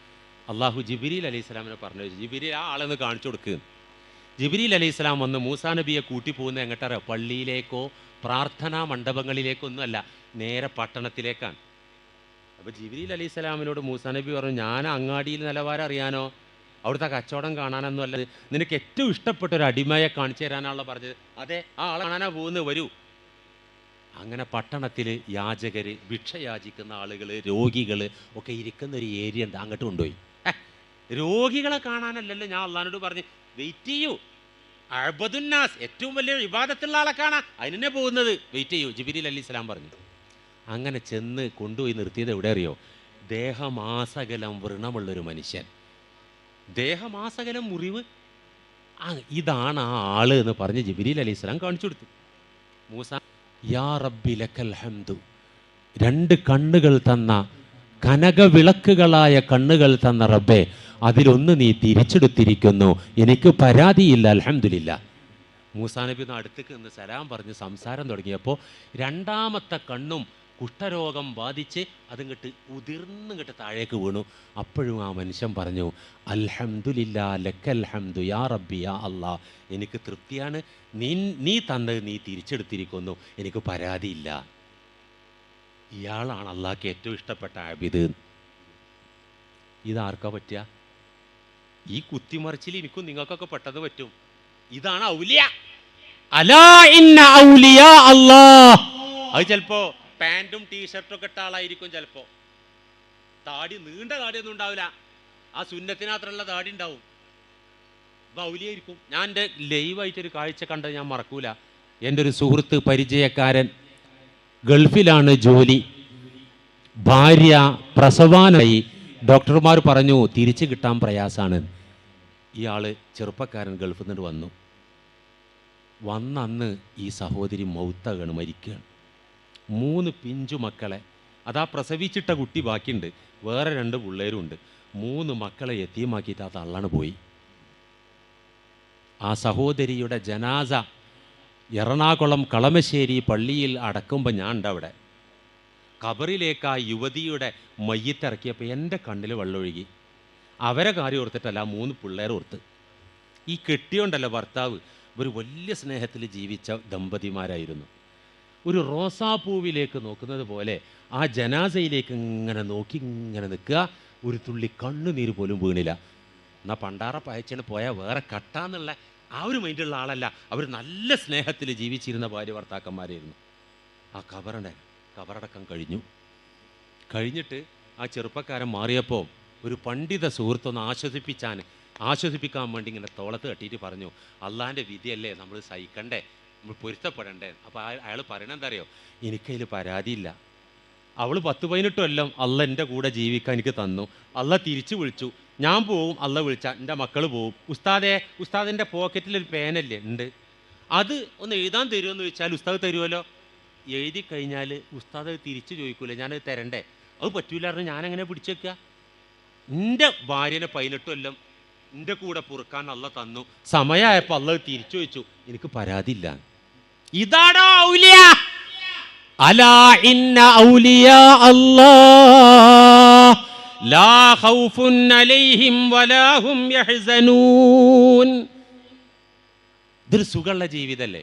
അള്ളാഹു ജിബ്രീൽ അലൈഹിസ്സലാമിനെ പറഞ്ഞു, ജിബ്രീൽ ആ ആളെന്ന് കാണിച്ചു കൊടുക്കുക. ജിബ്രീൽ അലൈഹിസ്സലാം വന്ന് മൂസാ നബിയെ കൂട്ടി പോകുന്നത് എങ്ങോട്ടറിയോ? പള്ളിയിലേക്കോ പ്രാർത്ഥനാ മണ്ഡപങ്ങളിലേക്കോ ഒന്നുമല്ല, നേരെ പട്ടണത്തിലേക്കാണ്. അപ്പോൾ ജിബ്രീൽ അലൈഹിസ്സലാമിനോട് മൂസാ നബി പറഞ്ഞു, ഞാൻ അങ്ങാടിയിൽ നിലവാരം അറിയാനോ അവിടുത്തെ കച്ചവടം കാണാനൊന്നും അല്ല, നിനക്ക് ഏറ്റവും ഇഷ്ടപ്പെട്ട ഒരു അടിമയെ കാണിച്ചു തരാനാണല്ലോ പറഞ്ഞത്. അതെ, ആ ആളെ കാണാനാ പോകുന്നത്, വരൂ. അങ്ങനെ പട്ടണത്തിൽ യാചകർ, ഭിക്ഷ യാചിക്കുന്ന ആളുകൾ, രോഗികൾ ഒക്കെ ഇരിക്കുന്ന ഒരു ഏരിയ ഉണ്ട്, അങ്ങോട്ട് കൊണ്ടുപോയി. രോഗികളെ കാണാനല്ലല്ലോ ഞാൻ അള്ളാഹിനോട് പറഞ്ഞ് വെയിറ്റ് ചെയ്യൂ, അഅ്ബദുന്നാസ് ഏറ്റവും വലിയ ഇബാദത്തുള്ള ആളെ കാണാൻ അതിനെ പോകുന്നത്, വെയിറ്റ് ചെയ്യൂ, ജിബ്രീൽ അലൈഹിസ്സലാം പറഞ്ഞു. അങ്ങനെ ചെന്ന് കൊണ്ടുപോയി നിർത്തിയത് എവിടെ അറിയോ? ദേഹമാസകലം വ്രണമുള്ളൊരു മനുഷ്യൻ, ദേഹമാസകലം മുറിവ്. ഇതാണ് ആ ആള് എന്ന് പറഞ്ഞ് ജിബ്രീൽ അലൈഹിസ്സലാം കാണിച്ചു കൊടുത്തു. മൂസ, യാ റബ്ബി ലക്കൽ ഹംദു, രണ്ട് കണ്ണുകൾ തന്ന, കനകവിളക്കുകളായ കണ്ണുകൾ തന്ന റബ്ബേ, അതിലൊന്ന് നീ തിരിച്ചെടുത്തിരിക്കുന്നു, എനിക്ക് പരാതിയില്ല, അൽഹംദുലില്ലാ. മൂസാ നബി ഒന്ന് അടുത്തേക്ക് നിന്ന് സലാം പറഞ്ഞ് സംസാരം തുടങ്ങിയപ്പോൾ രണ്ടാമത്തെ കണ്ണും കുഷ്ഠരോഗം ബാധിച്ച് അതിങ്ങോട്ട് ഉതിർന്നിങ്ങോട്ട് താഴേക്ക് വീണു. അപ്പോഴും ആ മനുഷ്യൻ പറഞ്ഞു, അൽഹംദുലില്ലാ ലക്കൽ ഹംദു യാ റബ്ബി യാ അല്ലാ, എനിക്ക് തൃപ്തിയാണ്, നീ തന്നത് നീ തിരിച്ചെടുത്തിരിക്കുന്നു, എനിക്ക് പരാതിയില്ല. ഇയാളാണ് അള്ളാഹ്ക്ക് ഏറ്റവും ഇഷ്ടപ്പെട്ട ആബിദ്. ഇതാർക്കാ പറ്റുക? ഈ കുത്തിമറിച്ചിൽ എനിക്കും നിങ്ങൾക്കൊക്കെ പെട്ടത് പറ്റും. ഇതാണ് ഔലിയ. അലാ ഇന്ന ഔലിയ അല്ലാഹ്. അത് ചിലപ്പോ പാൻറ്റും ടീഷർട്ടും ഒക്കെ ഇട്ട ആളായിരിക്കും, ചിലപ്പോ താടി, നീണ്ട താടിയൊന്നും ഉണ്ടാവില്ല, ആ സുന്നത്തിനകത്തുള്ള താടി ഉണ്ടാവും, ഔലിയായിരിക്കും. ഞാൻ എൻ്റെ ലൈവായിട്ടൊരു കാഴ്ച കണ്ടത് ഞാൻ മറക്കൂല. എൻ്റെ ഒരു സുഹൃത്ത്, പരിചയക്കാരൻ, ഗൾഫിലാണ് ജോലി, ഭാര്യ പ്രസവാനായി, ഡോക്ടർമാർ പറഞ്ഞു തിരിച്ചു കിട്ടാൻ പ്രയാസമാണ്. ഇയാൾ ചെറുപ്പക്കാരൻ ഗൾഫിൽ നിന്ന് വന്നന്ന് ഈ സഹോദരി മൗത്താകാണ്, മരിക്കുകയാണ്. 3 പിഞ്ചു മക്കളെ, അതാ പ്രസവിച്ചിട്ട കുട്ടി ബാക്കിയുണ്ട്, വേറെ 2 പിള്ളേരുണ്ട്. 3 മക്കളെ യതീമാക്കിയിട്ട് ആ തള്ളാണ് പോയി. ആ സഹോദരിയുടെ ജനാസ എറണാകുളം കളമശ്ശേരി പള്ളിയിൽ അടക്കുമ്പോൾ ഞാൻ ഉണ്ട് അവിടെ. ഖബറിലേക്ക് ആ യുവതിയുടെ മയ്യത്തിറക്കിയപ്പോൾ എൻ്റെ കണ്ണിൽ വെള്ളമൊഴുകി. അവരെ കാര്യം ഓർത്തിട്ടല്ല, 3 പിള്ളേർ ഓർത്ത്. ഈ കെട്ടിയോണ്ടല്ലോ ഭർത്താവ്, ഒരു വലിയ സ്നേഹത്തിൽ ജീവിച്ച ദമ്പതിമാരായിരുന്നു. ഒരു റോസാപ്പൂവിലേക്ക് നോക്കുന്നത് പോലെ ആ ജനാസയിലേക്ക് ഇങ്ങനെ നോക്കി ഇങ്ങനെ നിൽക്കുക, ഒരു തുള്ളി കണ്ണുനീര് പോലും വീണില്ല. എന്നാൽ പണ്ടാറ പയച്ചിന് പോയാൽ വേറെ കട്ടാന്നുള്ള ആ ഒരു മൈൻഡുള്ള ആളല്ല, അവർ നല്ല സ്നേഹത്തിൽ ജീവിച്ചിരുന്ന ഭാര്യ ഭർത്താക്കന്മാരായിരുന്നു. ആ കബറടക്കം കഴിഞ്ഞിട്ട് ആ ചെറുപ്പക്കാരൻ മാറിയപ്പോൾ ഒരു പണ്ഡിത സുഹൃത്തൊന്ന് ആശ്വസിപ്പിക്കാൻ വേണ്ടി ഇങ്ങനെ തോളത്ത് തട്ടിയിട്ട് പറഞ്ഞു, അള്ളാഹിൻ്റെ വിധിയല്ലേ, നമ്മൾ സഹിക്കണ്ടേ, നമ്മൾ പൊരുത്തപ്പെടണ്ടേ. അപ്പോൾ അയാൾ പറയണെന്താ അറിയോ? എനിക്കതിൽ പരാതിയില്ല, അവൾ 10-18 കൊല്ലം അള്ള എൻ്റെ കൂടെ ജീവിക്കാൻ എനിക്ക് തന്നു, അള്ള തിരിച്ചു വിളിച്ചു, ഞാൻ പോവും, അള്ള വിളിച്ചാൽ എൻ്റെ മക്കൾ പോവും. ഉസ്താദിൻ്റെ പോക്കറ്റിലൊരു പേനല്ലേ ഉണ്ട്, അത് ഒന്ന് എഴുതാൻ തരുമെന്ന് ചോദിച്ചാൽ ഉസ്താദ് തരുമല്ലോ. എഴുതി കഴിഞ്ഞാൽ ഉസ്താദ് തിരിച്ചു ചോദിക്കൂലേ, ഞാനത് തരണ്ടേ? അത് പറ്റൂലായിരുന്നു. ഞാനെങ്ങനെ പിടിച്ചേക്കുക? എൻ്റെ ഭാര്യനെ 18 കൊല്ലം എൻ്റെ കൂടെ പൊറുക്കാൻ അള്ള തന്നു, സമയമായപ്പോൾ അള്ള തിരിച്ചു ചോദിച്ചു, എനിക്ക് പരാതിയില്ല. ഇതാണോ ഔലിയ? അലാ ഇന്ന ഔലിയാ അല്ലാഹ് ലാ ഖൗഫുൻ അലൈഹിം വലാ ഹും യഹ്സനൂൻ. ഇതൊരു സുഖമുള്ള ജീവിതമല്ലേ?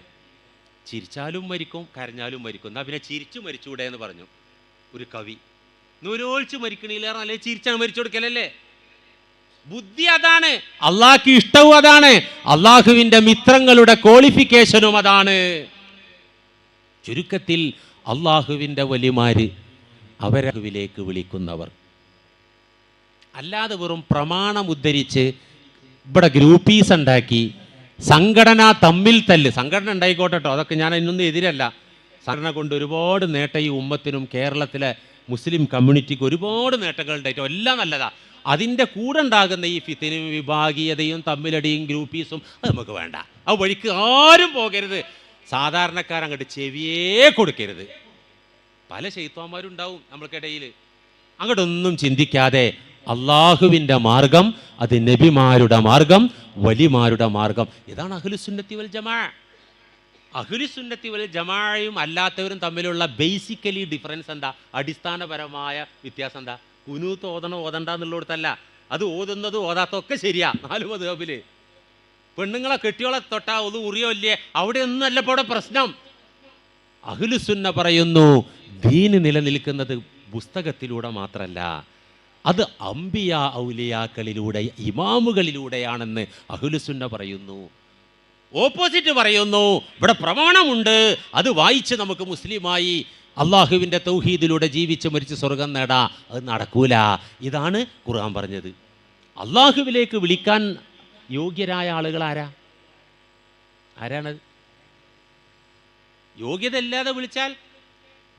ചിരിച്ചാലും മരിക്കും, കരഞ്ഞാലും മരിക്കും. എന്നാൽ പിന്നെ ചിരിച്ചു മരിച്ചൂടെ എന്ന് പറഞ്ഞു ഒരു കവി. നൂരോളിച്ച് മരിക്കണില്ലേറെ അല്ലെ ചിരിച്ചാണ് മരിച്ചു കൊടുക്കലല്ലേ? ബുദ്ധി അതാണ്, അള്ളാഹ്ക്ക് ഇഷ്ടവും അതാണ്, അള്ളാഹുവിൻ്റെ മിത്രങ്ങളുടെ ക്വാളിഫിക്കേഷനും അതാണ്. ചുരുക്കത്തിൽ അള്ളാഹുവിൻ്റെ വലിമാര്, അവരവിലേക്ക് വിളിക്കുന്നവർ. അല്ലാതെ വെറും പ്രമാണം ഉദ്ധരിച്ച് ഇവിടെ ഗ്രൂപ്പീസ് ഉണ്ടാക്കി സംഘടന തമ്മിൽ തല്ല്. സംഘടന ഉണ്ടായിക്കോട്ടെ കേട്ടോ, അതൊക്കെ ഞാൻ അതിനൊന്നും എതിരല്ല. സംഘടന കൊണ്ട് ഒരുപാട് നേട്ടം ഈ ഉമ്മത്തിനും കേരളത്തിലെ മുസ്ലിം കമ്മ്യൂണിറ്റിക്ക് ഒരുപാട് നേട്ടങ്ങൾ ഉണ്ടായിട്ടോ, എല്ലാം നല്ലതാ. അതിൻ്റെ കൂടെ ഉണ്ടാകുന്ന ഈ ഫിത്തിനും വിഭാഗീയതയും തമ്മിലടിയും ഗ്രൂപ്പീസും അത് നമുക്ക് വേണ്ട. ആ വഴിക്ക് ആരും പോകരുത്. സാധാരണക്കാരങ്ങോട്ട് ചെവിയേ കൊടുക്കരുത്. പല ശൈത്വാന്മാരുണ്ടാവും നമ്മൾക്കിടയിൽ. അങ്ങോട്ടൊന്നും ചിന്തിക്കാതെ അള്ളാഹുവിൻ്റെ മാർഗം, അത് നബിമാരുടെ മാർഗം, വലിമാരുടെ മാർഗം. ഇതാണ് അഹ്ലുസുന്നത്തി വൽ ജമാഅ. അഹ്ലുസുന്നത്തി വൽ ജമാഅയും അല്ലാത്തവരും തമ്മിലുള്ള ബേസിക്കലി ഡിഫറൻസ് എന്താ? അടിസ്ഥാനപരമായ വ്യത്യാസം എന്താ? കുനൂത്ത് ഓതണ്ട എന്നുള്ളിടത്തല്ല, അത് ഓതുന്നത് ഓതാത്തൊക്കെ ശരിയാ. 4 മദ്ഹബിൽ പെണ്ണുങ്ങളെ കെട്ടിയോളെ തൊട്ടാ ഒന്ന് ഉറിയോ ഇല്ലേ, അവിടെ ഒന്നും അല്ല ഇപ്പോൾ പ്രശ്നം. അഹ്ലുസുന്ന പറയുന്നു ദീന് നിലനിൽക്കുന്നത് പുസ്തകത്തിലൂടെ മാത്രമല്ല, അത് അംബിയ ഔലിയാക്കളിലൂടെ, ഇമാമുകളിലൂടെയാണെന്ന് അഹ്ലുസുന്ന പറയുന്നു. ഓപ്പോസിറ്റ് പറയുന്നു ഇവിടെ പ്രമാണമുണ്ട്, അത് വായിച്ച് നമുക്ക് മുസ്ലിമായി അള്ളാഹുവിൻ്റെ തൗഹീദിലൂടെ ജീവിച്ച് മരിച്ച് സ്വർഗം നേടാ. അത് നടക്കൂല. ഇതാണ് ഖുർആൻ പറഞ്ഞത്. അള്ളാഹുവിലേക്ക് വിളിക്കാൻ യോഗ്യരായ ആളുകൾ ആരാണ്? യോഗ്യത ഇല്ലാതെ വിളിച്ചാൽ,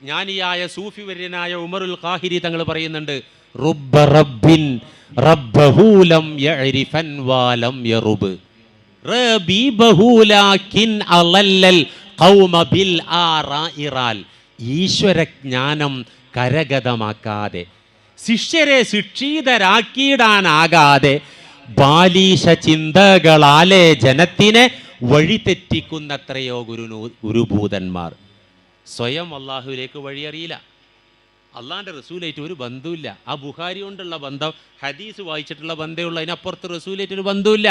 ജ്ഞാനിയായ സൂഫി വര്യനായ ഉമറുൽ ഖാഹിരി തങ്ങൾ പറയുന്നുണ്ട്, റുബ്ബ റബ്ബിൻ റബ്ബഹു ലം യഅരിഫൻ വലം യറുബ് റബീബഹു ലാകിൻ അളല്ലൽ ഖൗമ ബിൽ ആറാഇറാൽ. ഈശ്വരജ്ഞാനം കരഗതമാക്കാതെ, ശിഷ്യരെ ശിക്ഷിതരാക്കിയിടാനാകാതെ, ബാലീശ ചിന്തകളാലെ ജനത്തിനെ വഴിതെറ്റിക്കുന്നത്രയോ ഗുരുഭൂതന്മാർ. സ്വയം അള്ളാഹുവിലേക്ക് വഴിയറിയില്ല, അള്ളാഹിൻ്റെ റസൂലായിട്ട് ഒരു ബന്ധമില്ല. ആ ബുഖാരി കൊണ്ടുള്ള ബന്ധം ഹദീസ് വായിച്ചിട്ടുള്ള ബന്ധമുള്ള, അതിനപ്പുറത്ത് റസൂലായിട്ടൊരു ബന്ധമില്ല.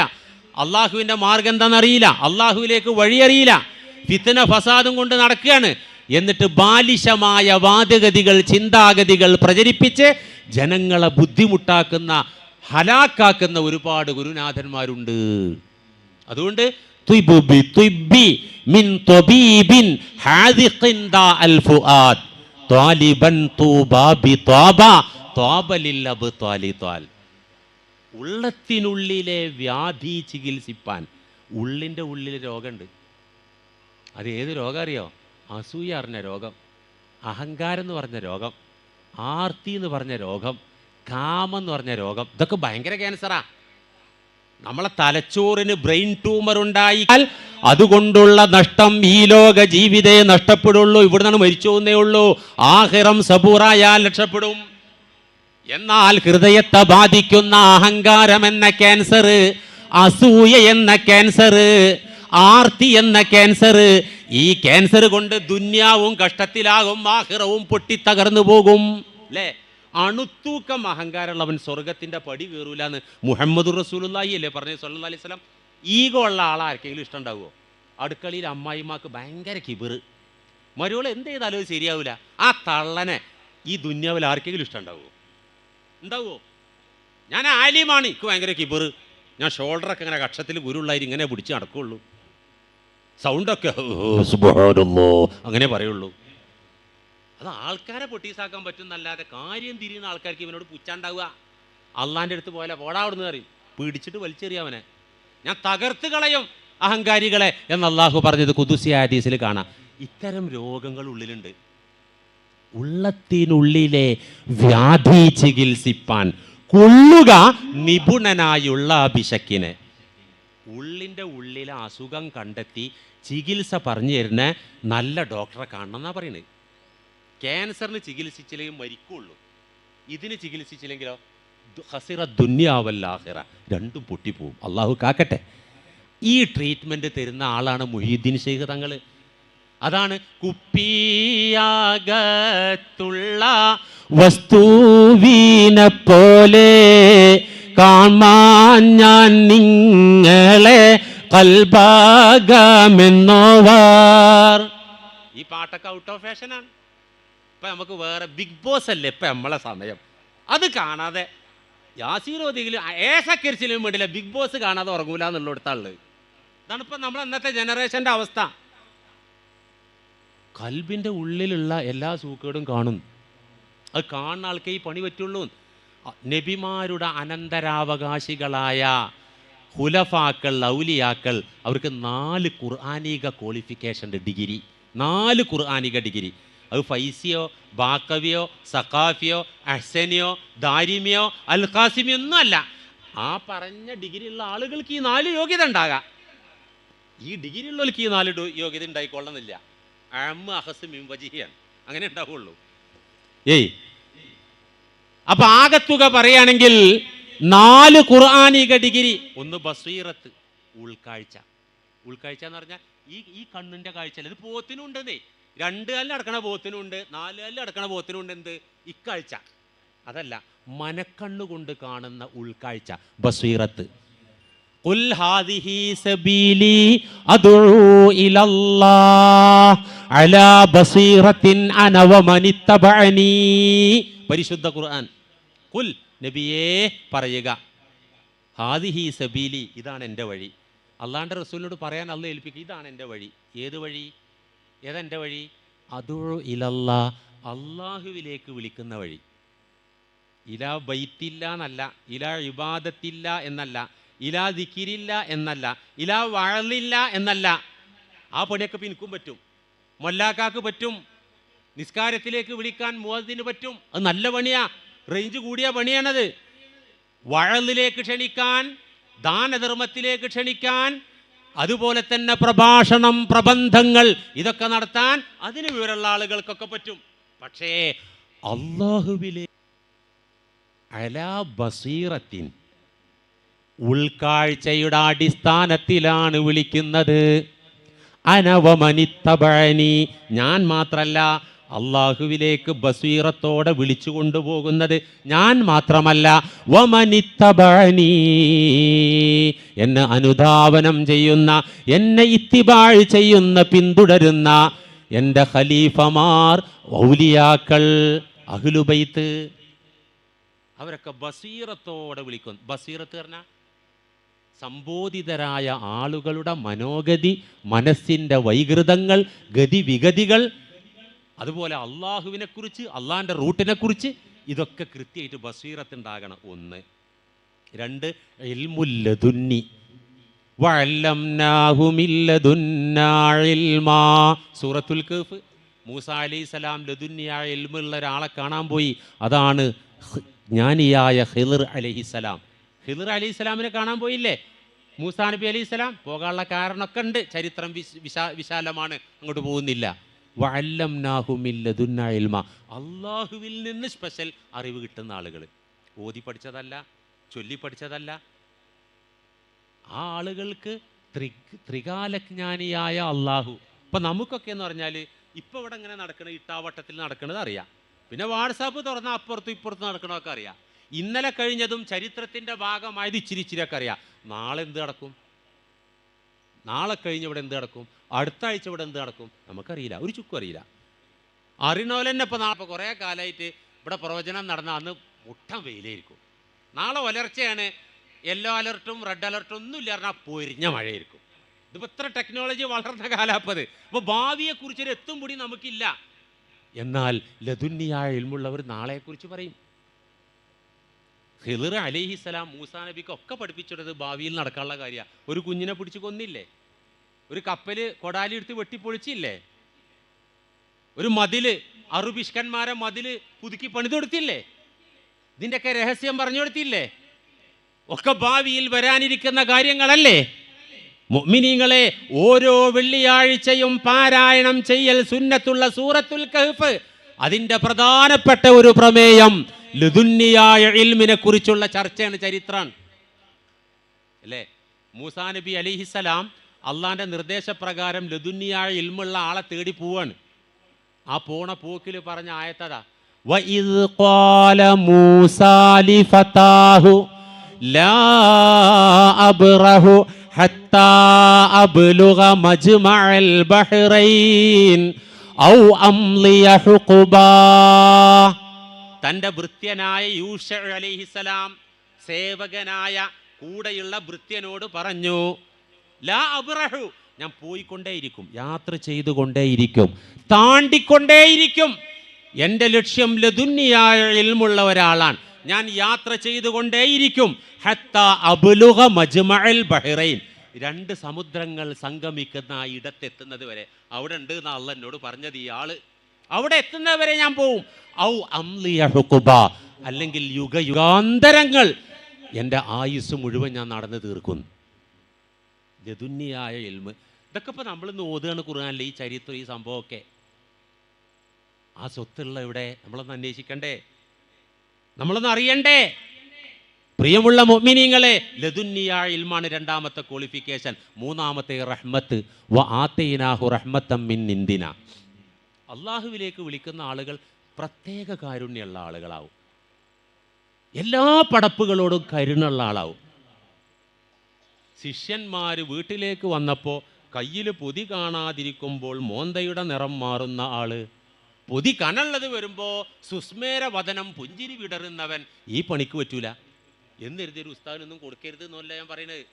അള്ളാഹുവിൻ്റെ മാർഗം എന്താണെന്നറിയില്ല, അള്ളാഹുവിലേക്ക് വഴിയറിയില്ല, ഫിത്ന ഫസാദും കൊണ്ട് നടക്കുകയാണ്. എന്നിട്ട് ബാലിശമായ വാദഗതികൾ, ചിന്താഗതികൾ പ്രചരിപ്പിച്ച് ജനങ്ങളെ ബുദ്ധിമുട്ടാക്കുന്ന, ഹലാക്കാക്കുന്ന ഒരുപാട് ഗുരുനാഥന്മാരുണ്ട്. അതുകൊണ്ട് ഉള്ളത്തിനുള്ളിലെ വ്യാധി ചികിത്സിപ്പാൻ. ഉള്ളിൻ്റെ ഉള്ളിൽ രോഗമുണ്ട്. അത് ഏത് രോഗം അറിയോ? അസൂയ അറിഞ്ഞ രോഗം, അഹങ്കാരം എന്ന് പറഞ്ഞ രോഗം, ആർത്തി എന്ന് പറഞ്ഞ രോഗം, കാമം എന്ന് പറഞ്ഞ രോഗം. ഇതൊക്കെ ഭയങ്കര ക്യാൻസറാ. നമ്മളെ തലച്ചോറിന് ബ്രെയിൻ ട്യൂമർ ഉണ്ടായാൽ അതുകൊണ്ടുള്ള നഷ്ടം ഈ ലോക ജീവിതേ നഷ്ടപ്പെടുള്ളൂ. ഇവിടെ നിന്നാണ് മരിച്ചു പോകുന്നേ ഉള്ളൂ. ആഖിറം സബൂറായാൽ രക്ഷപ്പെടും. എന്നാൽ ഹൃദയത്തെ ബാധിക്കുന്ന അഹങ്കാരം എന്ന ക്യാൻസർ, അസൂയ എന്ന ക്യാൻസർ, ആർത്തി എന്ന ക്യാൻസർ, ഈ ക്യാൻസർ കൊണ്ട് ദുന്യാവും കഷ്ടത്തിലാകും, ആഖിറവും പൊട്ടിത്തകർന്നു പോകും. അല്ലേ? അണുത്തൂക്കം അഹങ്കാരമുള്ളവൻ സ്വർഗത്തിൻ്റെ പടി കയറൂലെന്ന് മുഹമ്മദ് റസൂലുള്ളാഹി അല്ലേ പറഞ്ഞത് സല്ലല്ലാഹു അലൈഹി വസല്ലം. ഈഗോ ഉള്ള ആളാർക്കെങ്കിലും ഇഷ്ടമുണ്ടാവുമോ? അടുക്കളയിൽ അമ്മായിമാക്ക് ഭയങ്കര കിബിറ്, മരുവൾ എന്ത് ചെയ്താലും അത് ശരിയാവില്ല. ആ തള്ളനെ ഈ ദുന്യാവിൽ ആർക്കെങ്കിലും ഇഷ്ടമുണ്ടാവുമോ? ഉണ്ടാവുമോ? ഞാൻ ആലിമാണ്, എനിക്ക് ഭയങ്കര കിബിറ്, ഞാൻ ഷോൾഡറൊക്കെ ഇങ്ങനെ കക്ഷത്തിൽ ഗുരുള്ളായി ഇങ്ങനെ പിടിച്ച് നടക്കുള്ളൂ, സൗണ്ടൊക്കെ സുബ്ഹാനല്ലാഹ് അങ്ങനെ പറയുള്ളൂ. അത് ആൾക്കാരെ പൊട്ടീസാക്കാൻ പറ്റുന്നല്ലാതെ കാര്യം തിരിയുന്ന ആൾക്കാർക്ക് ഇവനോട് പുച്ഛാണ്ടാവുക. അള്ളാൻ്റെ അടുത്ത് പോലെ പോടാവിടുന്ന് പറയും, പിടിച്ചിട്ട് വലിച്ചെറിയാവനെ, ഞാൻ തകർത്ത് കളയും അഹങ്കാരികളെ എന്ന് അള്ളാഹു പറഞ്ഞത് ഖുദ്സി ഹദീസിൽ കാണാം. ഇത്തരം രോഗങ്ങൾ ഉള്ളിലുണ്ട്. ഉള്ളത്തിനുള്ളിലെ വ്യാധി ചികിത്സിപ്പാൻ കൊള്ളുക നിപുണനായുള്ള അഭിഷക്കിനെ. ഉള്ളിൻ്റെ ഉള്ളിലെ അസുഖം കണ്ടെത്തി ചികിത്സ പറഞ്ഞു തരുന്ന നല്ല ഡോക്ടറെ കാണണം എന്നാണ് പറയുന്നത്. ക്യാൻസറിന് ചികിത്സിച്ചില്ലെങ്കിൽ മരിക്കുള്ളൂ, ഇതിന് ചികിത്സിച്ചില്ലെങ്കിലോ ഖസിറ ദുന്യാവൽ ആഖിറ, രണ്ടും പൊട്ടിപ്പോവും. അള്ളാഹു കാക്കട്ടെ. ഈ ട്രീറ്റ്മെൻറ്റ് തരുന്ന ആളാണ് മുഹീദ്ദീൻ ശൈഖ് തങ്ങൾ. അതാണ് കുപ്പിയാകത്തുള്ള വസ്തുവിനെ പോലെ കാണാൻ ഞാൻ നിങ്ങളെ കൽബാഗമെന്നോവാർ. ഈ പാട്ടൊക്കെ ഔട്ട് ഓഫ് ഫാഷനാണ്. ഇപ്പം നമുക്ക് വേറെ ബിഗ് ബോസ് അല്ലേ ഇപ്പം നമ്മളെ സമയം. അത് കാണാതെ യാസീനോദിയിലും ഏസക്കരിച്ചിലും വേണ്ടില്ല, ബിഗ് ബോസ് കാണാതെ ഉറങ്ങൂല എന്നുള്ളിടത്താള്. ഇതാണ് ഇപ്പം നമ്മൾ ഇന്നത്തെ ജനറേഷൻ്റെ അവസ്ഥ. കൽബിൻ്റെ ഉള്ളിലുള്ള എല്ലാ സൂക്കേടും കാണും. അത് കാണുന്ന ആൾക്കേ ഈ പണി പറ്റുള്ളൂ. നബിമാരുടെ അനന്തരാവകാശികളായ ഖുലഫാക്കൾ, ഔലിയാക്കൾ, അവർക്ക് 4 ഖുർആനിക ക്വാളിഫിക്കേഷൻ ഡിഗ്രി, 4 ഖുർആനിക ഡിഗ്രി. അത് ഫൈസിയോ, ബാക്കവിയോ, സഖാഫിയോ, അഹ്സനിയോ, ദാരിമിയോ, അൽ ഖാസിമിയോ ഒന്നും അല്ല. ആ പറഞ്ഞ ഡിഗ്രി ഉള്ള ആളുകൾക്ക് ഈ 4 യോഗ്യത ഉണ്ടാകാം. ഈ ഡിഗ്രി ഉള്ളവർക്ക് ഈ 4 യോഗ്യത ഉണ്ടായിക്കൊള്ളുന്നില്ല. അഹസ് മിൻ വജിഹിയാണ്, അങ്ങനെ ഉണ്ടാവുള്ളൂ. അപ്പൊ ആകത്തുക പറയുകയാണെങ്കിൽ 4 ഖുർആനിക ഡിഗ്രി. ഒന്ന് ബസീറത്ത്, ഉൾക്കാഴ്ച. ഉൾക്കാഴ്ച എന്ന് പറഞ്ഞാൽ ഈ കണ്ണിന്റെ കാഴ്ച. ഇത് പോത്തിനുണ്ടെന്നേ, 2 കാലിൽ അടക്കണ പോത്തിനുണ്ട്, 4 കാലിൽ അടക്കണ പോത്തിനുണ്ട്. എന്ത് ഇക്കാഴ്ച? അതല്ല, മനക്കണ്ണുകൊണ്ട് കാണുന്ന ഉൾക്കാഴ്ച, ബസീറത്ത്. ഖുൽ ഹാദിഹി സബീലി അദ്ഉ ഇലല്ലാഹ് അലാ ബസീറത്തിൻ അന വമനിത്തബഅനി. പരിശുദ്ധ ഖുർആൻ. ഖുൽ, നബിയേ പറയുക, ഹാദിഹി സബീലി, ഇതാണ് എൻ്റെ വഴി. അള്ളാഹുവിൻ്റെ റസൂലിനോട് പറയാൻ അള്ളാഹ് ഏൽപ്പിക്കുക, ഇതാണ് എൻ്റെ വഴി. ഏത് വഴി? ഏതെൻ്റെ വഴി? അദ്ഉ ഇലല്ലാഹ്, അള്ളാഹുവിലേക്ക് വിളിക്കുന്ന വഴി. ഇലാ ബൈത്തില്ല എന്നല്ല, ഇലാ ഇബാദത്തില്ല എന്നല്ല, ഇലാ ദിക്രില്ല എന്നല്ല, ഇലാ വഅലില്ല എന്നല്ല. ആ പണിയൊക്കെ ഇപ്പം എനിക്കും പറ്റും, മൊല്ലാക്കാക്ക് പറ്റും, നിസ്കാരത്തിലേക്ക് വിളിക്കാൻ മുഅദ്ദിന് പറ്റും. അത് നല്ല പണിയാ, റേഞ്ച് കൂടിയ പണിയാണത്. വഅലിലേക്ക് ക്ഷണിക്കാൻ, ദാനധർമ്മത്തിലേക്ക് ക്ഷണിക്കാൻ, അതുപോലെ തന്നെ പ്രഭാഷണം, പ്രബന്ധങ്ങൾ, ഇതൊക്കെ നടത്താൻ അതിന് വിവരമുള്ള ആളുകൾക്കൊക്കെ പറ്റും. പക്ഷേ അല്ലാഹുവിലെ അലാ ബസീറത്തിൻ, ഉൾക്കാഴ്ചയുടെ അടിസ്ഥാനത്തിലാണ് വിളിക്കുന്നത്. അനവമനിത്തബഅനി, ഞാൻ മാത്രല്ല, അള്ളാഹുവിലേക്ക് ബസീറത്തോടെ വിളിച്ചു കൊണ്ടുപോകുന്നത് ഞാൻ മാത്രമല്ല. വമനിത്തബഅനി, എന്നെ അനുധാവനം ചെയ്യുന്ന, എന്നെ ഇത്തിബാഴ് ചെയ്യുന്ന, പിന്തുടരുന്ന എൻ്റെ ഖലീഫമാർ, ഔലിയാക്കൾ, അഹ്ലുബൈത്ത്, അവരൊക്കെ ബസീറത്തോടെ വിളിക്കുന്നു. ബസീറത്ത് പറഞ്ഞാൽ സംബോധിതരായ ആളുകളുടെ മനോഗതി, മനസ്സിൻ്റെ വൈകൃതങ്ങൾ, ഗതിവിഗതികൾ, അതുപോലെ അള്ളാഹുവിനെ കുറിച്ച്, അള്ളാഹിൻ്റെ റൂട്ടിനെ കുറിച്ച്, ഇതൊക്കെ കൃത്യമായിട്ട് ബസീറത്ത് ഉണ്ടാകണം. 1. 2, ഇൽമുൽ ലദുന്നി വഅല്ലംനാഹു മിൻ ലദുന്നാ ഇൽമാ. സൂറത്തുൽ കഹ്ഫ്. മൂസാ അലൈഹിസ്സലാം ലദുന്നിയായ ഇൽമുള്ള ഒരാളെ കാണാൻ പോയി. അതാണ് ജ്ഞാനിയായ ഖിളിർ അലൈഹിസ്സലാം. ഖിളിർ അലൈഹിസ്സലാമിനെ കാണാൻ പോയില്ലേ മൂസാ നബി അലൈഹിസ്സലാം? പോകാനുള്ള കാരണമൊക്കെ ഉണ്ട്, ചരിത്രം വിശാലമാണ്, അങ്ങോട്ട് പോകുന്നില്ല. വഅല്ലംനാഹു മിൻ ലദുന്നാ ഇൽമാ, അള്ളാഹുവിൽ നിന്ന് സ്പെഷ്യൽ അറിവ് കിട്ടുന്ന ആളുകൾ. ഓതി പഠിച്ചതല്ല, ചൊല്ലി പഠിച്ചതല്ല. ആ ആളുകൾക്ക് ത്രികാലജ്ഞാനിയായ അള്ളാഹു. ഇപ്പം നമുക്കൊക്കെ എന്ന് പറഞ്ഞാൽ ഇപ്പോൾ ഇവിടെ ഇങ്ങനെ നടക്കണത്, ഇട്ടാവട്ടത്തിൽ നടക്കുന്നത് അറിയാം. പിന്നെ വാട്സാപ്പ് തുറന്നാൽ അപ്പുറത്തും ഇപ്പുറത്തും നടക്കണമൊക്കെ അറിയാം. ഇന്നലെ കഴിഞ്ഞതും ചരിത്രത്തിൻ്റെ ഭാഗമായത് ഇച്ചിരിയൊക്കെ അറിയാം. നാളെ എന്ത് നടക്കും, നാളെ കഴിഞ്ഞ് ഇവിടെ എന്ത് നടക്കും, അടുത്ത ആഴ്ച ഇവിടെ എന്ത് നടക്കും, നമുക്കറിയില്ല, ഒരു ചുക്കും അറിയില്ല. അറിയണപോലെ തന്നെ ഇപ്പോൾ നാളെ കുറേ കാലമായിട്ട് ഇവിടെ പ്രവചനം നടന്ന അന്ന് മുട്ടം വെയിലായിരിക്കും. നാളെ ഒലർച്ചയാണ്, യെല്ലോ അലർട്ടും റെഡ് അലർട്ടും ഒന്നും ഇല്ല പറഞ്ഞാൽ പൊരിഞ്ഞ മഴയായിരിക്കും. ഇതിപ്പോൾ ഇത്ര ടെക്നോളജി വളർന്ന കാലാപ്പത്. അപ്പോൾ ഭാവിയെക്കുറിച്ചൊരു എത്തും കൂടി നമുക്കില്ല. എന്നാൽ ലദുന്നിയായ ഇൽമുള്ളവർ നാളെക്കുറിച്ച് പറയും. ഖിളിർ അലൈഹിസ്സലാം മൂസാ നബിക്ക് ഒക്കെ പഠിപ്പിച്ചിട്ടത് ഭാവിയിൽ നടക്കാനുള്ള കാര്യമാണ്. ഒരു കുഞ്ഞിനെ പിടിച്ച് കൊന്നില്ലേ, ഒരു കപ്പൽ കൊടാലി എടുത്ത് വെട്ടിപ്പൊളിച്ചില്ലേ, ഒരു മതില്, അറുബിഷ്കന്മാരെ മതില് പുതുക്കി പണിതെടുത്തില്ലേ, ഇതിൻ്റെയൊക്കെ രഹസ്യം പറഞ്ഞു കൊടുത്തില്ലേ? ഒക്കെ ഭാവിയിൽ വരാനിരിക്കുന്ന കാര്യങ്ങളല്ലേ? മുഅ്മിനീങ്ങളെ, ഓരോ വെള്ളിയാഴ്ചയും പാരായണം ചെയ്യൽ സുന്നത്തുള്ള സൂറത്തുൽ കഹ്ഫ്, അതിൻ്റെ പ്രധാനപ്പെട്ട ഒരു പ്രമേയം ലദുന്നിയായ ഇൽമിനെ കുറിച്ചുള്ള ചർച്ചയാണ്, ചരിത്രമാണ് അല്ലേ? മൂസാ നബി അലൈഹിസ്സലാം അള്ളാഹിൻ്റെ നിർദ്ദേശപ്രകാരം ലദുന്നിയായ ഇൽമുള്ള ആളെ തേടി പോവാണ്. ആ പോണ പോക്കിൽ പറഞ്ഞ ആയത്തതാ, വഇദ് ഖാല മൂസാ ലിഫതാഹു ലാ അബ്റഹു ഹത്താ അബ്ലുഗ മജ്മഅൽ ബഹ്റൈൻ ഔ അംളിയ ഹുഖബാ. തൻ്റെ ഭൃത്യനായ യൂഷ അലൈഹിസ്സലാം സേവകനായ കൂടെയുള്ള ഭൃത്യനോട് പറഞ്ഞു, ലാ അബ്റഹു, ഞാൻ പോയിക്കൊണ്ടേയിരിക്കും, യാത്ര ചെയ്തുകൊണ്ടേയിരിക്കും, താണ്ടിക്കൊണ്ടേയിരിക്കും. എൻ്റെ ലക്ഷ്യം ലദുന്നിയായ ഇൽമുള്ള ഒരാളാണ്, ഞാൻ യാത്ര ചെയ്തുകൊണ്ടേയിരിക്കും. ഹത്താ അബ്ലുഗ മജ്മഅൽ ബഹ്റൈൻ, 2 സമുദ്രങ്ങൾ സംഗമിക്കുന്ന ആ ഇടത്തെത്തുന്നത് വരെ. അവിടെ ഉണ്ട് എന്ന് അള്ളാഹ് എന്നോട് പറഞ്ഞത്. ഇയാള് അവിടെ എത്തുന്നവരെ ഞാൻ പോവും. ഔ അംലിയ ഹുഖബ, അല്ലെങ്കിൽ യുഗാന്തരങ്ങൾ എൻ്റെ ആയുസ് മുഴുവൻ ഞാൻ നടന്നു തീർക്കുന്നു. ലദുന്നിയായ ഇൽമ്, ഇതൊക്കെ ഇപ്പോൾ നമ്മളിന്ന് ഓതുകയാണ് ഖുർആനിൽ, ഈ ചരിത്രം, ഈ സംഭവമൊക്കെ. ആ സ്വത്തുള്ള ഇവിടെ നമ്മളൊന്ന് അന്വേഷിക്കണ്ടേ, നമ്മളൊന്ന് അറിയണ്ടേ? പ്രിയമുള്ള മുഅ്മിനീങ്ങളെ, ലദുന്നിയ ഇൽമാണ് രണ്ടാമത്തെ ക്വാളിഫിക്കേഷൻ. മൂന്നാമത്തെ റഹ്മത്ത്, വ ആതൈനാഹു റഹ്മത്തം മിൻ ഇൻദിന. അള്ളാഹുവിലേക്ക് വിളിക്കുന്ന ആളുകൾ പ്രത്യേക കാരുണ്യമുള്ള ആളുകളാവും, എല്ലാ പടപ്പുകളോടും കരുണുള്ള ആളാവും. ശിഷ്യന്മാർ വീട്ടിലേക്ക് വന്നപ്പോൾ കയ്യിൽ പൊതി കാണാതിരിക്കുമ്പോൾ മോന്തയുടെ നിറം മാറുന്ന ആള്, പൊതി കനുള്ളത് വരുമ്പോൾ സുസ്മേര വദനം പുഞ്ചിരി വിടറുന്നവൻ ഈ പണിക്ക് പറ്റൂല എന്നെഴുതിയ ഒരു ഉസ്താദിനൊന്നും കൊടുക്കരുത് എന്നല്ല ഞാൻ പറയുന്നത്.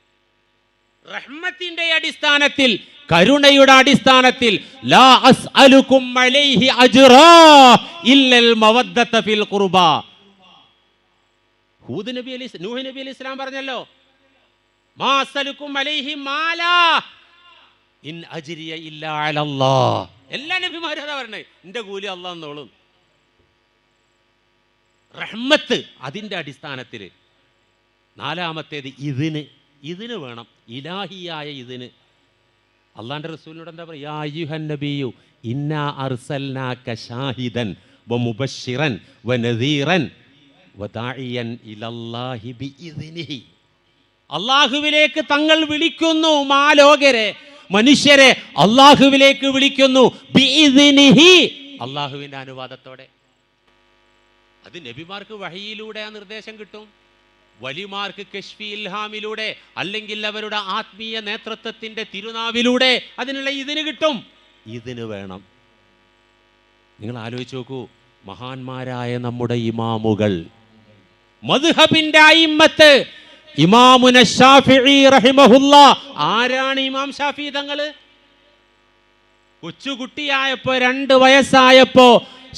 റഹ്മത്തിന്റെ അടിസ്ഥാനത്തിൽ, കരുണയുടെ അടിസ്ഥാനത്തിൽ, ലാ അസ്അലുകും അലൈഹി അജ്റാ ഇല്ലൽ മവദ്ദത ഫിൽ ഖുർബ. ഹൂദ് നബി അലൈഹി നൂഹ് നബി അലൈഹി ഇസ്ലാം പറഞ്ഞല്ലോ, മാ അസ്അലുകും അലൈഹി മാലാ ഇൻ അജ്രിയ ഇല്ലാ അലല്ലാഹ്. എല്ലാ നബിമാരും അതാ പറഞ്ഞത്, എൻ്റെ കൂലി അല്ലാഹ് എന്നോളും. റഹ്മത്ത് അതിൻ്റെ അടിസ്ഥാനത്തിൽ. നാലാമത്തേത് ഇതിന് വേണം, ഇലാഹിയായ ഇതിന്. അള്ളാന്റെ റസൂലിനോട് എന്താ പറയുക? യാ അയ്യുഹൻ നബിയു ഇന്നാ അർസൽനാക ഷാഹിദൻ വമുബശ്ശിറൻ വനദീറൻ വദാഇയൻ ഇലല്ലാഹി ബിഇദ്നിഹി. അള്ളാഹുവിലേക്ക് തങ്ങൾ വിളിക്കുന്നു, മാലോകരെ, മനുഷ്യരെ അള്ളാഹുവിലേക്ക് വിളിക്കുന്നു, ബിഇദ്നിഹി, അള്ളാഹുവിൻ്റെ അനുവാദത്തോടെ. അത് നബിമാർക്ക് വഹയിലൂടെ ആ നിർദ്ദേശം കിട്ടും, വലിമാർക്ക് കശ്ഫി ഇൽഹാമിലൂടെ, അല്ലെങ്കിൽ അവരുടെ ആത്മീയ നേതൃത്വത്തിൻ്റെ തിരുനാവിലൂടെ അതിനുള്ള ഇതിന് കിട്ടും. ഇതിന് വേണം. നിങ്ങൾ ആലോചിച്ച് നോക്കൂ, മഹാന്മാരായ നമ്മുടെ ഇമാമുകൾ, മദ്ഹബിന്റെ അയിമ്മത്ത്, ഇമാമുന ശാഫിഈ റഹിമഹുല്ലാ. ആരാണ് ഇമാം ഷാഫി തങ്ങള്? കൊച്ചുകുട്ടിയായപ്പോ 2 വയസ്സായപ്പോ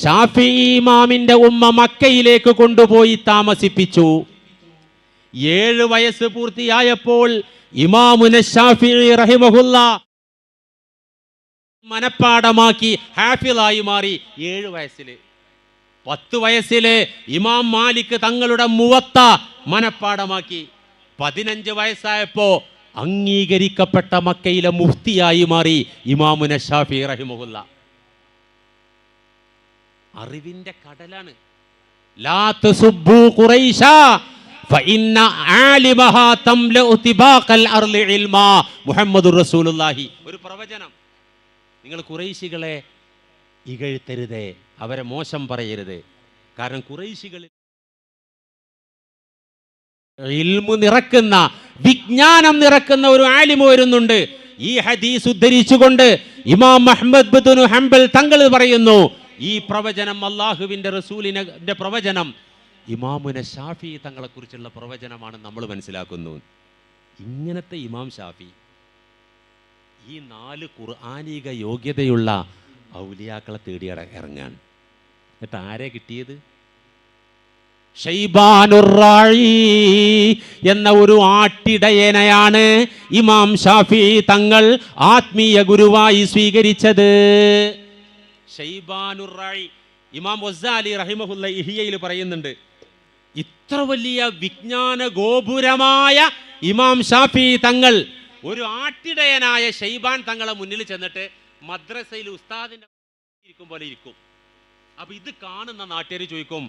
ഷാഫിഈ ഇമാമിന്റെ ഉമ്മ മക്കയിലേക്ക് കൊണ്ടുപോയി താമസിപ്പിച്ചു. 7 വയസ്സ് പൂർത്തിയായപ്പോൾ ഇമാമുന ശാഫിഈ റഹിമഹുല്ലാ മനപ്പാടമാക്കി ഹാഫിളായി മാറി. 7 വയസ്സിൽ. 10 വയസ്സിൽ ഇമാം മാലിക് തങ്ങളുടെ മുവത്ത മനപ്പാടമാക്കി. 15 വയസ്സായപ്പോ അംഗീകരിക്കപ്പെട്ട മക്കയിലെ മുഫ്തിയായി മാറി ഇമാമുന ശാഫിഈ റഹിമഹുല്ലാ. അറിവിന്റെ കടലാണ്. ലാ തസുബ്ബു ഖുറൈശ ഫഇന്ന ആലിമഹാ തംലഉ തിബാഖൽ അർളി ഇൽമാ. മുഹമ്മദുർ റസൂലുള്ളാഹി. ഒരു പ്രവചനം. നിങ്ങൾ ഖുറൈശികളെ ഇകഴ്ത്തരുതേ, അവരെ മോശം പറയരുത്. കാരണം ഖുറൈശികളിൽ ഇൽമു നിറക്കുന്ന, വിജ്ഞാനം നിറക്കുന്ന ഒരു ആലിമ് വരുന്നുണ്ട്. ഈ ഹദീസ് ഉദ്ധരിച്ചുകൊണ്ട് ഇമാം അഹ്മദ് ഇബ്നു ഹംബൽ തങ്ങൾ പറയുന്നു, ഈ പ്രവചനം അല്ലാഹുവിൻ്റെ റസൂലിന്റെ പ്രവചനം ഇമാമുന ഷാഫി തങ്ങളെ കുറിച്ചുള്ള പ്രവചനമാണ് നമ്മൾ മനസ്സിലാക്കുന്നു. ഇങ്ങനത്തെ ഇമാം ഷാഫി ഈ 4 ഖുർആനിക യോഗ്യതയുള്ള ഔലിയാക്കളെ തേടി ഇറങ്ങാൻ. എന്നിട്ട് ആരെ കിട്ടിയത്? ഷൈബാനുർ റായി എന്ന ഒരു ആട്ടിടയനെയാണ് ഇമാം ഷാഫി തങ്ങൾ ആത്മീയ ഗുരുവായി സ്വീകരിച്ചത്. ഷൈബാനുർ റായി. ഇമാം ഗസാലി റഹിമഹുല്ല ഇഹ്യയിൽ പറയുന്നുണ്ട്, ഇത്ര വലിയ വിജ്ഞാന ഗോപുരമായ ഇമാം ഷാഫി തങ്ങൾ ഒരു ആട്ടിടയനായ ഷൈബാൻ തങ്ങളെ മുന്നിൽ ചെന്നിട്ട് മദ്രസയിൽ ഉസ്താദിന്റെ ഇരിക്കും പോലെ ഇരിക്കും. അപ്പൊ ഇത് കാണുന്ന നാട്ടുകാർ ചോദിക്കും,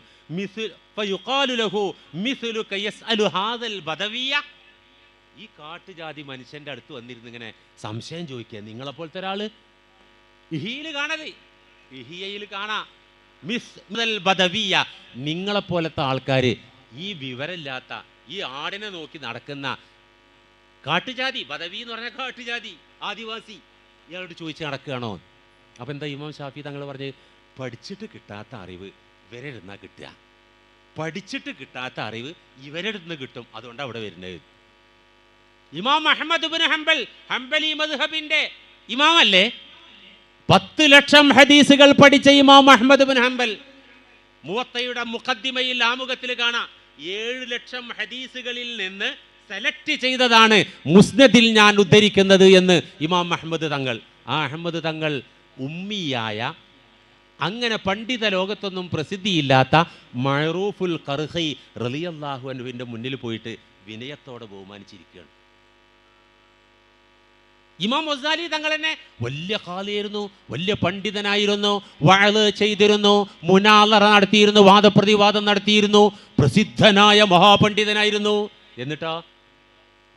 ഈ കാട്ടുജാതി മനുഷ്യന്റെ അടുത്ത് വന്നിരുന്ന് ഇങ്ങനെ സംശയം ചോദിക്കുക, നിങ്ങളെപ്പോലത്തെ ഒരാള് ഇഹിയിൽ കാണത്, ഇഹിയയിൽ കാണാ ബദവിയ, നിങ്ങളെപ്പോലത്തെ ആൾക്കാര്, ഈ വിവരമില്ലാത്ത, ഈ ആടിനെ നോക്കി നടക്കുന്ന കാട്ടുജാതി, ബദവി എന്ന് പറഞ്ഞാൽ കാട്ടുജാതി, ആദിവാസി, ഇയാളോട് ചോദിച്ച് നടക്കുകയാണോ? അപ്പം എന്താ ഇമാം ഷാഫി തങ്ങൾ പറഞ്ഞ്, പഠിച്ചിട്ട് കിട്ടാത്ത അറിവ് ഇവരെടുന്ന കിട്ടുക, പഠിച്ചിട്ട് കിട്ടാത്ത അറിവ് ഇവരെടുന്ന് കിട്ടും. അതുകൊണ്ട് അവിടെ വരുന്നത്. ഇമാം അഹ്മദ് ഇബ്നു ഹംബൽ, ഹംബലി മദ്ഹബിന്റെ ഇമാമല്ലേ? 10 ലക്ഷം ഹദീസുകൾ പഠിച്ച ഇമാം അഹ്മദ് ഇബ്നു ഹംബൽ മുവത്തയുടെ മുഖദ്ദിമയിൽ ആമുഖത്തിൽ കാണാം, 7 ലക്ഷം ഹദീസുകളിൽ നിന്ന് സെലക്ട് ചെയ്തതാണ് മുസ്നദിൽ ഞാൻ ഉദ്ധരിക്കുന്നത് എന്ന് ഇമാം അഹ്മദ് തങ്ങൾ. ആ അഹ്മദ് തങ്ങൾ ഉമ്മിയായ, അങ്ങനെ പണ്ഡിത ലോകത്തൊന്നും പ്രസിദ്ധിയില്ലാത്ത മഅറൂഫുൽ ഖർഖി റളിയല്ലാഹു അൻഹുവിൻ്റെ മുന്നിൽ പോയിട്ട് വിനയത്തോടെ ബഹുമാനിച്ചിരിക്കുകയാണ്. ഇമാം ഗസാലി തങ്ങൾ തന്നെ വലിയ ഖാദിയായിരുന്നു, വലിയ പണ്ഡിതനായിരുന്നു, വഅള് ചെയ്തിരുന്നു, മുനാലറ നടത്തിയിരുന്നു, വാദപ്രതിവാദം നടത്തിയിരുന്നു, പ്രസിദ്ധനായ മഹാപണ്ഡിതനായിരുന്നു. എന്നിട്ടോ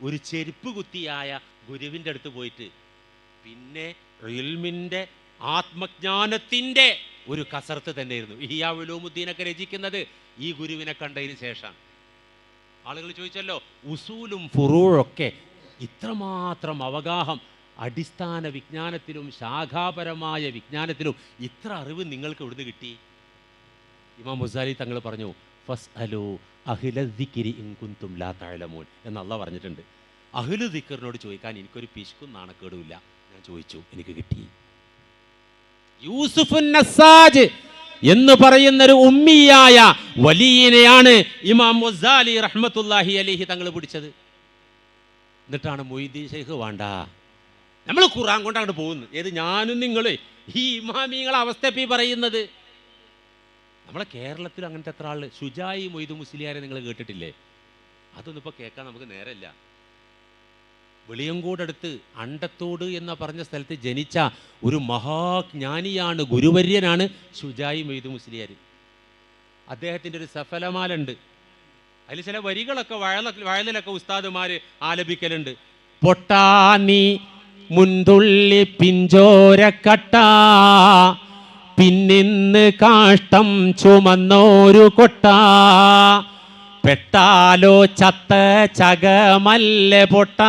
ഒരു ചെരുപ്പ് കുത്തിയായ ഗുരുവിൻ്റെ അടുത്ത് പോയിട്ട് പിന്നെ ഇൽമിൻ്റെ ആത്മജ്ഞാനത്തിൻ്റെ ഒരു കസർത്ത് തന്നെയായിരുന്നു. ഇഹ്യാ ഉലൂമുദ്ദീനൊക്കെ രചിക്കുന്നത് ഈ ഗുരുവിനെ കണ്ടതിന് ശേഷം. ആളുകൾ ചോദിച്ചല്ലോ, ഉസൂലും ഫുറൂഴൊക്കെ ഇത്രമാത്രം അവഗാഹം, അടിസ്ഥാന വിജ്ഞാനത്തിലും ശാഖാപരമായ വിജ്ഞാനത്തിലും ഇത്ര അറിവ് നിങ്ങൾക്ക് എവിടുന്ന് കിട്ടി? ഇമാം ഗസാലി തങ്ങൾ പറഞ്ഞു, ഫസ്അലു അഹ്ല ദിക്രി ഇൻ കുൻതും ലാ തഅലമൂൻ എന്ന് അല്ലാഹ് പറഞ്ഞിട്ടുണ്ട്. അഹ്ലു ദിക്റിനോട് ചോദിക്കാൻ എനിക്കൊരു പിശുക്കും നാണക്കേടുമില്ല. ഞാൻ ചോദിച്ചു, എനിക്ക് കിട്ടി. യൂസുഫുൻ നസ്സാജ് എന്ന് പറയുന്നൊരു ഉമ്മിയായ വലിയനെയാണ് ഇമാം ഗസാലി റഹ്മത്തുള്ളാഹി അലൈഹി തങ്ങൾ പിടിച്ചത്. എന്നിട്ടാണ് മൊയ്തീൻ ശൈഖ് വേണ്ട, നമ്മൾ ഖുർആൻ കൊണ്ടാണ് പോകുന്നത്. ഏത് ഞാനും നിങ്ങൾ ഈ ഇമാമിങ്ങളെ അവസ്ഥ ഇപ്പം ഈ പറയുന്നത്. നമ്മളെ കേരളത്തിൽ അങ്ങനത്തെ എത്ര ആൾ, ഷുജായി മൊയ്തു മുസ്ലിയാരെ നിങ്ങൾ കേട്ടിട്ടില്ലേ? അതൊന്നും ഇപ്പോൾ കേൾക്കാൻ നമുക്ക് നേരമില്ല. വെളിയങ്കോടടുത്ത് അണ്ടത്തോട് എന്ന പറഞ്ഞ സ്ഥലത്ത് ജനിച്ച ഒരു മഹാജ്ഞാനിയാണ്, ഗുരുവര്യനാണ് ഷുജായി മൊയ്തു മുസ്ലിയാർ. അദ്ദേഹത്തിൻ്റെ ഒരു സഫലമാലുണ്ട്, അതിൽ ചില വരികളൊക്കെ വയലിലൊക്കെ ഉസ്താദുമാർ ആലപിക്കലുണ്ട്. പൊട്ടാനി മുൻതുള്ളി പിഞ്ചോരക്കട്ട, പിന്നിന്ന് കാഷ്ടം ചുമന്നോരു കൊട്ട, പെട്ടാലോ ചത്ത ചകമല്ല പൊട്ട,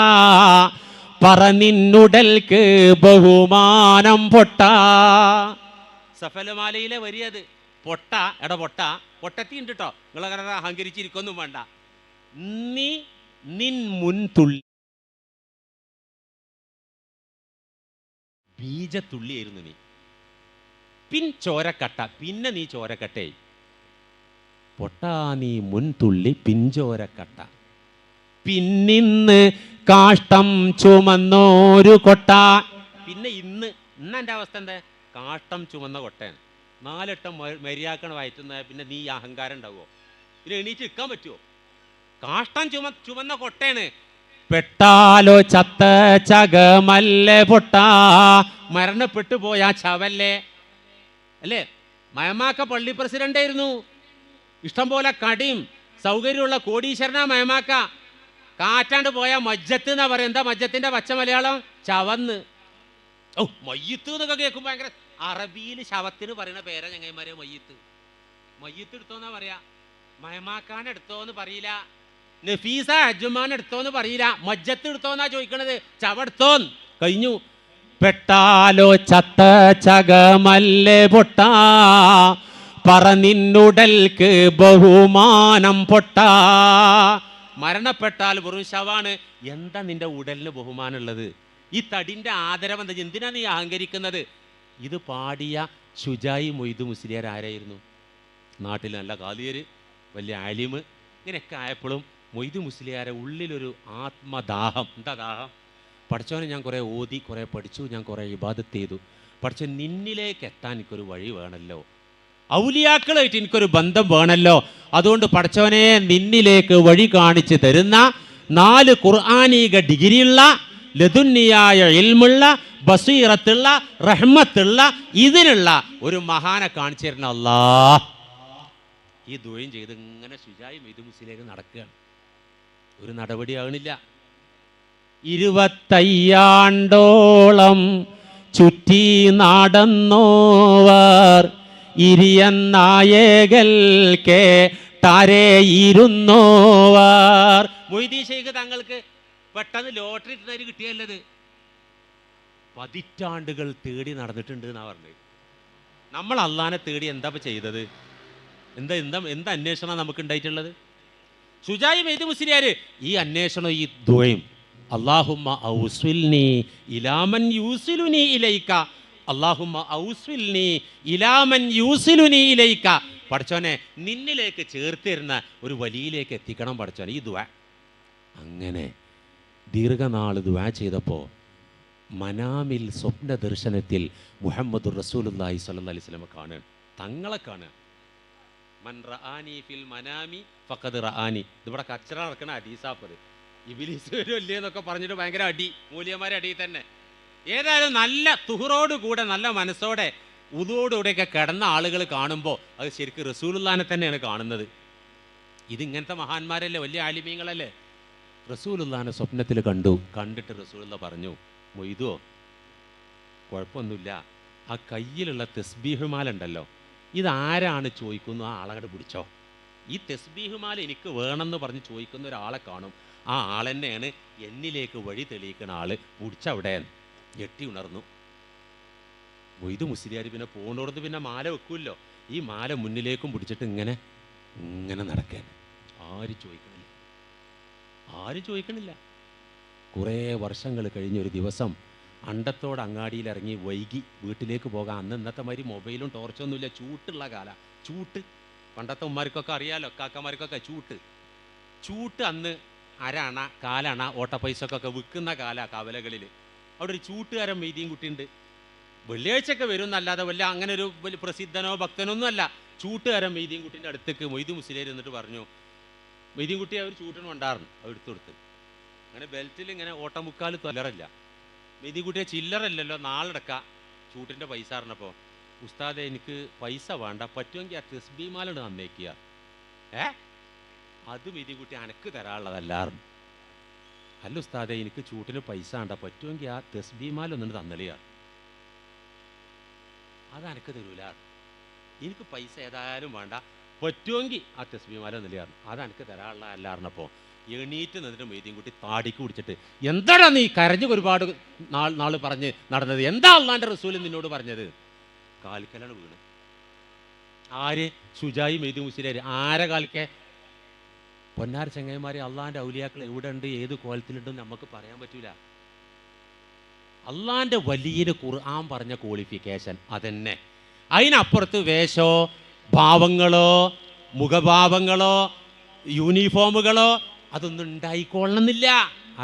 പറനിന്നുടൽക്ക് ബഹുമാനം പൊട്ട. സഫലമാലയിലെ വരിയത് പൊട്ട, പൊട്ട പൊട്ടത്തി ഉണ്ട് കേട്ടോ, നിങ്ങളങ്ങനെ അഹങ്കരിച്ചിരിക്കൊന്നും വേണ്ട. നീ നിൻ മുൻതുള്ളി ബീജത്തുള്ളിയായിരുന്നു നീ, പിൻ ചോരക്കട്ട, പിന്നെ നീ ചോരക്കട്ടേ. പൊട്ടാ നീ മുൻതുള്ളി പിഞ്ചോരക്കട്ട, പിന്നിന്ന് കാഷ്ടം ചുമന്നോരു കൊട്ട. പിന്നെ ഇന്ന് എൻ്റെ അവസ്ഥ എന്താ? കാഷ്ടം ചുമന്ന കൊട്ടയാണ്. 4 വട്ടം മര്യാദക്കണം വയറ്റുന്ന, പിന്നെ നീ അഹങ്കാരം ഉണ്ടാവുമോ? പിന്നെ എണീറ്റ് നിൽക്കാൻ പറ്റുമോ? കാഷ്ടം ചുമന്ന കൊട്ടയാണ്. പെട്ടാലോ ചത്ത ചകമല്ല പൊട്ട, മരണപ്പെട്ടു പോയ ചവല്ലേ അല്ലേ? മയമാക്ക പള്ളി പ്രസിഡന്റായിരുന്നു, ഇഷ്ടം പോലെ കടിയും സൗകര്യമുള്ള കോടീശ്വരനാ മയമാക്ക. കാറ്റാണ്ട് പോയാൽ മജ്ജത്ത് എന്നാ പറയുക. എന്താ മജ്ജത്തിൻ്റെ പച്ച മലയാളം? ചവന്ന്. ഓ, മയ്യത്ത് എന്നൊക്കെ കേൾക്കുമ്പോൾ ഭയങ്കര, അറബിയിൽ ശവത്തിന് പറയുന്ന പേരാ ചങ്ങന്മാരെ മയ്യത്ത്. മയ്യത്ത് എടുത്തോന്നാ പറയാ, മയമാക്കാൻ എടുത്തോന്ന് പറയില്ല, നഫീസ അജുമാൻ എടുത്തോന്ന് പറയില്ല, മജ്ജത്ത് എടുത്തോന്നാ ചോദിക്കണത്. ചവെടുത്തോന്ന് കഴിഞ്ഞു. പെട്ടാലോ ചത്ത ചകമല്ലേ പൊട്ട, പറനിന്നുടൽക്ക് ബഹുമാനം പൊട്ട. മരണപ്പെട്ടാൽ വെറും ശവാണ്. എന്താ നിന്റെ ഉടലിന് ബഹുമാനമുള്ളത്? ഈ തടിൻ്റെ ആദരവ് എന്താ? എന്തിനാ നീ അഹങ്കരിക്കുന്നത്? ഇത് പാടിയ ഷുജായി മൊയ്തു മുസ്ലിയാർ ആരായിരുന്നു? നാട്ടിൽ നല്ല ഖാദിയർ, വലിയ ആലിമ്, ഇങ്ങനെയൊക്കെ ആയപ്പോഴും മൊയ്തു മുസ്ലിയാരെ ഉള്ളിലൊരു ആത്മദാഹം. എന്താ ദാഹം? പഠിച്ചവനെ ഞാൻ കുറേ ഓതി, കുറേ പഠിച്ചു, ഞാൻ കുറേ ഇബാദത്ത് ചെയ്തു, പഠിച്ച നിന്നിലേക്ക് എത്താൻ എനിക്കൊരു വഴി വേണമല്ലോ, ഔലിയാക്കളായിട്ട് എനിക്കൊരു ബന്ധം വേണമല്ലോ. അതുകൊണ്ട് പഠിച്ചവനെ നിന്നിലേക്ക് വഴി കാണിച്ച് തരുന്ന 4 ഖുർആനീക ഡിഗ്രിയുള്ള, ലദുന്നിയായ ഇൽമുള്ള, ബസീറത്തുള്ള, റഹ്മത്തുള്ള, ഇതിനുള്ള ഒരു മഹാനെ കാണിച്ചു തരുന്ന അല്ലാഹ്. ഈ ദുആയും ചെയ്ത് ഇങ്ങനെ ഷുജായി മൊയ്തു മുസ്ലിയാർ നടക്കുകയാണ്. ഒരു നടപടിയാകണില്ല. 25 ആണ്ടോളം ചുറ്റി നടന്നോവർ, ഇരിയനായകൽ കേട്ടാരേയിരുന്നോവർ. മൊയ്തീൻ ശൈഖ് തങ്ങൾക്ക് പെട്ടെന്ന് ലോട്ടറി ഇട്ടുന്നതിന് കിട്ടിയല്ലത്. 10 പതിറ്റാണ്ടുകൾ തേടി നടന്നിട്ടുണ്ട് എന്നാ പറഞ്ഞത്. നമ്മൾ അള്ളാനെ തേടി എന്താ ചെയ്തത്? എന്താ അന്വേഷണം നമുക്ക് ഉണ്ടായിട്ടുള്ളത്? ഷുജായി മൊയ്തു മുസ്ലിയാർ ഈ അന്വേഷണം, ഈ ദുആയും, അല്ലാഹുമ്മ ഔസ്വിൽനി ഇലാമൻ യൂസിലുനി ഇലൈക, അല്ലാഹുമ്മ ഔസ്വിൽനി ഇലാമൻ യൂസിലുനി ഇലൈക. പഠിച്ചോനെ നിന്നിലേക്ക് ചേർത്തിരുന്ന ഒരു വലിയിലേക്ക് എത്തിക്കണം പഠിച്ചോനെ, ഈ ദുആ. അങ്ങനെ ദീർഘനാൾ ദുആ ചെയ്തപ്പോൾ മനാമിൽ, സ്വപ്ന ദർശനത്തിൽ മുഹമ്മദുർ റസൂലുള്ളാഹി സ്വല്ലല്ലാഹി അലൈഹി വസല്ലം കാണുകയാണ്, തങ്ങളെ കാണുക. മൻ റആനി ഫിൽ മനാമി ഫഖദ് റആനി. ഇതിവിടെ കച്ചറ നടക്കണ ഹദീസാപ്പത്. ഇബ്ലീസ് വരുമല്ലേ എന്നൊക്കെ പറഞ്ഞിട്ട് ഭയങ്കര അടി, മൂല്യന്മാരെ അടിയിൽ തന്നെ. ഏതായാലും നല്ല തുഹറോടുകൂടെ നല്ല മനസ്സോടെ ഉദോടുകൂടെയൊക്കെ കിടന്ന ആളുകൾ കാണുമ്പോൾ അത് ശരിക്കും റസൂലുള്ളാനെ തന്നെയാണ് കാണുന്നത്. ഇതിങ്ങനത്തെ മഹാന്മാരല്ലേ, വലിയ ആലിമീങ്ങളല്ലേ. റസൂലുള്ളാനെ സ്വപ്നത്തിൽ കണ്ടിട്ട് റസൂലുള്ള പറഞ്ഞു, മൊയ്തോ കുഴപ്പമൊന്നുമില്ല, ആ കയ്യിലുള്ള തസ്ബീഹുമാല ഉണ്ടല്ലോ, ഇതാരാണ് ചോദിക്കുന്നു, ആ ആളങ്ങോട്ട് പിടിച്ചോ. ഈ തസ്ബീഹുമാല എനിക്ക് വേണമെന്ന് പറഞ്ഞ് ചോദിക്കുന്ന ഒരാളെ കാണും, ആ ആളെന്നെയാണ് എന്നിലേക്ക് വഴി തെളിയിക്കുന്ന ആള്, പിടിച്ചവിടെ. ഞെട്ടി ഉണർന്നു. മൊയ്ത് മുസ്ലിയാർ പിന്നെ പോണോടത്ത് പിന്നെ മാല വെക്കുമല്ലോ, ഈ മാല മുന്നിലേക്കും പിടിച്ചിട്ട് ഇങ്ങനെ നടക്കാൻ. ആരും ചോദിക്കണില്ല. കുറേ വർഷങ്ങൾ കഴിഞ്ഞൊരു ദിവസം അണ്ടത്തോട് അങ്ങാടിയിൽ ഇറങ്ങി വൈകി വീട്ടിലേക്ക് പോകാം. അന്ന് ഇന്നത്തെ മാതിരി മൊബൈലും ടോർച്ചൊന്നുമില്ല, ചൂട്ടുള്ള കാല. ചൂട്ട് പണ്ടത്തെ ഉമ്മാർക്കൊക്കെ അറിയാലോ, കാക്കമാർക്കൊക്കെ ചൂട്ട് അന്ന് അരണ കാലണ ഓട്ടപ്പൈസക്കൊക്കെ വിൽക്കുന്ന കാല കവലകളിൽ. അവിടെ ഒരു ചൂട്ടുകാരൻ മെയ്തീൻ കുട്ടിയുണ്ട്. വെള്ളിയാഴ്ചയൊക്കെ വരും എന്നല്ലാതെ അങ്ങനെ ഒരു വലിയ പ്രസിദ്ധനോ ഭക്തനൊന്നും അല്ല. ചൂട്ടുകാരൻ മെയ്തീൻ കുട്ടീൻ്റെ അടുത്തേക്ക് മൊയ്ത് മുസ്ലിയാർ എന്നിട്ട് പറഞ്ഞു, മെയ്തീൻ കുട്ടി അവർ ചൂട്ടിന് കൊണ്ടാറുണ്ട്, അത് എടുത്തു കൊടുത്ത്. അങ്ങനെ ബെൽറ്റിൽ ഇങ്ങനെ ഓട്ടമുക്കാൽ തൊലറില്ല. മെയ്തീൻ കുട്ടിയെ ചില്ലറല്ലല്ലോ, നാളെടുക്കാം ചൂട്ടിൻ്റെ പൈസ അറിഞ്ഞപ്പോൾ, ഉസ്താദെ എനിക്ക് പൈസ വേണ്ട, പറ്റുമെങ്കിൽ ആ തസ്ബീമാലാണ് തന്നേക്കുക. അത് മെയ്തീൻ കുട്ടി അനക്ക് തരാനുള്ളതല്ലാറുണ്ട്. അല്ല ഉസ്താദെ എനിക്ക് ചൂട്ടിന് പൈസ വേണ്ട, പറ്റുമെങ്കിൽ ആ തസ്ബീമാലൊന്നിട്ട് തന്നലിയാ. അത് അനക്ക് തരൂല, എനിക്ക് പൈസ ഏതായാലും വേണ്ട, പറ്റുമെങ്കിൽ ആ തസ്ബീമാല നിലയാണ്, അത് എനിക്ക് തരാനുള്ള അല്ലാറിഞ്ഞപ്പോൾ എണീറ്റ് നിന്നിട്ട് മെയ്തീൻ കുട്ടി താടിക്ക് പിടിച്ചിട്ട്, എന്താണ് നീ കരഞ്ഞ് ഒരുപാട് നാൾ പറഞ്ഞ് നടന്നത്, എന്താ അള്ളാൻ്റെ റസൂൽ നിന്നോട് പറഞ്ഞത്? കാൽക്കലാണ് വീണ്. ആര്? സുജായി മെയ്തീൻ മുസ്ലിയാർ. ആരെ കാൽക്കെ? പൊന്നാര ചങ്ങന്മാരെ, അള്ളാൻ്റെ ഔലിയാക്കൾ എവിടെ ഉണ്ട്, ഏത് കോലത്തിലുണ്ടെന്ന് നമുക്ക് പറയാൻ പറ്റൂല. അള്ളാൻ്റെ വലിയ ഖുർആൻ പറഞ്ഞ ക്വാളിഫിക്കേഷൻ അതന്നെ. അതിനപ്പുറത്ത് വേഷോ ഭാവങ്ങളോ മുഖഭാവങ്ങളോ യൂണിഫോമുകളോ അതൊന്നും ഉണ്ടായിക്കൊള്ളണമെന്നില്ല.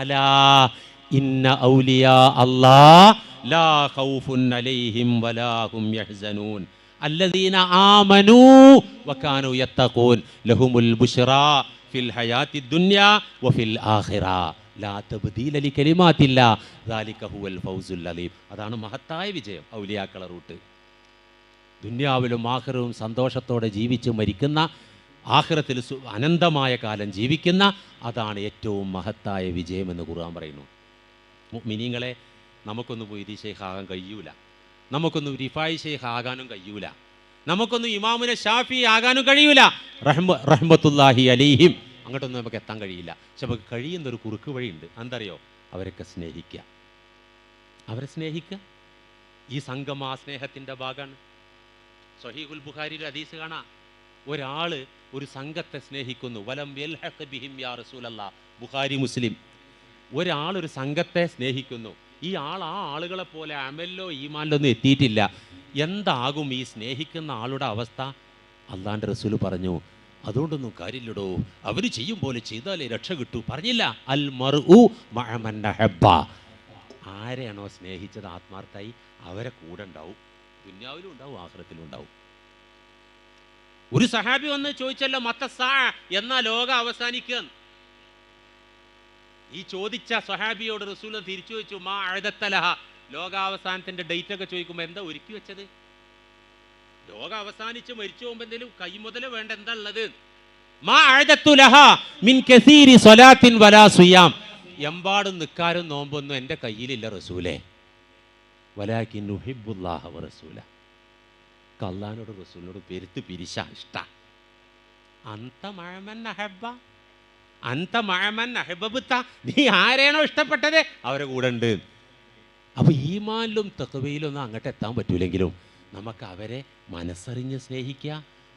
അലാ ഇന്ന ഔലിയാ അല്ലാഹ് ലാ ഖൗഫുൻ അലൈഹിം വലാ ഹും യഹ്സനൂൻ അല്ലദീന ആമനൂ വകാനൂ യത്തഖൂൻ ലഹുമുൽ ബുശ്റാ ഫിൽ ഹയാത്തി ദുനിയാ വഫിൽ ആഖിറ ലാ തബ്ദീല ലികലിമാത്തില്ലാ ദാലിക ഹുവൽ ഫൗസുൽ അലീം. അതാണ് മഹത്തായ വിജയം, ഔലിയാക്കളെ റൂട്ട്. ദുനിയാവിലും ആഖിറവും സന്തോഷത്തോടെ ജീവിച്ച് മരിക്കുന്ന, ആഖിറത്തിൽ അനന്തമായ കാലം ജീവിക്കുന്ന, അതാണ് ഏറ്റവും മഹത്തായ വിജയമെന്ന് ഖുർആൻ പറയുന്നു. മുഅ്മിനീങ്ങളെ, നമുക്കൊന്നും മൊയ്തി ശൈഖ് ആകാൻ കഴിയൂല, നമുക്കൊന്നും റിഫായി ശൈഖ് ആകാനും കഴിയൂല, നമുക്കൊന്നും ഇമാമുന ഷാഫി ആകാനും കഴിയൂല, റഹ്മത്തുള്ളാഹി അലൈഹിം. അങ്ങോട്ടൊന്നും നമുക്ക് എത്താൻ കഴിയില്ല. പക്ഷെ നമുക്ക് കഴിയുന്നൊരു കുറുക്ക് വഴിയുണ്ട്. എന്തറിയോ? അവരൊക്കെ സ്നേഹിക്കുക, അവരെ സ്നേഹിക്കുക. ഈ സംഘം ആ സ്നേഹത്തിൻ്റെ ഭാഗമാണ്. സ്വഹീഹുൽ ബുഖാരിയിൽ ഹദീസ് കാണാം, ഒരാൾ ഒരു സംഘത്തെ സ്നേഹിക്കുന്നു. വലം യൽഹഖ് ബിഹിം യാ റസൂലല്ലാഹ്. ബുഖാരി മുസ്ലിം. ഒരാൾ ഒരു സംഘത്തെ സ്നേഹിക്കുന്നു, ഈ ആൾ ആ ആളുകളെ പോലെ അമലിലോ ഈമാനിലോ ഒന്നും എത്തിയിട്ടില്ല. എന്താകും ഈ സ്നേഹിക്കുന്ന ആളുടെ അവസ്ഥ? അള്ളാൻ്റെ റസൂൽ പറഞ്ഞു, അതുകൊണ്ടൊന്നും കാര്യമില്ലടോ, അവർ ചെയ്യും പോലെ ചെയ്താലേ രക്ഷ കിട്ടൂ. പറഞ്ഞില്ല, അൽ മർഉ മഅ മൻ അഹബ്ബ. ആരെയാണോ സ്നേഹിച്ചത് ആത്മാർത്ഥമായി, അവരെ കൂടെ ഉണ്ടാവും, ദുനിയാവിലും ഉണ്ടാവും ആഖിറത്തിലും ഉണ്ടാവും. ഒരു സഹാബി വന്ന് ചോദിച്ചല്ലോ, മത്തസ്സാ, എന്നാ ലോകം അവസാനിക്കുക? ഈ ചോദിച്ച സഹാബിയോട് റസൂൽ തിരിച്ചു ചോദിച്ചു, മാ അഅദത്തലഹ, ലോകാവസാനത്തിന്റെ ഡേറ്റ് ഒക്കെ ചോദിക്കുമ്പോൾ എന്താ ഒരുക്കി വെച്ചത്? ലോകം അവസാനിച്ച് മരിച്ചു പോകുമ്പോൾ എന്തെങ്കിലും കൈമുതൽ വേണ്ട, എന്താ ഉള്ളത്? മാ അഅദത്തുലഹ മിൻ കസീരി സ്വലാത്തിൻ വലാ സിയാം. എമ്പാടും നിക്കാരും നോമ്പൊന്നും എൻ്റെ കയ്യിലില്ല റസൂലേ. വലാകിൻ ഉഹിബ്ബുല്ലാഹ വ റസൂല. അല്ലാഹുവിനോട് റസൂലിനോട് പെരുത്ത് പിരിശ ഇഷ്ട. അന്ത മഅമൻ അഹബ്ബ, അന്ത മഅമൻ അഹബ്ബത. നീ ആരെയാണോ ഇഷ്ടപ്പെട്ടത് അവരെ കൂടെ ഉണ്ട്. അപ്പോൾ ഈമാനിലും തഖ്വയിലും ഒന്നും അങ്ങോട്ട് എത്താൻ പറ്റൂലെങ്കിലും നമുക്ക് അവരെ മനസ്സറിഞ്ഞ് സ്നേഹിക്കുക,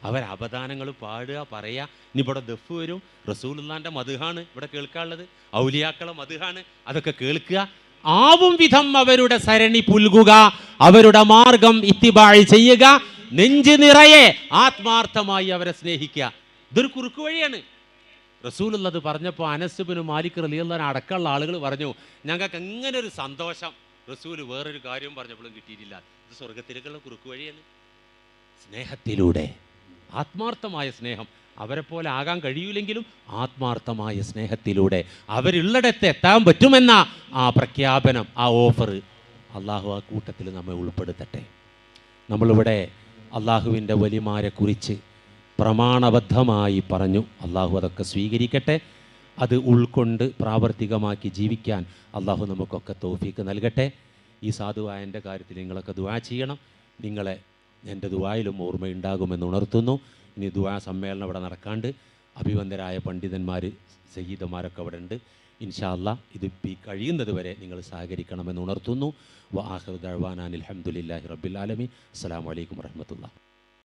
അവരെ അപദാനങ്ങൾ പാടുക, പറയുക. ഇനി ഇവിടെ ദഫ് വരും, റസൂലുള്ളാൻ്റെ മദ്ഹാണ് ഇവിടെ കേൾക്കാനുള്ളത്, ഔലിയാക്കളെ മദ്ഹാണ്, അതൊക്കെ കേൾക്കുക. ആവും വിധം അവരുടെ സരണി പുൽകുക, അവരുടെ മാർഗം ഇത്തിബാഴ് ചെയ്യുക, നെഞ്ച് നിറയെ ആത്മാർത്ഥമായി അവരെ സ്നേഹിക്കുക. ഇതൊരു കുറുക്ക് വഴിയാണ്. റസൂലുള്ളത് പറഞ്ഞപ്പോൾ അനസ് ഇബ്നു മാലിക് റളിയല്ലാഹു അൻഹു അടക്കമുള്ള ആളുകൾ പറഞ്ഞു, ഞങ്ങൾക്ക് എങ്ങനെ ഒരു സന്തോഷം, റസൂൽ വേറൊരു കാര്യവും പറഞ്ഞപ്പോഴും കിട്ടിയിട്ടില്ല. ഇത് സ്വർഗത്തിലേക്കുള്ള കുറുക്ക് വഴിയാണ്. സ്നേഹത്തിലൂടെ, ആത്മാർത്ഥമായ സ്നേഹം. അവരെ പോലെ ആകാൻ കഴിയൂലെങ്കിലും ആത്മാർത്ഥമായ സ്നേഹത്തിലൂടെ അവരുള്ളിടത്ത് എത്താൻ പറ്റുമെന്ന ആ പ്രഖ്യാപനം, ആ ഓഫർ, അള്ളാഹു ആ കൂട്ടത്തിൽ നമ്മെ ഉൾപ്പെടുത്തട്ടെ. നമ്മളിവിടെ അള്ളാഹുവിൻ്റെ വലിമാരെക്കുറിച്ച് പ്രമാണബദ്ധമായി പറഞ്ഞു. അള്ളാഹു അതൊക്കെ സ്വീകരിക്കട്ടെ. അത് ഉൾക്കൊണ്ട് പ്രാവർത്തികമാക്കി ജീവിക്കാൻ അള്ളാഹു നമുക്കൊക്കെ തൗഫീക്ക് നൽകട്ടെ. ഈ സാധുവായൻ്റെ കാര്യത്തിൽ നിങ്ങളൊക്കെ ദുആ ചെയ്യണം. നിങ്ങളെ എൻ്റെ ദുആയിലും ഓർമ്മയുണ്ടാകുമെന്ന് ഉണർത്തുന്നു. ഇനി ദുആ സമ്മേളനം ഇവിടെ നടക്കാണ്ട് അഭിവന്ദരായ പണ്ഡിതന്മാർ സയ്യിദന്മാരൊക്കെ അവിടെ ഉണ്ട്. ഇൻഷാ അല്ലാഹ് ഇത് കഴിയുന്നത് വരെ നിങ്ങൾ സഹകരിക്കണമെന്ന് ഉണർത്തുന്നു. വ ആഖിറു ദഅ്വാനാ അൽഹംദുലില്ലാഹി റബ്ബിൽ ആലമീൻ. അസ്സലാമു അലൈക്കും വറഹ്മത്തുള്ളാഹി.